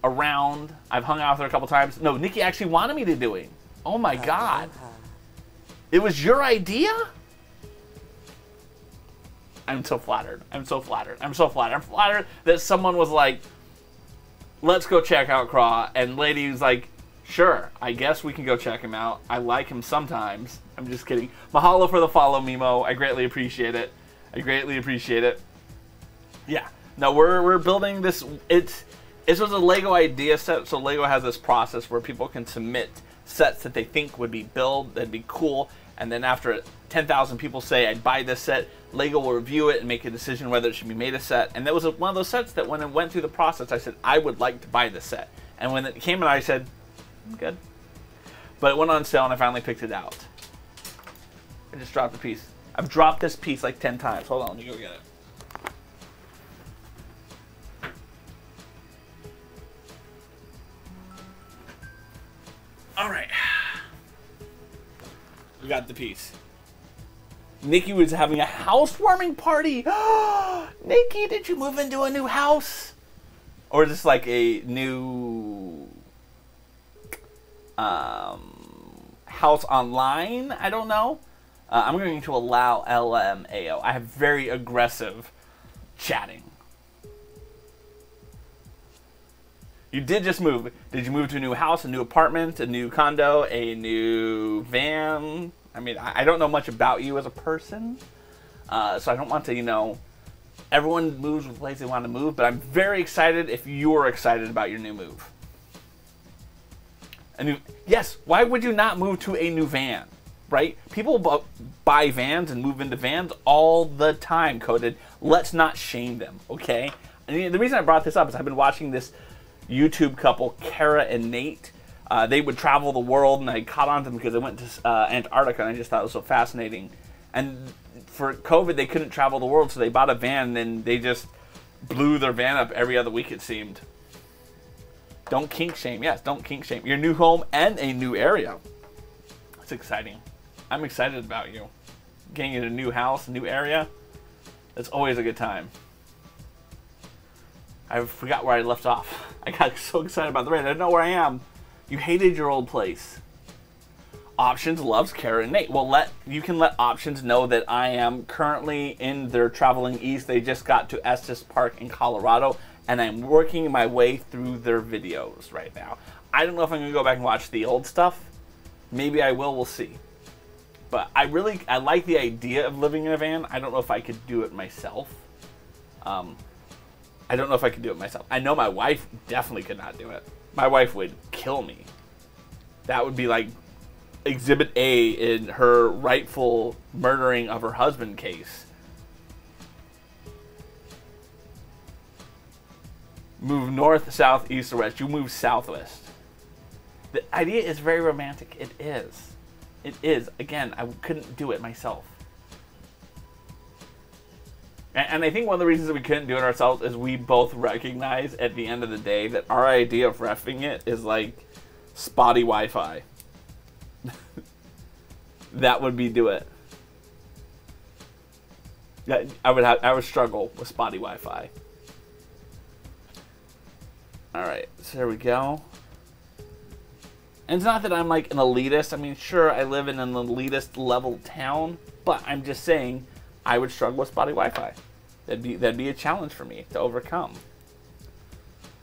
around. I've hung out with her a couple times. No, Nikki actually wanted me to do it. Oh my god. It was your idea? I'm so flattered. I'm so flattered. I'm so flattered. I'm flattered that someone was like, let's go check out Craw. And Lady was like, sure, I guess we can go check him out. I like him sometimes. I'm just kidding. Mahalo for the follow, Mimo. I greatly appreciate it. I greatly appreciate it. Yeah. No, we're building this. This was a Lego idea set, so Lego has this process where people can submit sets that they think would be that'd be cool, and then after 10,000 people say, I'd buy this set, Lego will review it and make a decision whether it should be made a set. And that was one of those sets that when it went through the process, I said, I would like to buy this set. And when it came in, I said, I'm good. But it went on sale, and I finally picked it out. I just dropped a piece. I've dropped this piece like 10 times. Hold on, let me go get it. All right, we got the piece. Nikki was having a housewarming party. Nikki, did you move into a new house? Or is this like a new house online? I don't know. I'm going to allow LMAO. I have very aggressive chatting. You did just move. Did you move to a new house, a new apartment, a new condo, a new van? I mean, I don't know much about you as a person, so I don't want to, you know, everyone moves with the place they want to move, but I'm very excited if you're excited about your new move. Yes, why would you not move to a new van, right? People buy vans and move into vans all the time, Coded. Let's not shame them, okay? And the reason I brought this up is I've been watching this YouTube couple, Kara and Nate. They would travel the world, and I caught on to them because they went to Antarctica, and I just thought it was so fascinating. And for COVID, they couldn't travel the world, so they bought a van, and then they just blew their van up every other week, it seemed. Don't kink shame. Yes, don't kink shame. Your new home and a new area. That's exciting. I'm excited about you. Getting in a new house, a new area. That's always a good time. I forgot where I left off. I got so excited about the raid. I didn't know where I am. You hated your old place. Options loves Kara and Nate. Well, you can let Options know that I am currently in their traveling east. They just got to Estes Park in Colorado, and I'm working my way through their videos right now. I don't know if I'm going to go back and watch the old stuff. Maybe I will. We'll see. But I like the idea of living in a van. I don't know if I could do it myself. I don't know if I could do it myself. I know my wife definitely could not do it. My wife would kill me. That would be like Exhibit A in her rightful murdering of her husband case. Move north, south, east, or west. You move southwest. The idea is very romantic. It is. It is. Again, I couldn't do it myself. And I think one of the reasons that we couldn't do it ourselves is we both recognize at the end of the day that our idea of reffing it is like spotty Wi-Fi. That would be do it. Yeah, I would struggle with spotty Wi-Fi. All right, so there we go. And it's not that I'm like an elitist. I mean, sure, I live in an elitist level town, but I'm just saying I would struggle with spotty Wi-Fi. That'd be a challenge for me to overcome.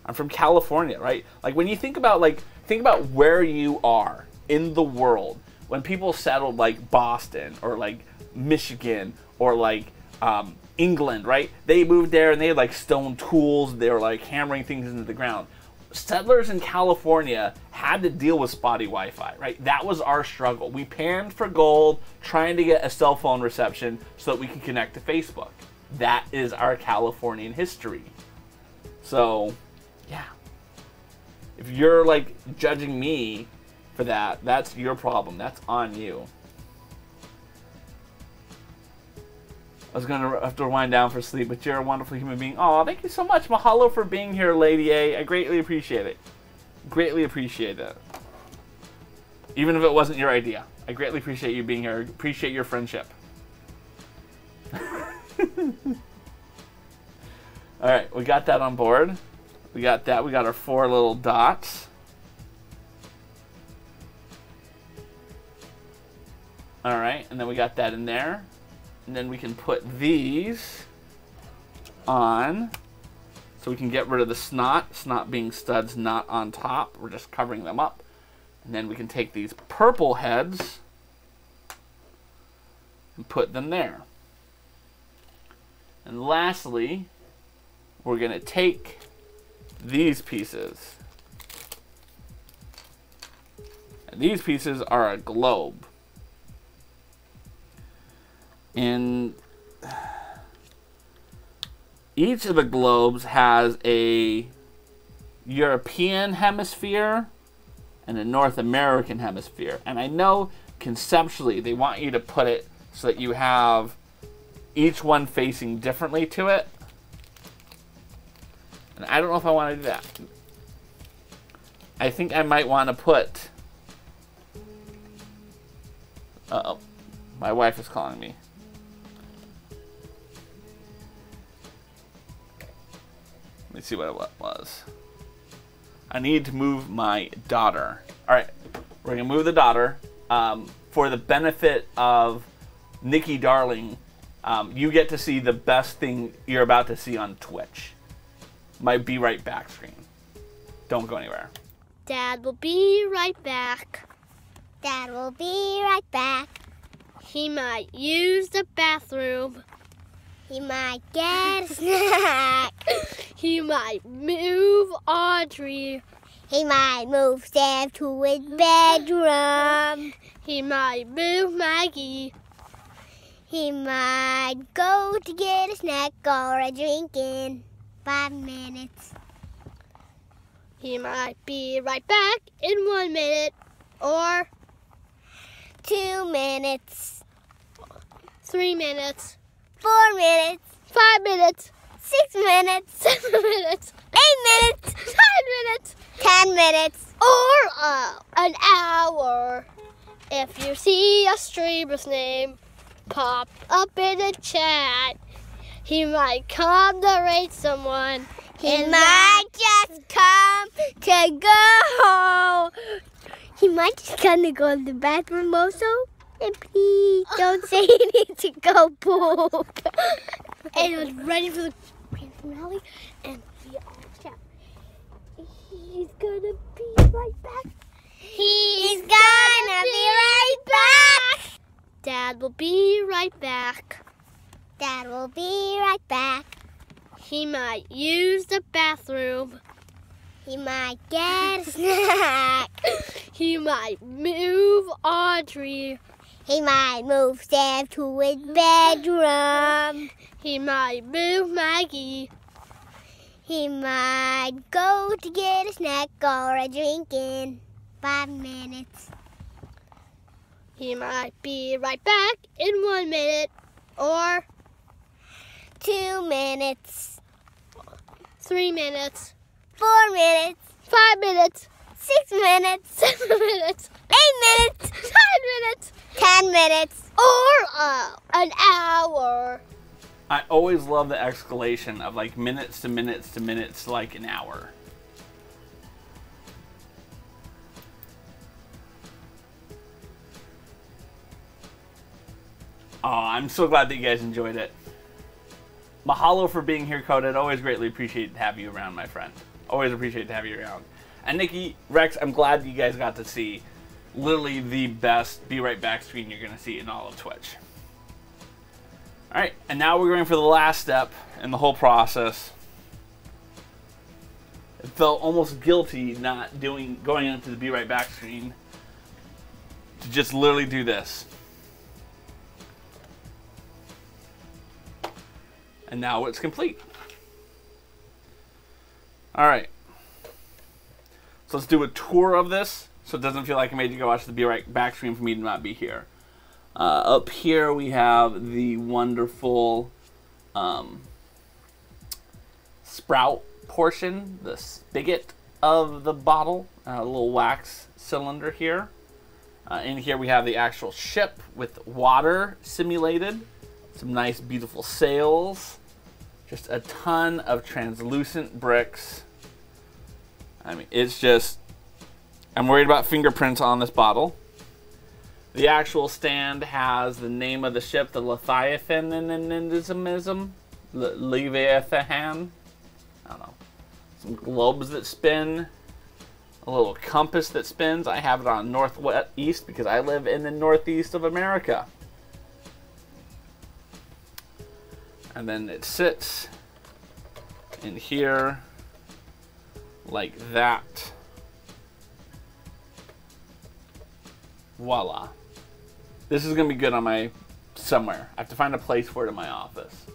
I'm from California, right? Like when you think about where you are in the world, when people settled like Boston or like Michigan or like England, right? They moved there and they had like stone tools. They were like hammering things into the ground. Settlers in California had to deal with spotty Wi-Fi, right? That was our struggle. We panned for gold, trying to get a cell phone reception so that we could connect to Facebook. That is our Californian history. So, yeah. If you're like judging me for that, that's your problem. That's on you. I was going to have to wind down for sleep, but you're a wonderful human being. Oh, thank you so much. Mahalo for being here, Lady A. I greatly appreciate it. Greatly appreciate it. Even if it wasn't your idea. I greatly appreciate you being here. Appreciate your friendship. Alright, we got that on board. We got that. We got our 4 little dots. Alright, and then we got that in there. And then we can put these on so we can get rid of the snot. Snot being studs not on top. We're just covering them up. And then we can take these purple heads and put them there. And lastly, we're going to take these pieces. And these pieces are a globe. And each of the globes has a European hemisphere and a North American hemisphere. And I know conceptually they want you to put it so that you have each one facing differently to it. And I don't know if I want to do that. I think I might want to put... Uh-oh. My wife is calling me. Let me see what it was. I need to move my daughter. Alright, we're going to move the daughter. For the benefit of Nikki Darling, you get to see the best thing you're about to see on Twitch. My Be Right Back screen. Don't go anywhere. Dad will be right back. Dad will be right back. He might use the bathroom. He might get a snack. He might move Audrey. He might move Sam to his bedroom. He might move Maggie. He might go to get a snack or a drink in 5 minutes. He might be right back in 1 minute or 2 minutes. 3 minutes. 4 minutes. 5 minutes. 6 minutes. 7 minutes. 8 minutes. 9 minutes. 10 minutes. Or an hour. If you see a streamer's name pop up in the chat, he might come to rate someone. He might just come to go. He might just come to go to the bathroom also. And please don't say he needs to go poop. And was ready for the grand finale and be on the chat. He's gonna be right back. He's gonna be right back. Dad will be right back. Dad will be right back. He might use the bathroom. He might get a snack. He might move Audrey. He might move Sam to his bedroom. He might move Maggie. He might go to get a snack or a drink in 5 minutes. He might be right back in 1 minute or 2 minutes. 3 minutes. 4 minutes. 5 minutes. 6 minutes. 7 minutes. 8 minutes. 9 minutes. 10 minutes. Or an hour. I always love the escalation of like minutes to minutes to minutes to like an hour. Oh, I'm so glad that you guys enjoyed it. Mahalo for being here, Coded. Always greatly appreciate to have you around, my friend. Always appreciate to have you around. And Nikki, Rex, I'm glad you guys got to see literally the best be right back screen you're going to see in all of Twitch. Alright, and now we're going for the last step in the whole process. I felt almost guilty not going into the be right back screen to just literally do this. And now it's complete. Alright. So let's do a tour of this so it doesn't feel like I made you go watch the be right back screen for me to not be here. Up here we have the wonderful sprout portion, the spigot of the bottle, a little wax cylinder here. In here we have the actual ship with water simulated, some nice beautiful sails, just a ton of translucent bricks. I mean, it's just, I'm worried about fingerprints on this bottle. The actual stand has the name of the ship, the Leviathanism, Leviathan. I don't know. Some globes that spin, a little compass that spins. I have it on northeast because I live in the northeast of America. And then it sits in here like that. Voila. This is going to be good on my somewhere. I have to find a place for it in my office.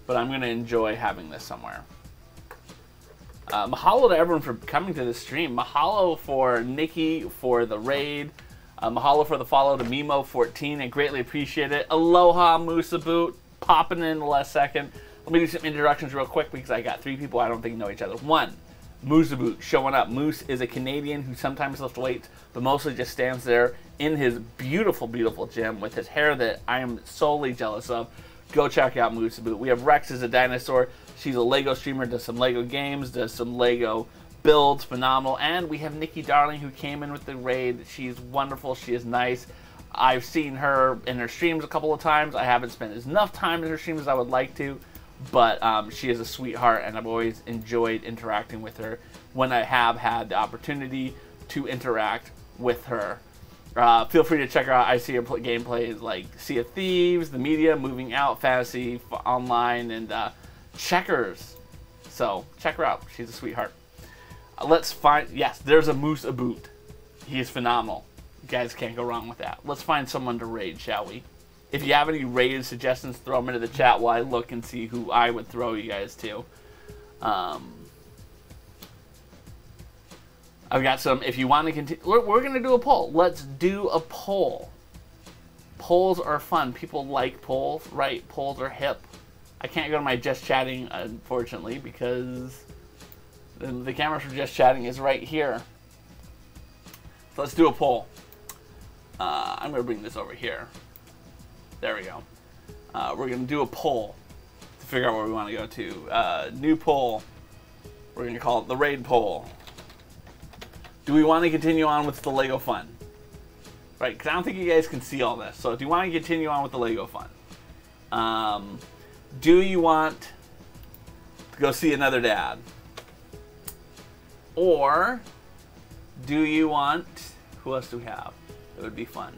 But I'm going to enjoy having this somewhere. Mahalo to everyone for coming to this stream. Mahalo for Nikki for the raid. Mahalo for the follow to Mimo14. I greatly appreciate it. Aloha Musa Boot. Popping in the last second. Let me do some introductions real quick because I got 3 people I don't think know each other. 1. Moose Boot showing up. Moose is a Canadian who sometimes lifts weights, but mostly just stands there in his beautiful, beautiful gym with his hair that I am solely jealous of. Go check out Moose Boot. We have Rex as a dinosaur. She's a Lego streamer, does some Lego games, does some Lego builds, phenomenal. And we have Nikki Darling who came in with the raid. She's wonderful. She is nice. I've seen her in her streams a couple of times. I haven't spent enough time in her streams as I would like to. But she is a sweetheart, and I've always enjoyed interacting with her when I have had the opportunity to interact with her. Feel free to check her out. I see her gameplays like Sea of Thieves, The Media, Moving Out, Fantasy, Online, and Checkers. So check her out. She's a sweetheart. Let's find... Yes, there's a Moose Boot. He is phenomenal. You guys can't go wrong with that. Let's find someone to raid, shall we? If you have any raid suggestions, throw them into the chat while I look and see who I would throw you guys to. I've got some, if you want to continue, we're going to do a poll. Let's do a poll. Polls are fun. People like polls, right? Polls are hip. I can't go to my Just Chatting, unfortunately, because the camera for Just Chatting is right here. So let's do a poll. I'm going to bring this over here. There we go. We're going to do a poll to figure out where we want to go to. New poll. We're going to call it the raid poll. Do we want to continue on with the Lego fun? Right, because I don't think you guys can see all this. So do you want to continue on with the Lego fun? Do you want to go see another dad? Or do you want... Who else do we have? It would be fun.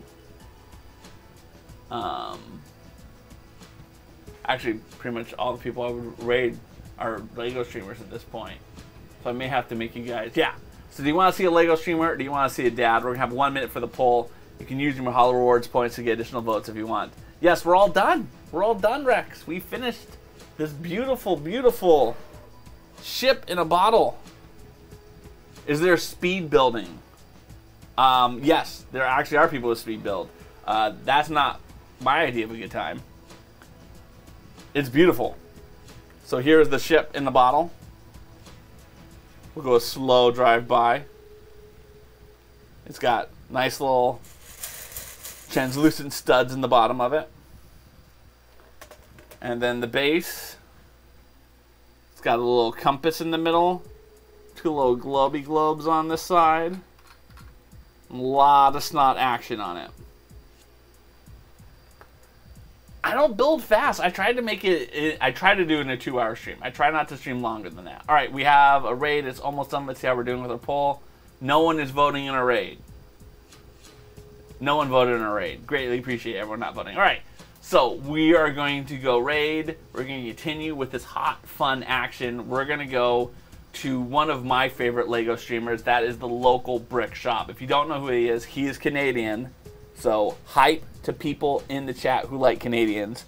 Actually, pretty much all the people I would raid are Lego streamers at this point. So I may have to make you guys... Yeah. So do you want to see a Lego streamer or do you want to see a dad? We're going to have 1 minute for the poll. You can use your Mahalo Rewards points to get additional votes if you want. Yes, we're all done. We're all done, Rex. We finished this beautiful, beautiful ship in a bottle. Is there speed building? Yes, there actually are people with speed build. That's not my idea of a good time. It's beautiful. So here's the ship in the bottle. We'll go a slow drive by. It's got nice little translucent studs in the bottom of it. And then the base. It's got a little compass in the middle. 2 little globy globes on this side. A lot of snot action on it. I don't build fast. I tried to make it, I try to do it in a 2-hour stream. I try not to stream longer than that. All right, we have a raid. It's almost done. Let's see how we're doing with our poll. No one is voting in a raid. No one voted in a raid. Greatly appreciate everyone not voting. All right, so we are going to go raid. We're going to continue with this hot, fun action. We're going to go to one of my favorite Lego streamers. That is the local brick shop. If you don't know who he is Canadian. So hype to people in the chat who like Canadians.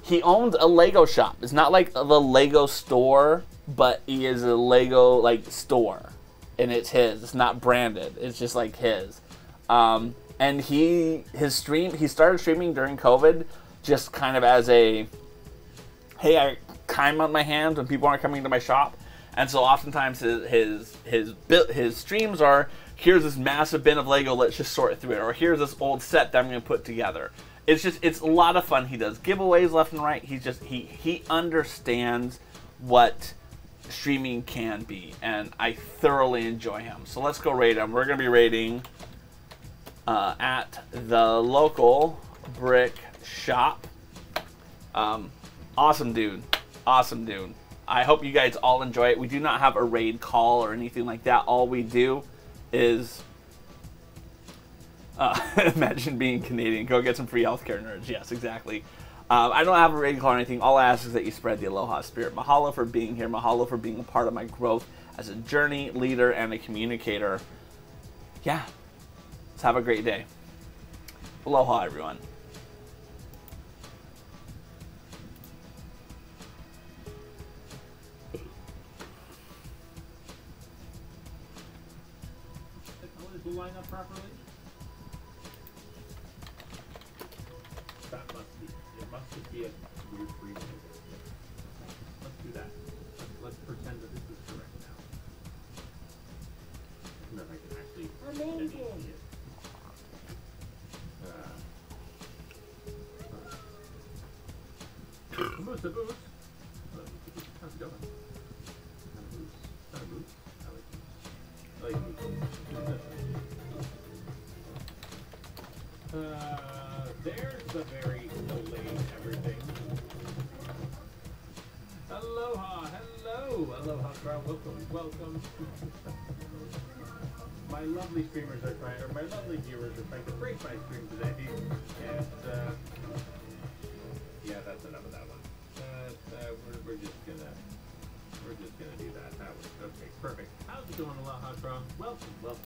He owns a Lego shop. It's not like the Lego store, but he is a Lego like store, and it's his. It's not branded. It's just like his. And he started streaming during COVID, just kind of as a, hey, I time on my hands when people aren't coming to my shop, and so oftentimes his streams are, here's this massive bin of Lego, let's just sort through it, or here's this old set that I'm going to put together. It's a lot of fun. He does giveaways left and right. He understands what streaming can be, and I thoroughly enjoy him. So let's go raid him. We're going to be raiding at the local brick shop. Awesome dude. Awesome dude. I hope you guys all enjoy it. We do not have a raid call or anything like that. All we do is imagine being Canadian. Go get some free healthcare, nerds. Yes, exactly. I don't have a raid call or anything. All I ask is that you spread the aloha spirit. Mahalo for being here. Mahalo for being a part of my growth as a journey leader and a communicator. Yeah. Let's have a great day. Aloha, everyone. Line up properly? That must be. It must just be a weird freeze. Let's do that. Let's pretend that this is correct now. And then I can actually Amazing. see it. Boots the boots. How's it going? Kind of boots. Kind of boots. I like boots. There's the very delayed everything. Aloha, hello, aloha, crowd, welcome. My lovely streamers are trying, or my lovely viewers are trying to break my stream today, and yeah, that's enough of that one. We're just gonna do that. That was okay, perfect. How's it going, aloha, crowd? Welcome.